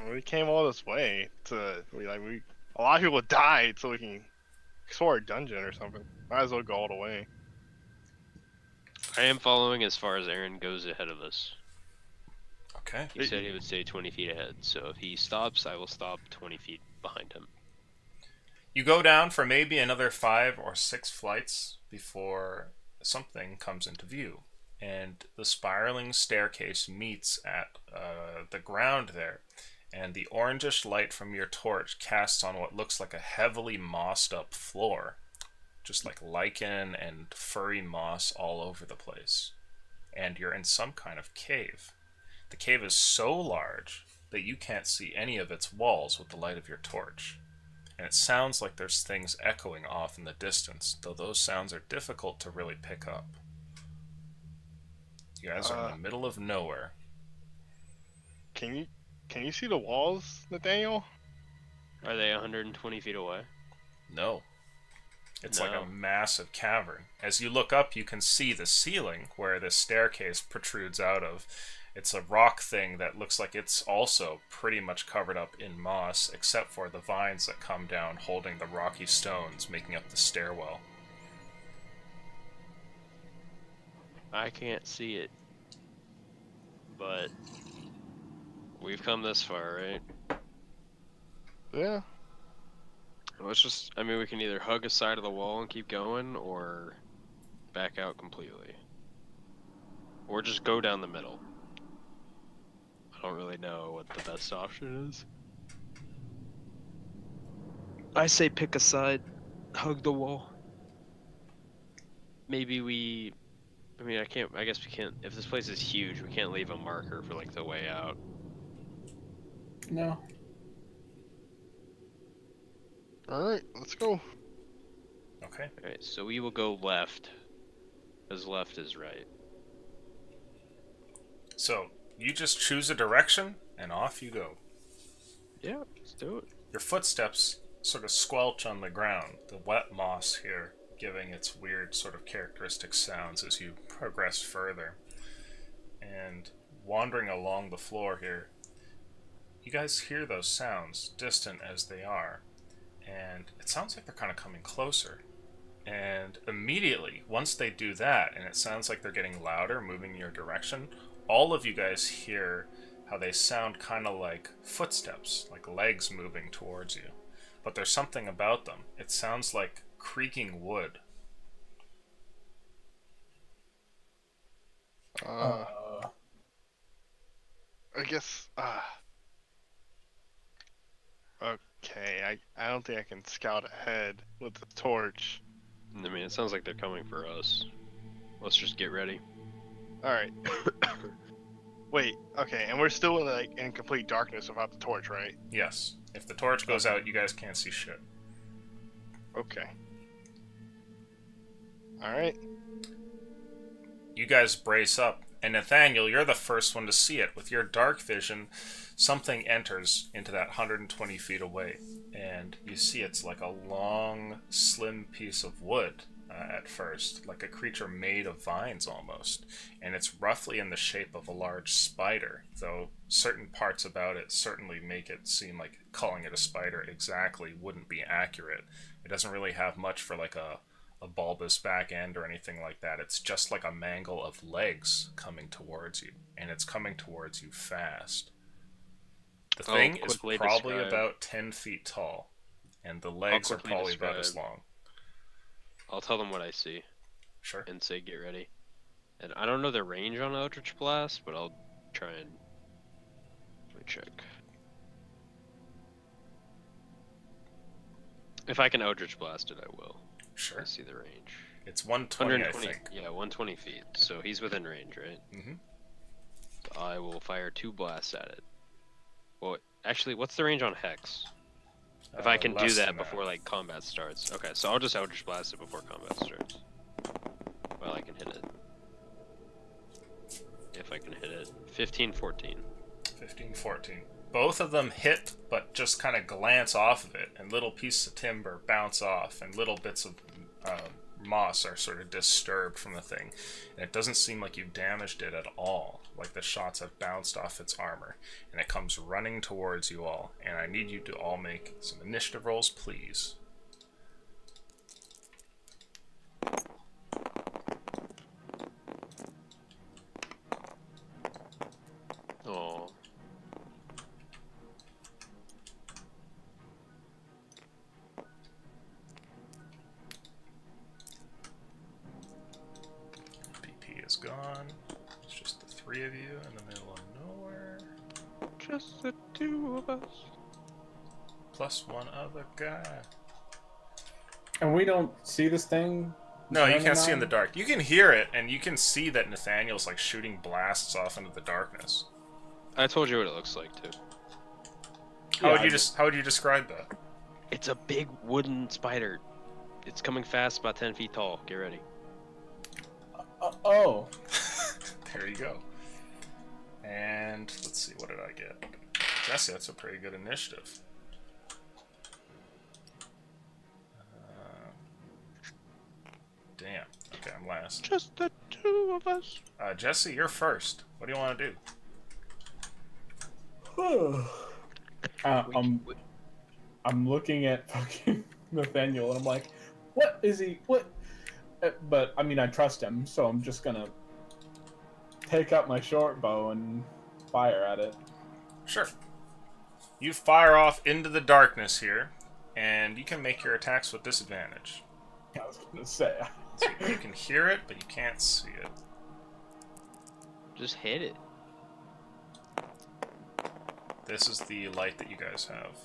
We came all this way to a lot of people died so we can explore a dungeon or something. Might as well go all the way. I am following as far as Aaron goes ahead of us. Okay. He said he would stay 20 feet ahead, so if he stops, I will stop 20 feet behind him. You go down for maybe another 5 or 6 flights before something comes into view. And the spiraling staircase meets at the ground there. And the orangish light from your torch casts on what looks like a heavily mossed up floor. Just like lichen and furry moss all over the place. And you're in some kind of cave. The cave is so large that you can't see any of its walls with the light of your torch. And it sounds like there's things echoing off in the distance, though those sounds are difficult to really pick up. You guys are in the middle of nowhere. Can you see the walls, Nathaniel? Are they 120 feet away? No. It's like No. a massive cavern. As you look up, you can see the ceiling where the staircase protrudes out of. It's a rock thing that looks like it's also pretty much covered up in moss, except for the vines that come down holding the rocky stones making up the stairwell. I can't see it. But we've come this far, right? Yeah. Let's just, I mean, we can either hug a side of the wall and keep going, or back out completely. Or just go down the middle. I don't really know what the best option is. I say pick a side, hug the wall. Maybe we, I mean, I guess we can't, if this place is huge, we can't leave a marker for like the way out. No. Alright, let's go. Okay. Alright, so we will go left, as left is right. So, you just choose a direction, and off you go. Yeah, let's do it. Your footsteps sort of squelch on the ground, the wet moss here giving its weird sort of characteristic sounds as you progress further. And wandering along the floor here, you guys hear those sounds, distant as they are, and it sounds like they're kind of coming closer. And immediately, once they do that, and it sounds like they're getting louder, moving in your direction, all of you guys hear how they sound kind of like footsteps, like legs moving towards you. But there's something about them. It sounds like creaking wood. I guess. Okay, I don't think I can scout ahead with the torch. I mean, it sounds like they're coming for us. Let's just get ready. Alright. Wait, okay, and we're still in complete darkness without the torch, right? Yes. If the torch goes out, you guys can't see shit. Okay. Alright. You guys brace up, and Nathaniel, you're the first one to see it. With your dark vision, something enters into that 120 feet away, and you see it's like a long, slim piece of wood at first, like a creature made of vines almost, and it's roughly in the shape of a large spider, though certain parts about it certainly make it seem like calling it a spider exactly wouldn't be accurate. It doesn't really have much for like a bulbous back end or anything like that. It's just like a mangle of legs coming towards you, and it's coming towards you fast. The thing is quickly probably describe. about 10 feet tall, and the legs are quickly probably about as describe. long. I'll tell them what I see Sure. and say get ready. And I don't know the range on Eldritch Blast, but I'll try and let me check. If I can Eldritch Blast it, I will. Sure. I see the range. It's 120, I 120. think. Yeah, 120 feet. So he's within range, right? Mm-hmm. So I will fire 2 blasts at it. Well, actually, what's the range on Hex? If I can do less that than before like combat starts. Okay, so I'll just Eldritch Blast it before combat starts. Well, I can hit it. If I can hit it. 15, 14. 15, 14. Both of them hit, but just kind of glance off of it, and little pieces of timber bounce off, and little bits of moss are sort of disturbed from the thing. And it doesn't seem like you've damaged it at all, like the shots have bounced off its armor. And it comes running towards you all, and I need you to all make some initiative rolls, please. Oh. PP is gone. It's just the 3 of you in the middle of nowhere. Just the 2 of us. Plus 1 other guy. And we don't see this thing? No, you running can't see in on? the dark. You can hear it, and you can see that Nathaniel's like shooting blasts off into the darkness. I told you what it looks like too. How Yeah, would you describe that? It's a big wooden spider. It's coming fast, about 10 feet tall. Get ready. Oh. There you go. And And let's see, what did I get? Jesse, that's a pretty good initiative. Damn. Okay, I'm last. Just the two of us. Jesse, you're first. What do you want to do? I'm looking at fucking Nathaniel, and I'm like, what is he? What? But I mean, I trust him, so I'm just gonna take up my short bow and fire at it. Sure. You fire off into the darkness here, and you can make your attacks with disadvantage. I was gonna say. So you can hear it, but you can't see it. Just hit it. This is the light that you guys have.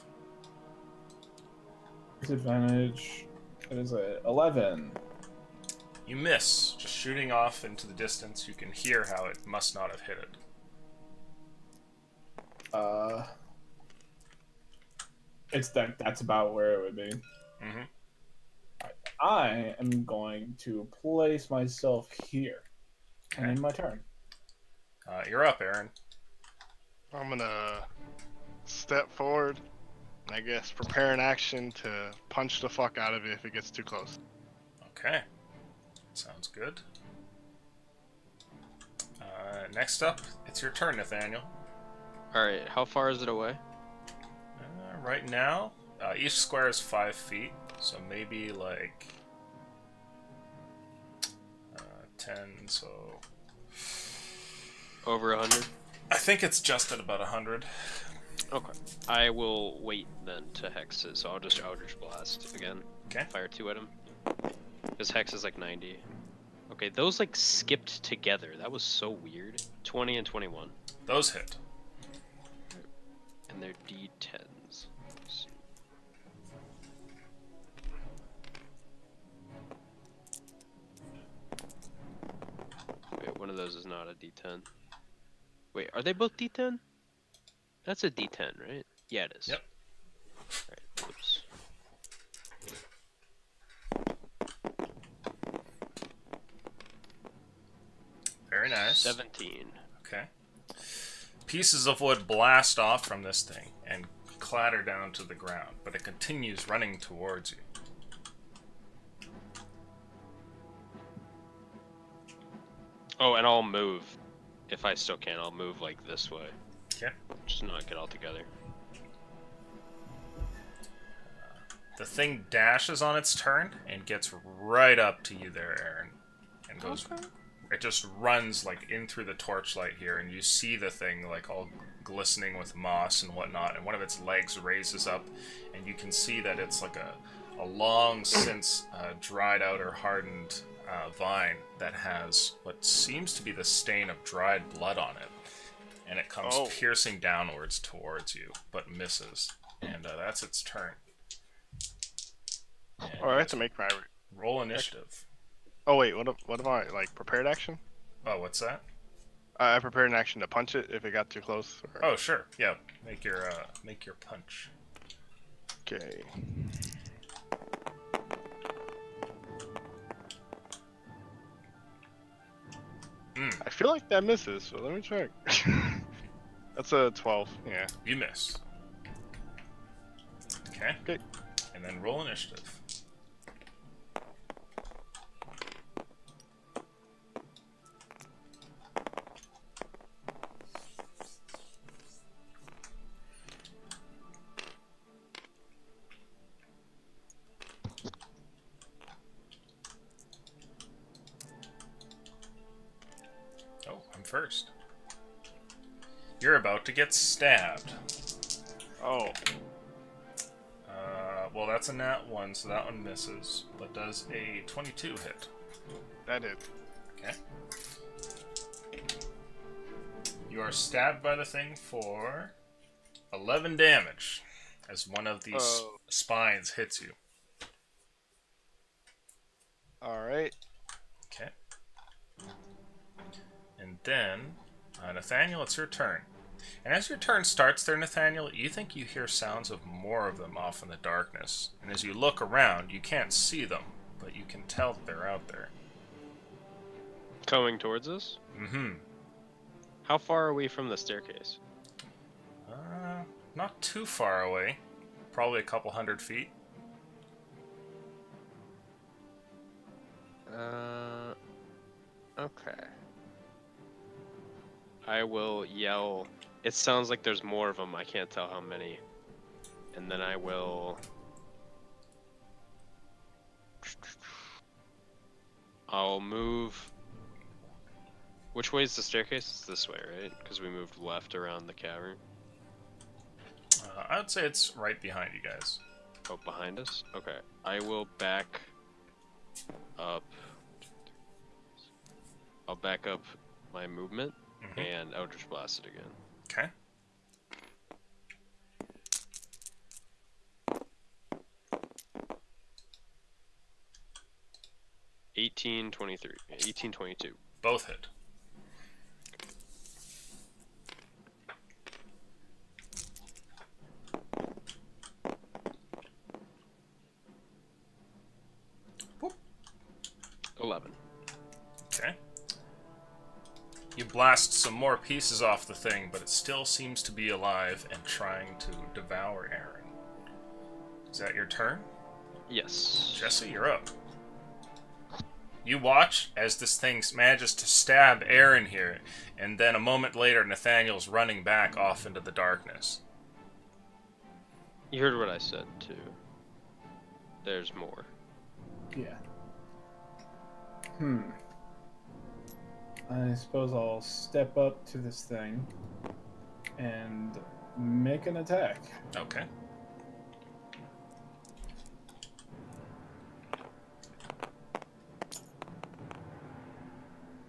Disadvantage. It is a 11. You miss. Just shooting off into the distance, you can hear how it must not have hit it. It's that's about where it would be. Mm-hmm. I am going to place myself here. And Okay. end my turn. You're up, Aaron. I'm gonna step forward. I guess prepare an action to punch the fuck out of it if it gets too close. Okay. Sounds good. Next up, it's your turn, Nathaniel. Alright, how far is it away? Right now, each square is 5 feet, so maybe like 10, so... Over 100? I think it's just at about 100. Okay. I will wait then to hex it, so I'll just Eldritch Blast again. Okay. Fire 2 at him. Because hex is like 90. Okay, those like skipped together. That was so weird. 20 and 21. Those hit. And they're D10s. Let's see. Wait, one of those is not a D10. Wait, are they both D10? That's a D10, right? Yeah, it is. Yep. Alright, oops. Very nice. 17. Okay. Pieces of wood blast off from this thing and clatter down to the ground, but it continues running towards you. Oh, and I'll move. If I still can, I'll move like this way. Okay. Just knock it all together. The thing dashes on its turn and gets right up to you there, Aaron. And goes... Okay. It just runs like in through the torchlight here, and you see the thing like all glistening with moss and whatnot, and one of its legs raises up, and you can see that it's like a long since dried out or hardened vine that has what seems to be the stain of dried blood on it, and it comes Oh. piercing downwards towards you, but misses, and that's its turn. And Oh, I have to make my. roll initiative. Oh wait, what if I like prepared action? Oh, what's that? I prepared an action to punch it if it got too close. Or... Oh, sure. Yeah, make your punch. Okay. I feel like that misses, so let me check. That's a 12. Yeah. You miss. Okay. Okay. And then roll initiative. Oh, I'm first. You're about to get stabbed. Oh. Well, that's a nat 1, so that one misses. But does a 22 hit? That did. Okay. You are stabbed by the thing for 11 damage as one of these Oh. spines hits you. Alright. Okay. And then, Nathaniel, it's your turn. And as your turn starts there, Nathaniel, you think you hear sounds of more of them off in the darkness. And as you look around, you can't see them, but you can tell that they're out there. Coming towards us? Mm-hmm. How far are we from the staircase? Not too far away. Probably a couple 100 feet. Okay. I will yell. It sounds like there's more of them. I can't tell how many. And then I will. I'll move. Which way is the staircase? It's this way, right? Because we moved left around the cavern. I would say it's right behind you guys. Oh, behind us? Okay. I will back up. I'll back up my movement and Eldritch Blast it again. Okay. $18.22. Both hit. Whoop. 11. Okay. You blast some more pieces off the thing, but it still seems to be alive and trying to devour Aaron. Is that your turn? Yes. Jesse, you're up. You watch as this thing manages to stab Aaron here, and then a moment later, Nathaniel's running back off into the darkness. You heard what I said, too. There's more. Yeah. I suppose I'll step up to this thing and make an attack. Okay.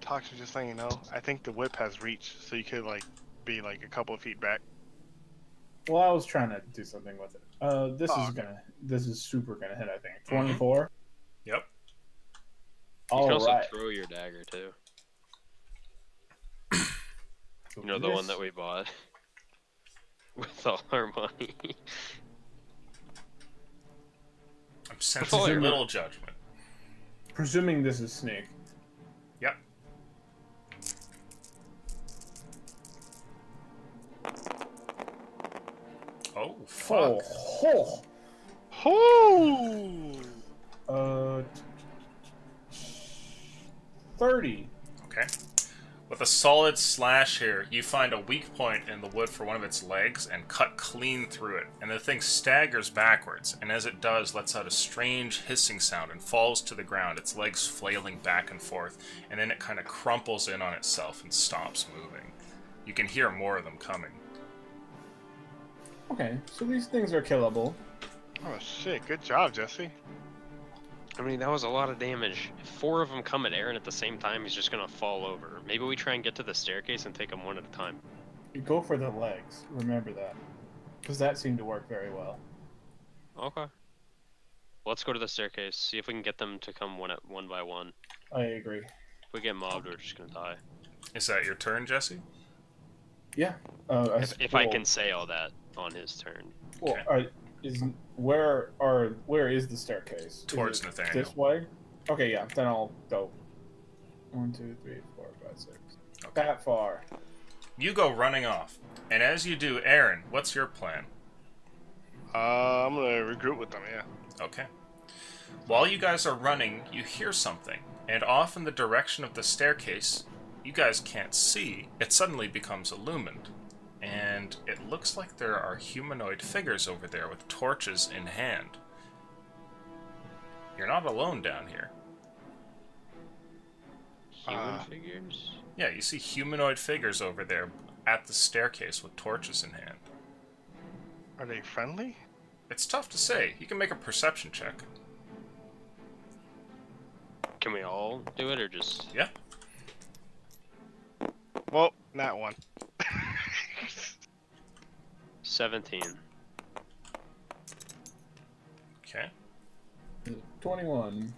Toxic, just letting you know, I think the whip has reach, so you could like be like a couple of feet back. Well, I was trying to do something with it. This Oh, is okay. this is super gonna hit. I think 24. Yep. You can All also right. throw your dagger, too. You know, the one that we bought. With all our money. I'm sensing a little judgment. Presuming this is sneak. Yep. Oh, fuck. Oh. Oh! 30. Okay. With a solid slash here, you find a weak point in the wood for one of its legs and cut clean through it, and the thing staggers backwards, and as it does, lets out a strange hissing sound and falls to the ground, its legs flailing back and forth, and then it kind of crumples in on itself and stops moving. You can hear more of them coming. Okay, so these things are killable. Oh shit! Good job, Jesse. I mean, that was a lot of damage. If 4 of them come at Aaron at the same time, he's just gonna fall over. Maybe we try and get to the staircase and take them one at a time. You go for the legs. Remember that, because that seemed to work very well. Okay. Let's go to the staircase, see if we can get them to come one by one. I agree. If we get mobbed, we're just gonna die. Is that your turn, Jesse? Yeah. If I can say all that on his turn. Well, Okay. where is the staircase? Towards Is it Nathaniel. This way. Okay, yeah. Then I'll go. 1, 2, 3, 4, 5, 6. That far. You go running off, and as you do, Aaron, what's your plan? I'm gonna regroup with them. Yeah. Okay. While you guys are running, you hear something, and off in the direction of the staircase, you guys can't see, it suddenly becomes illumined. And it looks like there are humanoid figures over there with torches in hand. You're not alone down here. Human figures? Yeah, you see humanoid figures over there at the staircase with torches in hand. Are they friendly? It's tough to say. You can make a perception check. Can we all do it, or just... Yeah. Well, not one. 17. Okay. 21.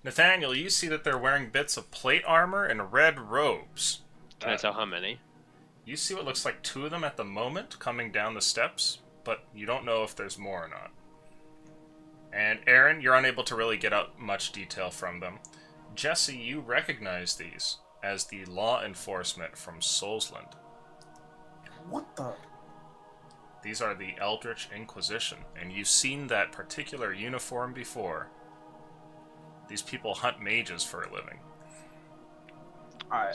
Nathaniel, you see that they're wearing bits of plate armor and red robes. Can I tell how many? You see what looks like 2 of them at the moment coming down the steps, but you don't know if there's more or not. And Aaron, you're unable to really get out much detail from them. Jesse, you recognize these. as the law enforcement from Soulsland. What the? These are the Eldritch Inquisition, and you've seen that particular uniform before. These people hunt mages for a living.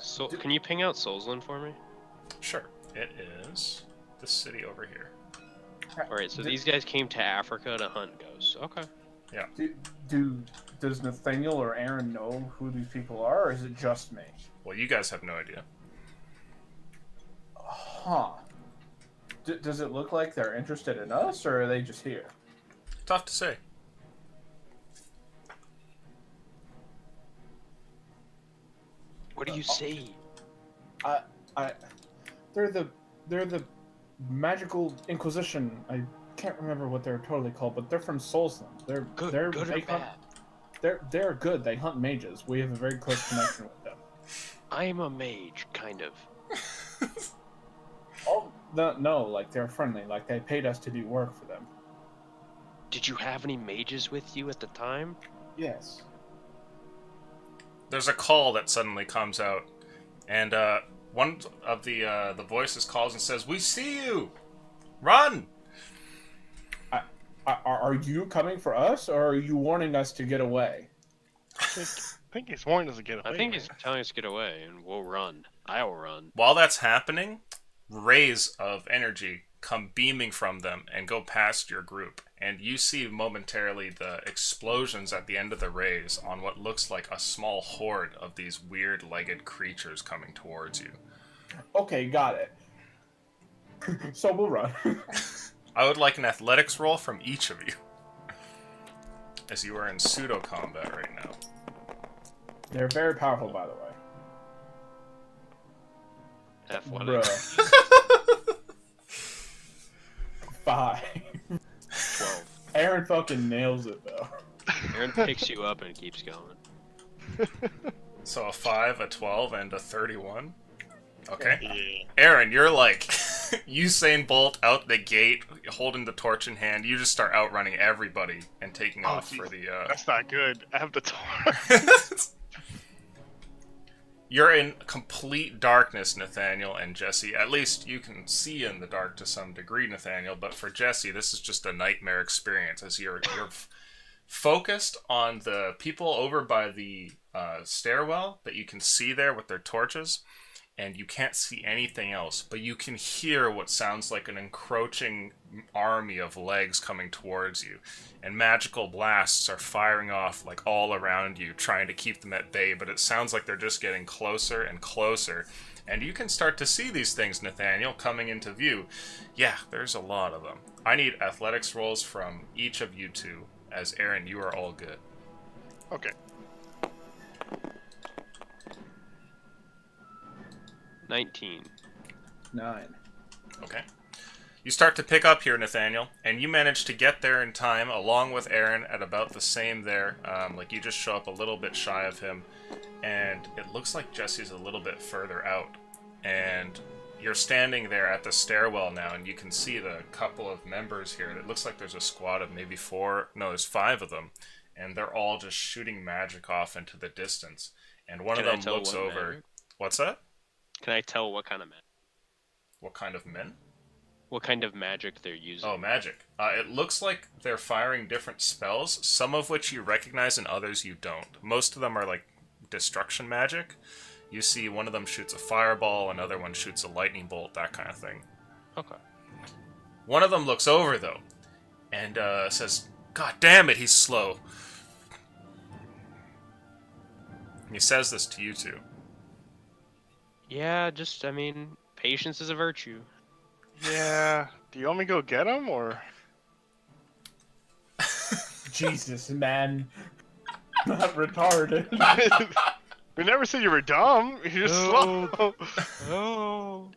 So, can you ping out Soulsland for me? Sure, it is this city over here. Alright, so these guys came to Africa to hunt ghosts. Okay. Does Nathaniel or Aaron know who these people are, or is it just me? Well, you guys have no idea. Huh. Does it look like they're interested in us, or are they just here? Tough to say. What do you see? They're the magical Inquisition. I can't remember what they're totally called, but they're from Soulsland. They're Good they're or they hunt, bad? they're good. They hunt mages. We have a very close connection with them. I'm a mage, kind of. Oh no, like they're friendly. Like they paid us to do work for them. Did you have any mages with you at the time? Yes. There's a call that suddenly comes out, and one of the voices calls and says, "We see you! Run!" Are you coming for us, or are you warning us to get away? I think he's warning us to get away. I think he's telling us to get away, and we'll run. I'll run. While that's happening, rays of energy come beaming from them and go past your group, and you see momentarily the explosions at the end of the rays on what looks like a small horde of these weird-legged creatures coming towards you. Okay, got it. So we'll run. I would like an athletics roll from each of you, as you are in pseudo-combat right now. They're very powerful, by the way. Athletics. Bruh. 5. 12. Aaron fucking nails it, though. Aaron picks you up and keeps going. So a 5, a 12, and a 31. Okay. Yeah. Aaron, you're like Usain Bolt out the gate, holding the torch in hand. You just start outrunning everybody and taking off geez. for the... That's not good. I have the torch. You're in complete darkness, Nathaniel and Jesse. At least you can see in the dark to some degree, Nathaniel. But for Jesse, this is just a nightmare experience as you're focused on the people over by the stairwell that you can see there with their torches, and you can't see anything else. But you can hear what sounds like an encroaching army of legs coming towards you, and magical blasts are firing off like all around you, trying to keep them at bay, but it sounds like they're just getting closer and closer. And you can start to see these things, Nathaniel, coming into view. Yeah, there's a lot of them. I need athletics rolls from each of you two, as Aaron, you are all good. Okay. 19. 9. Okay. You start to pick up here, Nathaniel, and you manage to get there in time, along with Aaron, at about the same there. Like, you just show up a little bit shy of him, and it looks like Jesse's a little bit further out. And you're standing there at the stairwell now, and you can see the couple of members here. It looks like there's a squad of maybe 4, no, there's 5 of them, and they're all just shooting magic off into the distance. And one Can of I them tell looks what over. magic? What's that? Can I tell what kind of What kind of men? what kind of magic they're using? Oh, magic. It looks like they're firing different spells, some of which you recognize and others you don't. Most of them are like destruction magic. You see one of them shoots a fireball, another one shoots a lightning bolt, that kind of thing. Okay. One of them looks over, though, and says, "God damn it, he's slow." And he says this to you two. Yeah, I mean, patience is a virtue. Yeah. Do you want me to go get him, or? Jesus, man. Not retarded. We never said you were dumb. You're just slow. Oh.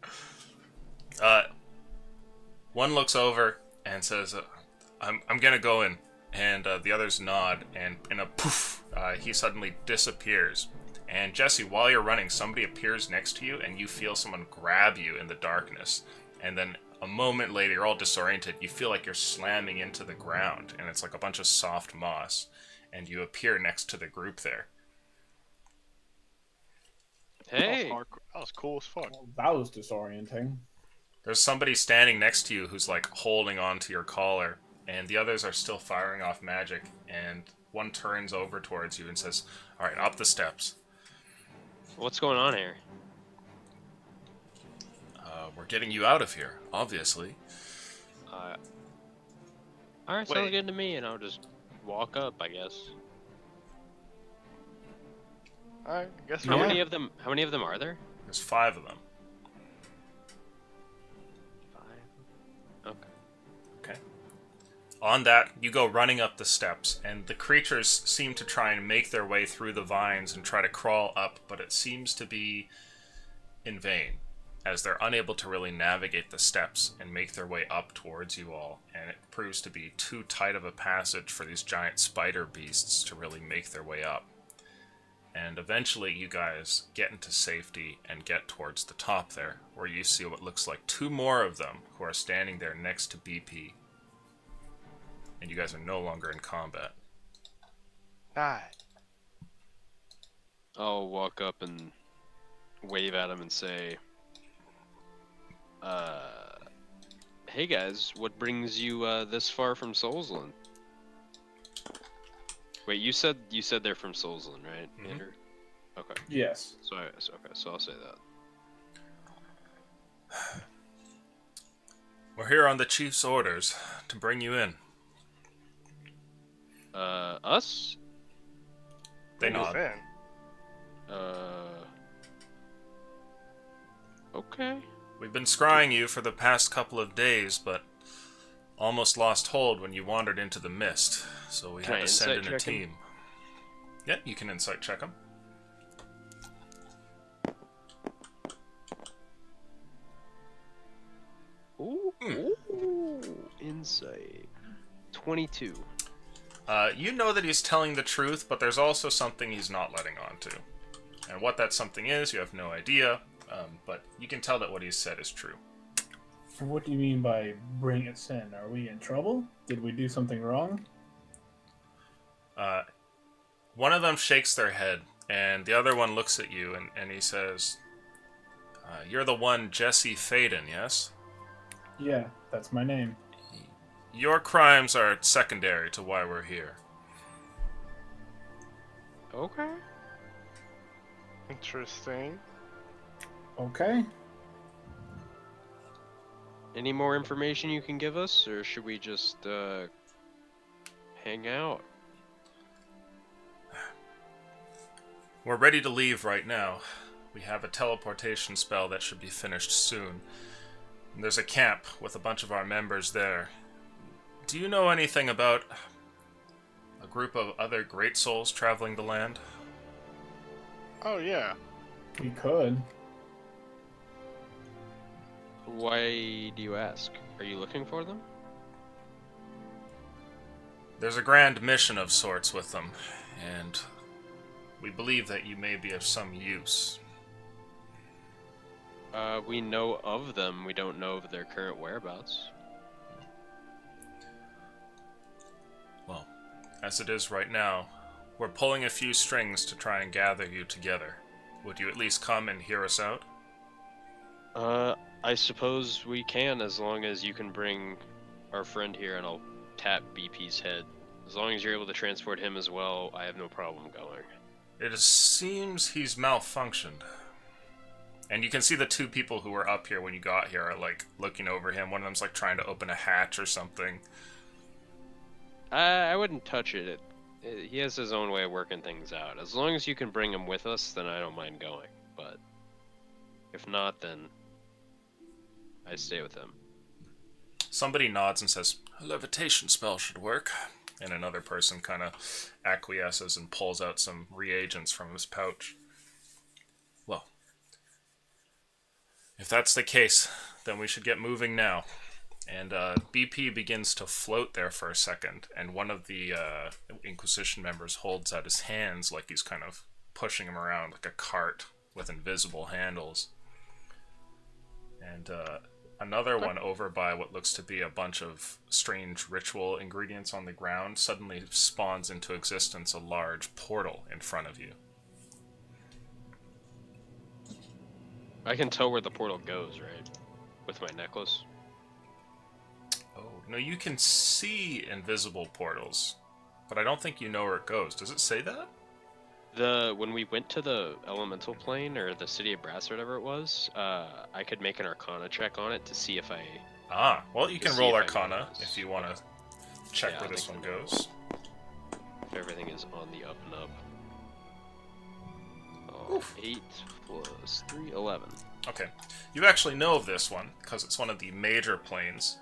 One looks over and says, I'm gonna go in. And the others nod, and in a poof, he suddenly disappears. And Jesse, while you're running, somebody appears next to you, and you feel someone grab you in the darkness. And then a moment later, you're all disoriented. You feel like you're slamming into the ground, and it's like a bunch of soft moss. And you appear next to the group there. Hey. That was cool as fuck. Well, that was disorienting. There's somebody standing next to you who's like holding onto your collar, and the others are still firing off magic, and one turns over towards you and says, "Alright, up the steps. What's going on here? We're getting you out of here, obviously." Alright, Wait. sounds good to me, and I'll just walk up, I guess. Alright, I guess How we're many in. of them? How many of them are there? There's 5 of them. 5. Okay. Okay. On that, you go running up the steps, and the creatures seem to try and make their way through the vines and try to crawl up, but it seems to be in vain, as they're unable to really navigate the steps and make their way up towards you all, and it proves to be too tight of a passage for these giant spider beasts to really make their way up. And eventually you guys get into safety and get towards the top there, where you see what looks like 2 more of them who are standing there next to BP. And you guys are no longer in combat. Die. I'll walk up and wave at him and say, hey guys, what brings you this far from Soulsland? Wait, you said they're from Soulsland, right, Mhm. Andrew? Okay. Yes. So I'll say that. We're here on the chief's orders to bring you in. Us? They Who's nod. in? Okay. We've been scrying you for the past couple of days, but almost lost hold when you wandered into the mist, so we Can I had to send insight in a check him? team. Yeah, you can insight check them. Ooh, insight. 22. You know that he's telling the truth, but there's also something he's not letting on to. And what that something is, you have no idea, but you can tell that what he's said is true. What do you mean by bring us in? Are we in trouble? Did we do something wrong? One of them shakes their head, and the other one looks at you, and he says, "You're the one Jesse Faden, yes? Yeah, that's my name. Your crimes are secondary to why we're here." Okay. Interesting. Okay. Any more information you can give us, or should we just hang out? We're ready to leave right now. We have a teleportation spell that should be finished soon. And there's a camp with a bunch of our members there. Do you know anything about a group of other great souls traveling the land? Oh yeah. We could. Why do you ask? Are you looking for them? There's a grand mission of sorts with them, and we believe that you may be of some use. We know of them. We don't know of their current whereabouts. Well, as it is right now, we're pulling a few strings to try and gather you together. Would you at least come and hear us out? I suppose we can, as long as you can bring our friend here, and I'll tap BP's head. As long as you're able to transport him as well, I have no problem going. It seems he's malfunctioned. And you can see the 2 people who were up here when you got here are like looking over him. One of them's like trying to open a hatch or something. I wouldn't touch it. He has his own way of working things out. As long as you can bring him with us, then I don't mind going. But if not, then I stay with him. Somebody nods and says, "A levitation spell should work." And another person kind of acquiesces and pulls out some reagents from his pouch. Well, if that's the case, then we should get moving now. And BP begins to float there for a second, and one of the Inquisition members holds out his hands like he's kind of pushing him around like a cart with invisible handles. And another one over by what looks to be a bunch of strange ritual ingredients on the ground suddenly spawns into existence a large portal in front of you. I can tell where the portal goes, right? With my necklace. Oh, no, you can see invisible portals, but I don't think you know where it goes. Does it say that? When we went to the elemental plane or the city of Brass or whatever it was, I could make an Arcana check on it to see if I. Ah, well, you can see roll if I Arcana know this. if you want to check Yeah, where I'll this make one the roll. goes. If everything is on the up and up. 8 plus 3, 11. Okay. You actually know of this one, because it's one of the major planes.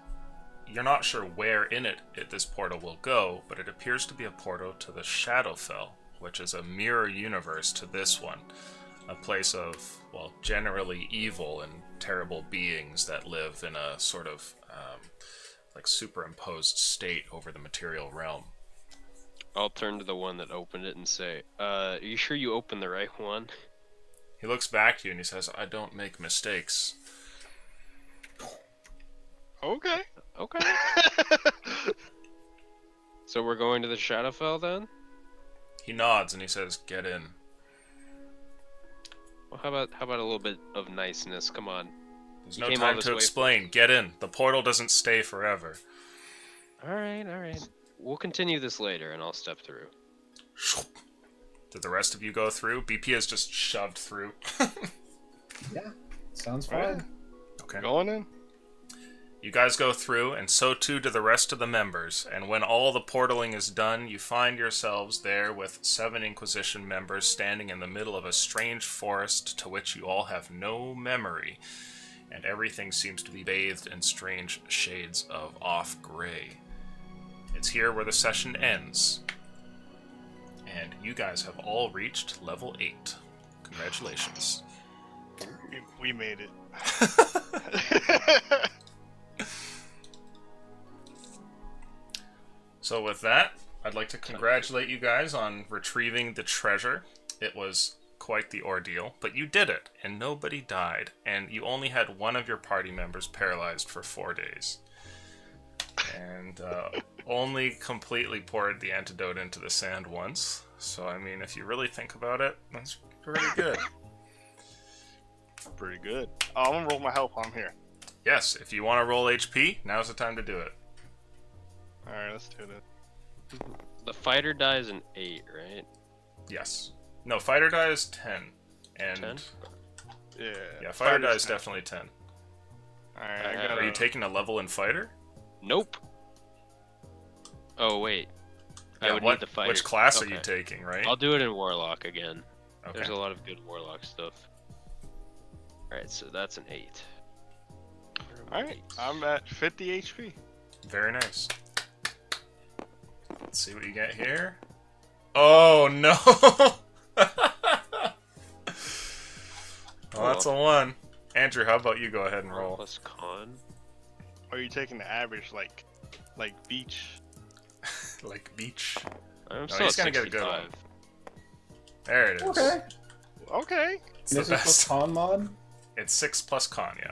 You're not sure where in it this portal will go, but it appears to be a portal to the Shadowfell, which is a mirror universe to this one. A place of, well, generally evil and terrible beings that live in a sort of, like, superimposed state over the material realm. I'll turn to the one that opened it and say, are you sure you opened the right one? He looks back to you and he says, I don't make mistakes. Okay. Okay. So we're going to the Shadowfell then? He nods and he says, get in. Well, how about a little bit of niceness? Come on. There's You no came all time this to way- explain. Get in. The portal doesn't stay forever. All right. We'll continue this later, and I'll step through. Did the rest of you go through? BP is just shoved through. Yeah, sounds Alright. fine. Okay. Going in. You guys go through, and so too do the rest of the members. And when all the portaling is done, you find yourselves there with 7 Inquisition members standing in the middle of a strange forest to which you all have no memory. And everything seems to be bathed in strange shades of off-gray. It's here where the session ends. And you guys have all reached level 8. Congratulations. We made it. So with that, I'd like to congratulate you guys on retrieving the treasure. It was quite the ordeal, but you did it, and nobody died, and you only had one of your party members paralyzed for 4 days. And only completely poured the antidote into the sand once. So, I mean, if you really think about it, that's pretty good. Pretty good. Oh, I'm gonna roll my health while I'm here. Yes, if you want to roll HP, now's the time to do it. Alright, let's do this. The fighter dies in 8, right? Yes. No, fighter die is 10. And 10? yeah, fighter die Fighter's is 10. definitely 10. Alright, I I have- got Are you taking a level in fighter? Nope. Oh wait. I Yeah, would what- need the fighter. Which class are Okay. you taking, right? I'll do it in Warlock again. Okay. There's a lot of good Warlock stuff. Alright, so that's an 8. Alright, I'm at 50 HP. Very nice. Let's see what you get here. Oh no! Well, that's a 1. Andrew, how about you go ahead and roll? Plus con. Or are you taking the average, like beach? Like beach. I'm No, still he's at gonna get a good 65. one. There it is. Okay. Okay. It's the This is with best. con mod. It's 6 plus con, yeah.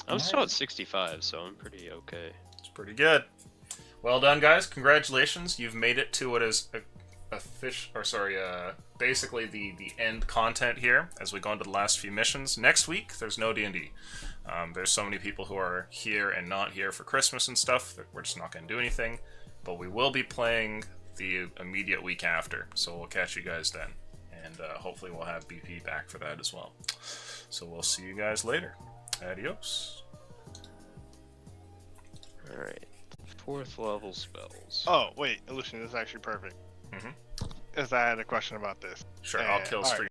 I'm still at Nice. 65, so I'm pretty okay. It's pretty good. Well done, guys. Congratulations. You've made it to what is basically the end content here as we go into the last few missions. Next week, there's no D&D. There's so many people who are here and not here for Christmas and stuff that we're just not going to do anything. But we will be playing the immediate week after, so we'll catch you guys then. And hopefully we'll have BP back for that as well. So we'll see you guys later. Adios. Alright. 4th level spells. Oh, wait, Illusion, this is actually perfect. Mhm. As I had a question about this. Sure, Yeah, I'll kill alright. stream.